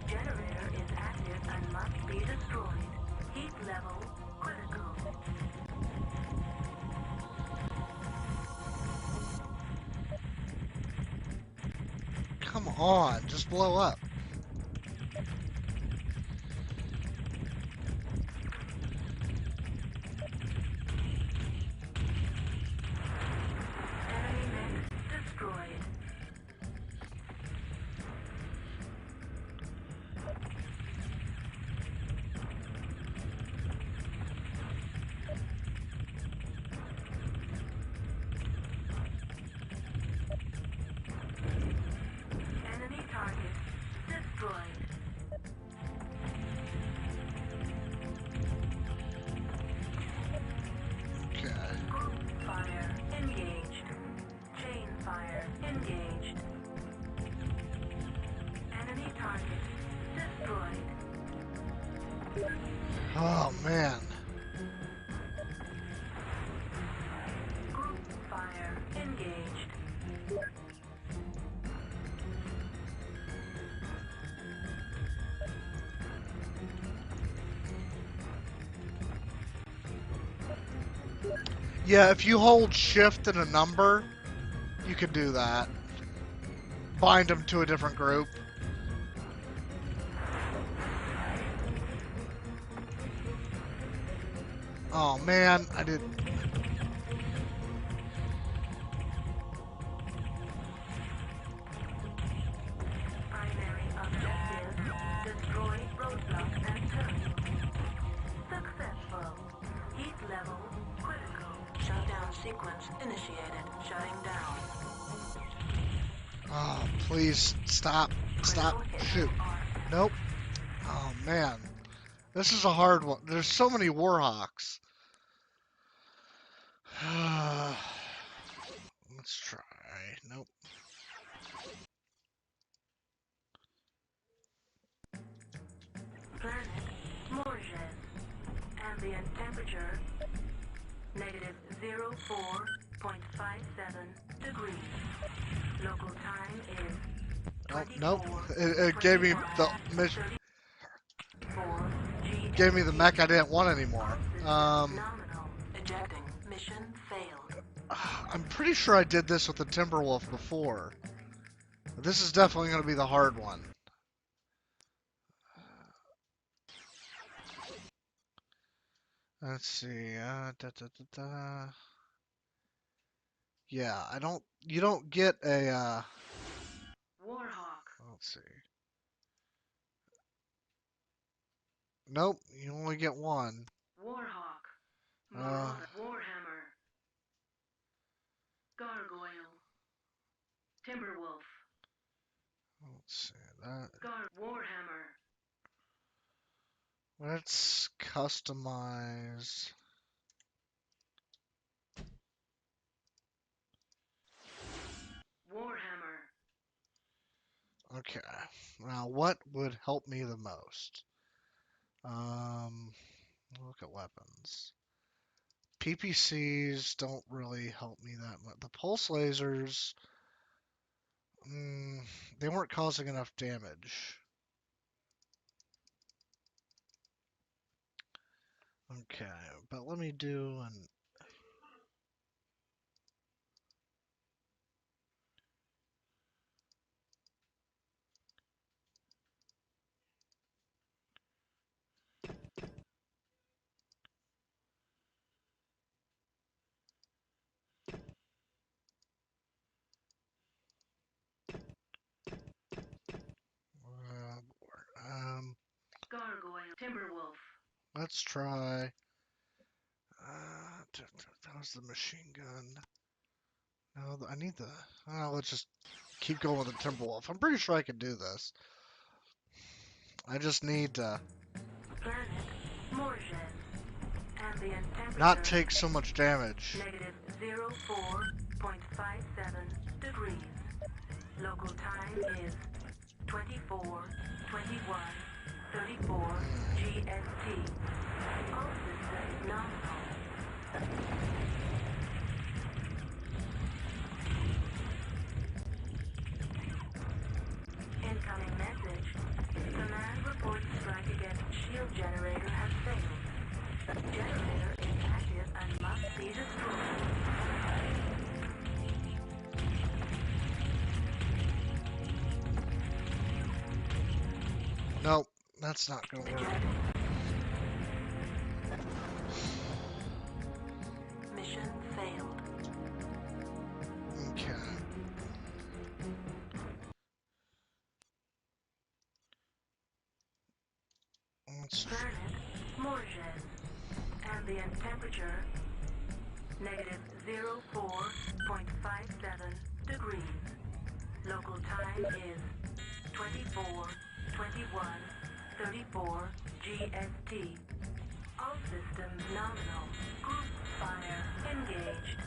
[SPEAKER 3] Generator is active and must be destroyed. Heat level critical.
[SPEAKER 1] come on. Just blow up.
[SPEAKER 3] Enemy mech destroyed. Enemy target destroyed.
[SPEAKER 1] Okay.
[SPEAKER 3] Group fire engaged. Chain fire engaged. Enemy target destroyed.
[SPEAKER 1] Oh, man.
[SPEAKER 3] Group fire engaged.
[SPEAKER 1] Yeah, if you hold shift and a number, you can do that. Bind them to a different group. Oh man, I did.
[SPEAKER 3] Primary objective stopwatch initiated. Shutting down.
[SPEAKER 1] Oh, please stop. Stop.
[SPEAKER 3] Critical hit
[SPEAKER 1] Shoot.
[SPEAKER 3] marked.
[SPEAKER 1] Nope. Oh, man. This is a hard one. There's so many Warhawks. Let's try. Nope.
[SPEAKER 3] Planet Morges. Ambient temperature negative 04.57 degrees. Local time is
[SPEAKER 1] Oh, nope. It gave me the mission. Gave me the mech I didn't want anymore.
[SPEAKER 3] Nominal. Ejecting. Mission failed.
[SPEAKER 1] I'm pretty sure I did this with the Timberwolf before. This is definitely going to be the hard one. Let's see. Yeah, you don't get a,
[SPEAKER 3] Warhawk.
[SPEAKER 1] let's see. Nope, you only get one.
[SPEAKER 3] Warhawk.
[SPEAKER 1] Uh,
[SPEAKER 3] Warhammer. Gargoyle. Timberwolf.
[SPEAKER 1] let's see. That.
[SPEAKER 3] Warhammer.
[SPEAKER 1] Let's customize.
[SPEAKER 3] Warhammer.
[SPEAKER 1] Okay. Now, what would help me the most? Look at weapons. PPCs don't really help me that much. The pulse lasers, they weren't causing enough damage. Okay, but let me do an.
[SPEAKER 3] Gargoyle. Timberwolf.
[SPEAKER 1] Let's try. That was the machine gun. No, I need the. Let's just keep going with the Timberwolf. I'm pretty sure I can do this. I just need to
[SPEAKER 3] Planet Morges. Ambient temperature
[SPEAKER 1] not take so much damage.
[SPEAKER 3] negative 04.57 degrees. Local time is 24:21:34 GST. All systems nominal. Incoming message. Command reports strike against shield generator has failed. Generator is active and must be destroyed.
[SPEAKER 1] Nope, that's not gonna work.
[SPEAKER 3] Mission failed.
[SPEAKER 1] Okay. Let's
[SPEAKER 3] Planet Morges. Ambient temperature negative 04.57 degrees. Local time is 24:21:34 GST. All systems nominal. Group fire engaged.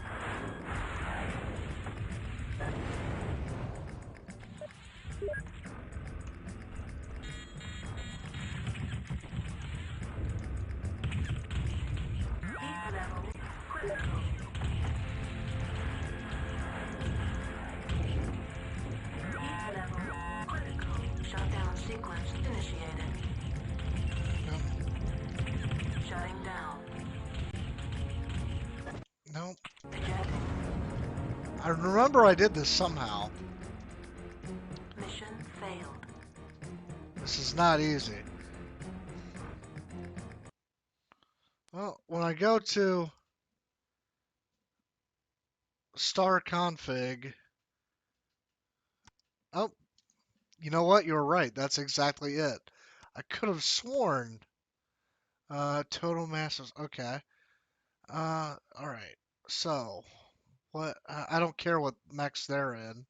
[SPEAKER 3] Heat level critical. Heat level critical. Shutdown sequence initiated. Shutting down.
[SPEAKER 1] Nope.
[SPEAKER 3] Ejecting.
[SPEAKER 1] I remember I did this somehow.
[SPEAKER 3] Mission failed.
[SPEAKER 1] This is not easy. Well, when I go to star config, oh, you know what? You were right. That's exactly it. I could have sworn. Total masses. Okay. All right. So, What? I don't care what mechs they're in.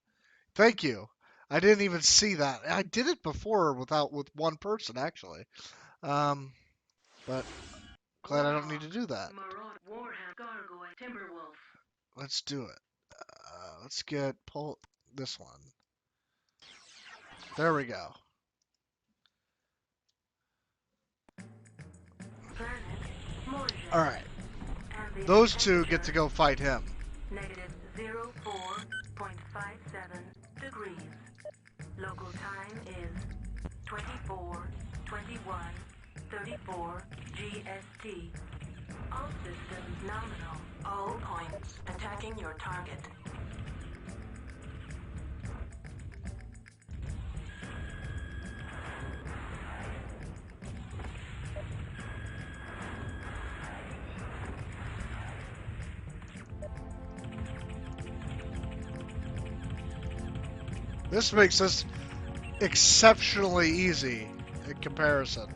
[SPEAKER 1] Thank you. I didn't even see that. I did it before with one person actually. But glad I don't need to do that. Let's do it. Let's pull this one. There we go. All right. Those two get to go fight him.
[SPEAKER 3] Negative 04.57 degrees. Local time is 24:21:34 GST. All systems nominal. All points attacking your target.
[SPEAKER 1] This makes this exceptionally easy in comparison.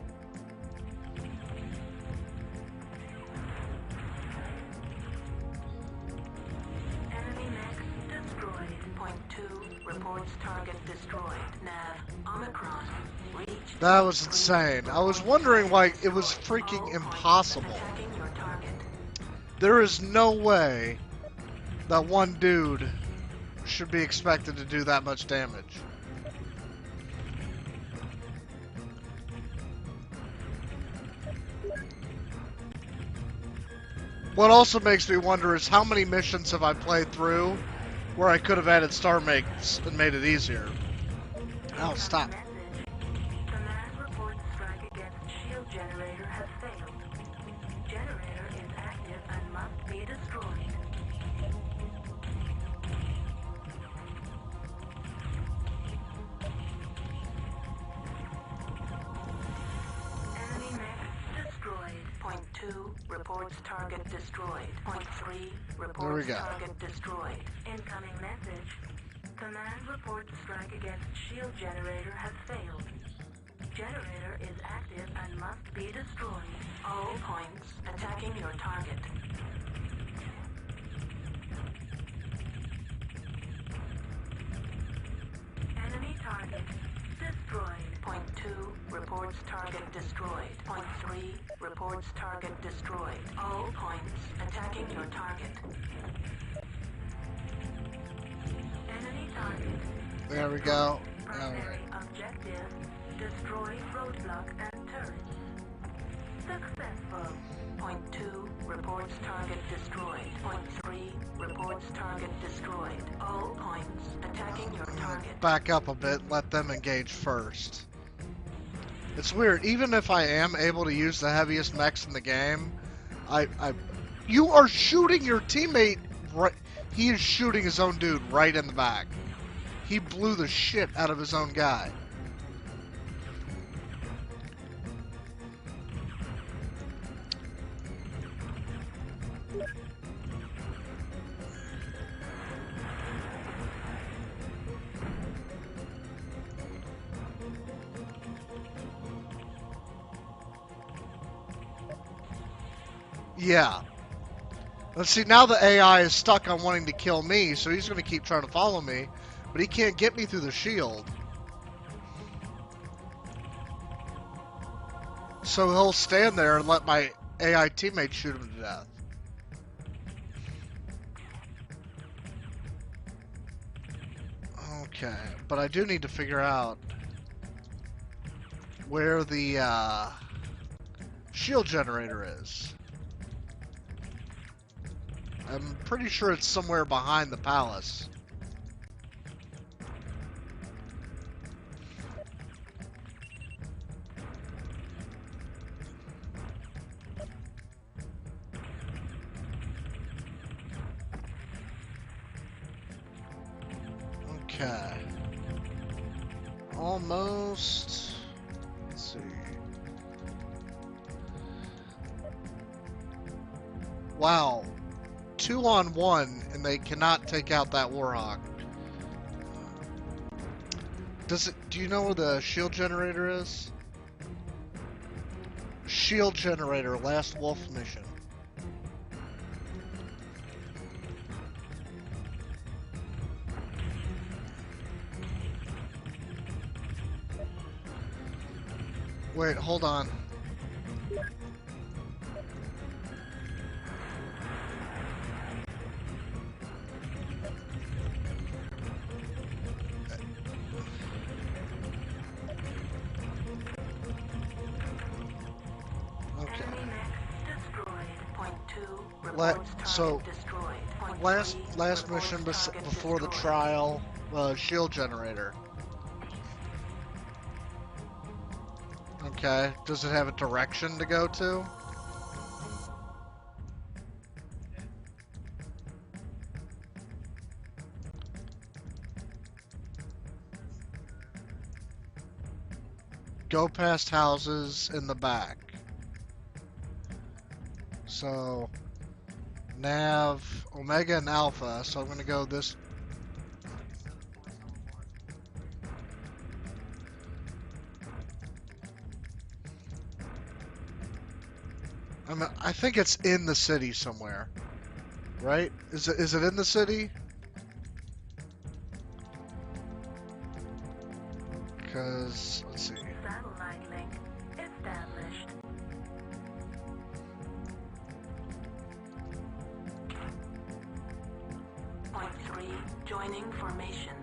[SPEAKER 3] Enemy mech destroyed. Point 2 reports target destroyed. Nav Omicron reached.
[SPEAKER 1] That was insane. I was wondering why it was freaking impossible.
[SPEAKER 3] Attacking your target.
[SPEAKER 1] There is no way that one dude should be expected to do that much damage. What also makes me wonder is how many missions have I played through where I could have added star makes and made it easier. Oh, stop.
[SPEAKER 3] Command reports strike against shield generator has failed. Generator is active and must be destroyed. Enemy mech destroyed. Point 2 reports target destroyed. Point 3 reports
[SPEAKER 1] go.
[SPEAKER 3] target destroyed. Incoming message. Command reports strike against shield generator has failed. Generator is active and must be destroyed. All points attacking your target. Enemy target destroyed. Point 2 reports target destroyed. Point 3 reports target destroyed. All points attacking your target. Enemy target.
[SPEAKER 1] There we go.
[SPEAKER 3] Primary
[SPEAKER 1] Alright.
[SPEAKER 3] objective, destroy roadblock and turrets. Successful. Point 2 reports target destroyed. Point 3 reports target destroyed. All points attacking your target.
[SPEAKER 1] Back up a bit, let them engage first. It's weird, even if I am able to use the heaviest mechs in the game, you are shooting your teammate right. He is shooting his own dude right in the back. He blew the shit out of his own guy. Yeah. Let's see, now the AI is stuck on wanting to kill me, so he's going to keep trying to follow me, but he can't get me through the shield. So he'll stand there and let my AI teammate shoot him to death. Okay, but I do need to figure out where the shield generator is. I'm pretty sure it's somewhere behind the palace. Okay. Almost. Let's see. Wow. 2-on-1, and they cannot take out that Warhawk. Do you know where the shield generator is? Shield generator, last wolf mission. Wait, hold on. Okay. So, last mission before the trial, shield generator. Okay. Does it have a direction to go to? Go past houses in the back. So, nav, Omega, and Alpha. So I'm gonna go this. I think it's in the city somewhere, right? Is it in the city? Because let's see.
[SPEAKER 3] Satellite link established. Point 3, joining formation.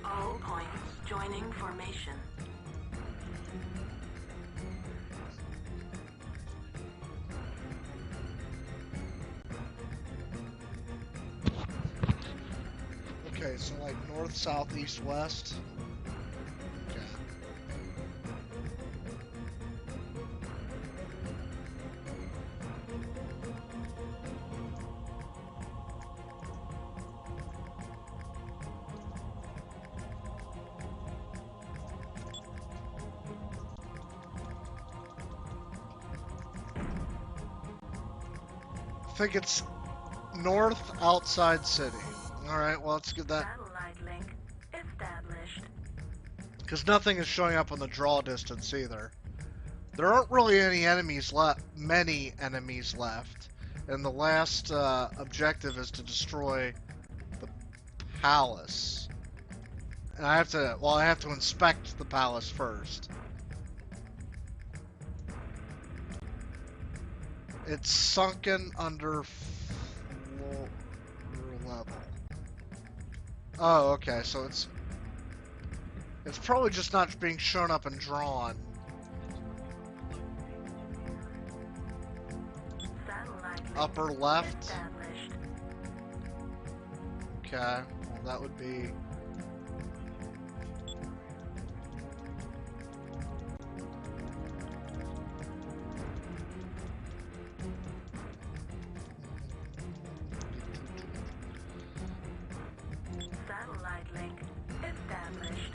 [SPEAKER 3] All points joining formation.
[SPEAKER 1] Okay, so like north, south, east, west. Okay. I think it's north outside city. Alright, well, let's get that.
[SPEAKER 3] Satellite link established.
[SPEAKER 1] Because nothing is showing up on the draw distance either. There aren't really any enemies left, many enemies left. And the last objective is to destroy the palace. And I have to inspect the palace first. It's sunken under floor level. Oh, okay, so it's probably just not being shown up and drawn. Upper left.
[SPEAKER 3] Established.
[SPEAKER 1] Okay, well that would be.
[SPEAKER 3] Satellite link established.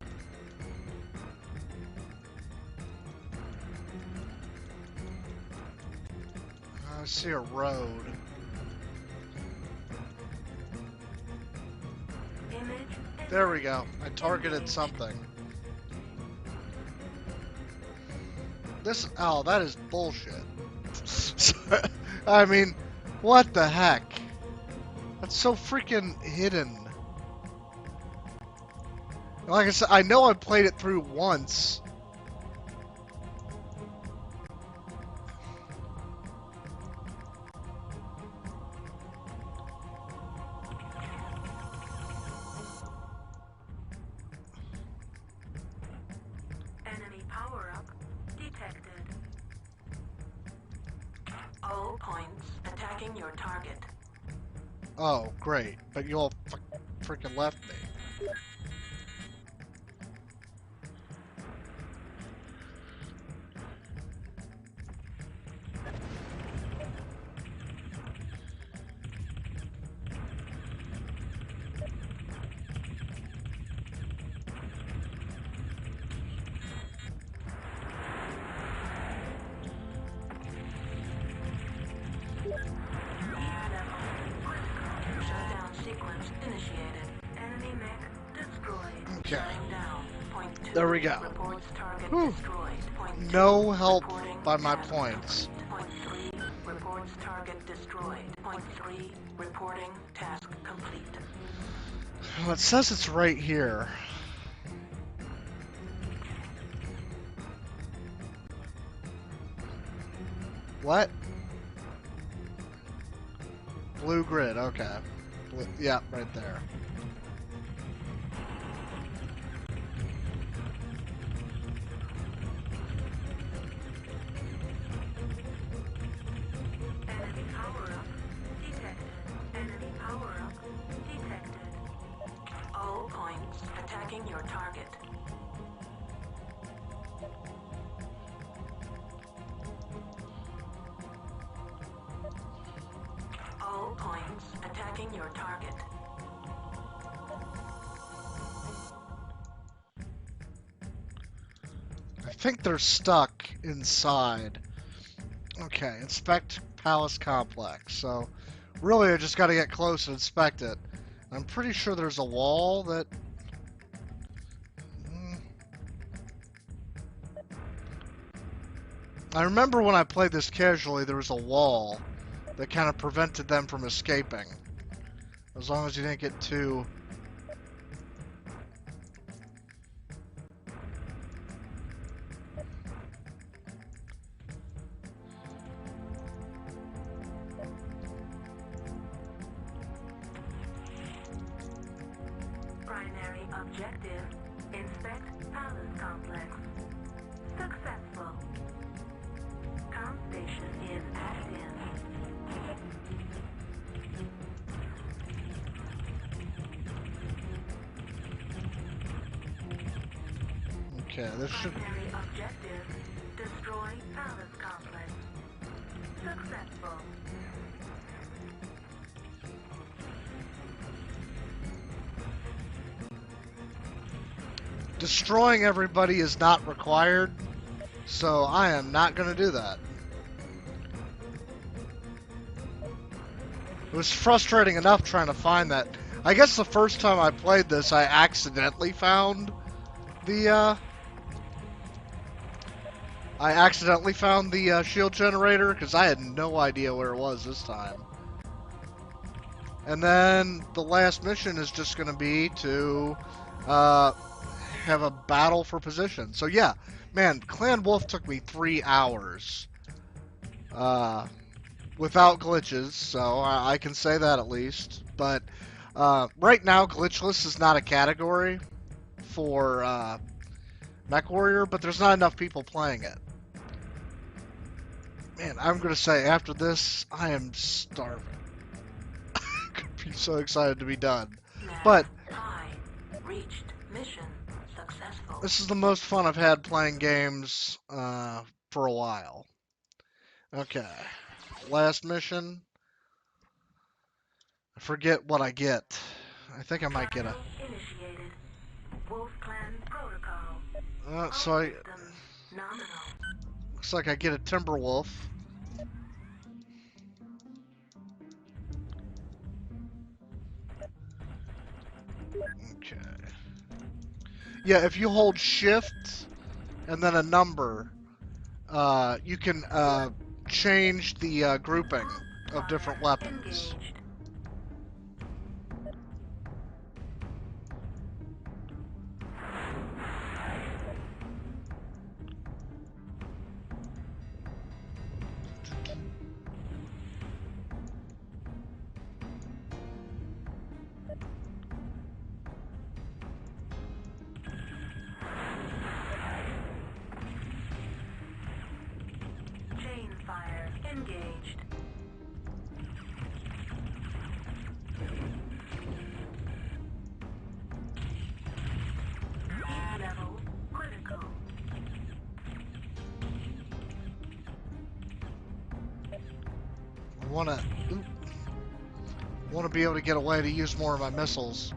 [SPEAKER 1] I see a road.
[SPEAKER 3] Image.
[SPEAKER 1] There we go. I targeted something. Oh, that is bullshit. I mean, what the heck? That's so freaking hidden. Like I said, I know I played it through once.
[SPEAKER 3] Enemy power-up detected. All points attacking your target.
[SPEAKER 1] Oh, great. But you all freaking left me.
[SPEAKER 3] Shutdown sequence initiated. Enemy mech destroyed.
[SPEAKER 1] Okay.
[SPEAKER 3] Shutting down. Point 2.
[SPEAKER 1] There we go.
[SPEAKER 3] Reports target
[SPEAKER 1] Whew.
[SPEAKER 3] destroyed. Point 2.
[SPEAKER 1] No help
[SPEAKER 3] Reporting
[SPEAKER 1] by my
[SPEAKER 3] task
[SPEAKER 1] points.
[SPEAKER 3] complete. Point 3. Report reports target destroyed. Point 3, reporting task complete.
[SPEAKER 1] Well, it says it's right here. What? Blue grid, okay. Yeah, right there.
[SPEAKER 3] Enemy power-up detected. Enemy power-up detected. All points attacking your target. All points attacking your target.
[SPEAKER 1] I think they're stuck inside. Okay, inspect palace complex. So, really, I just got to get close and inspect it. I'm pretty sure there's a wall that... I remember when I played this casually, there was a wall that kind of prevented them from escaping. As long as you didn't get too...
[SPEAKER 3] Primary objective, inspect palace complex. Successful. Comm station is active.
[SPEAKER 1] Okay, this should...
[SPEAKER 3] Primary objective, destroy palace complex. Successful.
[SPEAKER 1] Destroying everybody is not required, so I am not going to do that. It was frustrating enough trying to find that. I guess the first time I played this, I accidentally found the, shield generator, because I had no idea where it was this time. And then the last mission is just going to be to, have a battle for position. So yeah, man, Clan Wolf took me 3 hours. Without glitches, so I can say that at least. But right now, glitchless is not a category for Mechwarrior, but there's not enough people playing it. Man, I'm going to say after this, I am starving. Could be so excited to be done. But
[SPEAKER 3] Reached mission successful.
[SPEAKER 1] this is the most fun I've had playing games for a while. Okay. Last mission. I forget what I get. I think I might get a...
[SPEAKER 3] Initiated. Wolf Clan protocol.
[SPEAKER 1] so I...
[SPEAKER 3] Systems nominal.
[SPEAKER 1] Looks like I get a Timberwolf. Okay. Yeah, if you hold shift and then a number, you can change the grouping of different weapons.
[SPEAKER 3] Engaged. Chain fire engaged. Heat level critical.
[SPEAKER 1] I want to be able to get away to use more of my missiles.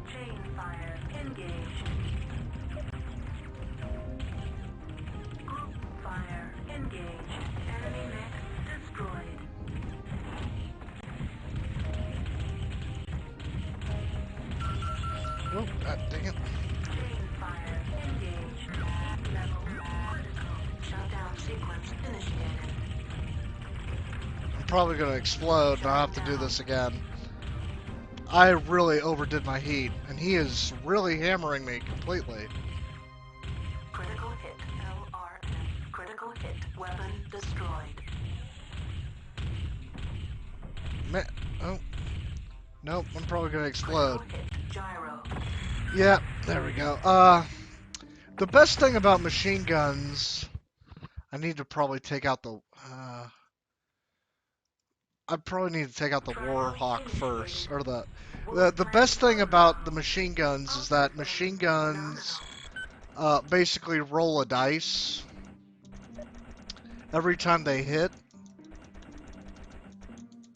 [SPEAKER 3] Chain fire engaged. Group fire engaged. Enemy mech destroyed.
[SPEAKER 1] Dang it.
[SPEAKER 3] Chain fire engaged. Level critical. Shutdown sequence initiated.
[SPEAKER 1] I'm probably gonna explode and I'll have to do this again. I really overdid my heat, and he is really hammering me completely.
[SPEAKER 3] Critical hit. LRN. Critical hit. Weapon destroyed.
[SPEAKER 1] Oh. Nope, I'm probably gonna explode.
[SPEAKER 3] Critical hit. Gyro.
[SPEAKER 1] Yeah, there we go. The best thing about machine guns, I need to probably take out the, I probably need to take out the Warhawk first, or the best thing about the machine guns is that machine guns, basically roll a dice every time they hit.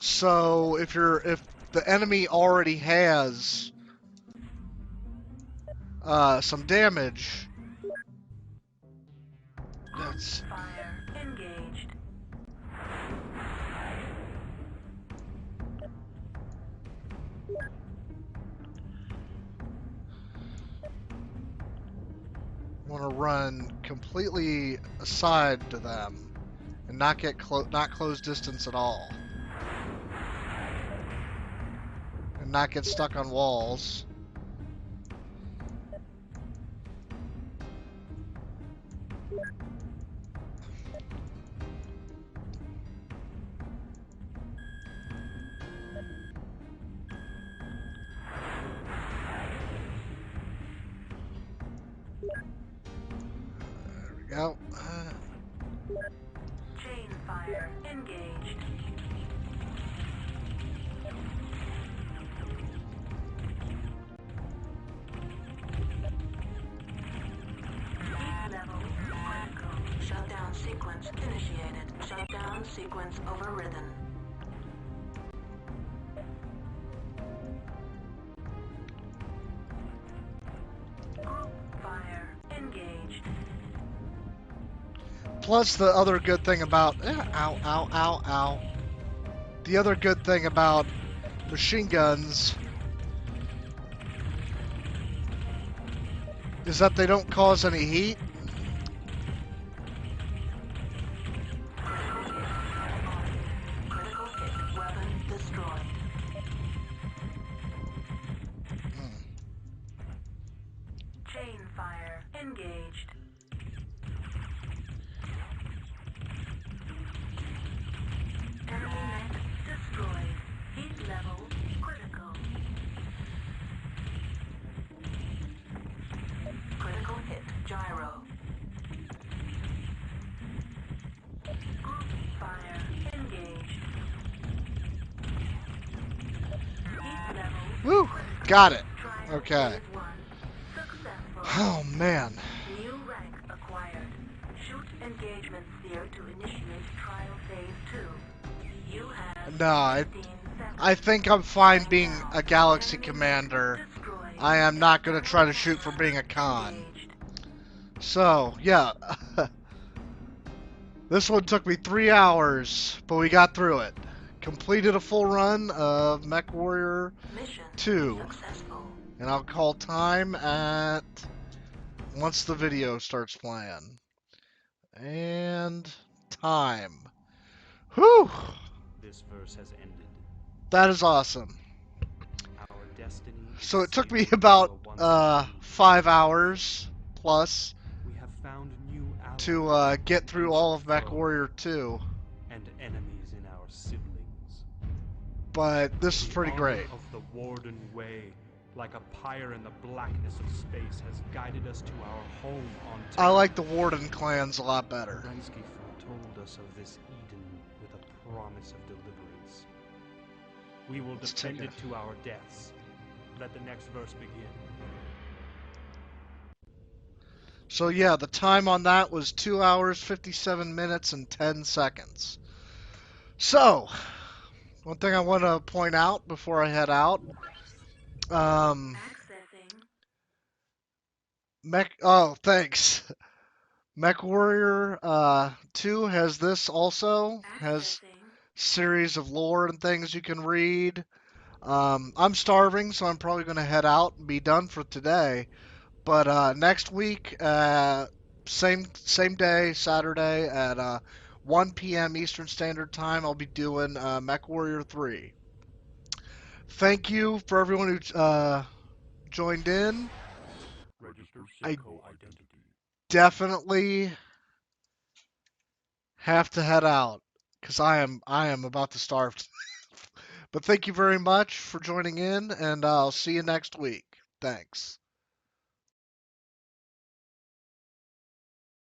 [SPEAKER 1] So if the enemy already has some damage, that's
[SPEAKER 3] Fire engaged.
[SPEAKER 1] want to run completely aside to them and not get not close distance at all, and not get stuck on walls. There we go.
[SPEAKER 3] Chain fire engaged. Heat level critical. Shutdown sequence initiated. Shutdown sequence overridden. Group fire engaged.
[SPEAKER 1] Plus, the other good thing about ow, ow, ow, ow. The other good thing about machine guns is that they don't cause any heat.
[SPEAKER 3] Critical hit. Weapon destroyed. Chain fire engaged. Enemy mech destroyed. Heat level critical. Critical hit. Gyro. Group fire engaged. Heat level.
[SPEAKER 1] Woo! Got it.
[SPEAKER 3] Trial
[SPEAKER 1] Okay.
[SPEAKER 3] phase 1. Successful.
[SPEAKER 1] Oh man.
[SPEAKER 3] New rank acquired. Shoot engagement sphere to initiate trial phase 2. You have
[SPEAKER 1] No,
[SPEAKER 3] 15 seconds.
[SPEAKER 1] I think I'm fine being a galaxy commander.
[SPEAKER 3] Destroyed.
[SPEAKER 1] I am not gonna try to shoot for being a con.
[SPEAKER 3] Engaged.
[SPEAKER 1] So, yeah. This one took me 3 hours, but we got through it. Completed a full run of MechWarrior
[SPEAKER 3] Mission
[SPEAKER 1] 2.
[SPEAKER 3] successful.
[SPEAKER 1] And I'll call time at once the video starts playing. And time. Whew!
[SPEAKER 4] This verse has ended.
[SPEAKER 1] That is awesome.
[SPEAKER 4] Our destiny is
[SPEAKER 1] So it took me
[SPEAKER 4] sealed
[SPEAKER 1] about
[SPEAKER 4] to a once
[SPEAKER 1] 5 hours plus
[SPEAKER 4] we have found new allies
[SPEAKER 1] to get through all of
[SPEAKER 4] foes
[SPEAKER 1] MechWarrior 2.
[SPEAKER 4] and enemies in our siblings.
[SPEAKER 1] But this is pretty
[SPEAKER 4] The
[SPEAKER 1] great.
[SPEAKER 4] honor of the Warden Way, like a pyre in the blackness of space, has guided us to our home on
[SPEAKER 1] I
[SPEAKER 4] Terra.
[SPEAKER 1] like the Warden clans a lot better.
[SPEAKER 4] Ransky foretold us of this Eden with a promise of deliverance. We will
[SPEAKER 1] Let's
[SPEAKER 4] defend
[SPEAKER 1] take
[SPEAKER 4] it to our deaths. Let the next verse begin.
[SPEAKER 1] So yeah, the time on that was 2 hours, 57 minutes, and 10 seconds. So, one thing I want to point out before I head out,
[SPEAKER 3] Accessing.
[SPEAKER 1] oh, thanks. MechWarrior 2 has this also, has
[SPEAKER 3] Accessing.
[SPEAKER 1] series of lore and things you can read. I'm starving, so I'm probably going to head out and be done for today. But next week, same day, Saturday at 1 p.m. Eastern Standard Time, I'll be doing MechWarrior 3. Thank you for everyone who joined in.
[SPEAKER 2] Register
[SPEAKER 1] I
[SPEAKER 2] Simcoe identity.
[SPEAKER 1] definitely have to head out because I am about to starve. But thank you very much for joining in, and I'll see you next week. Thanks.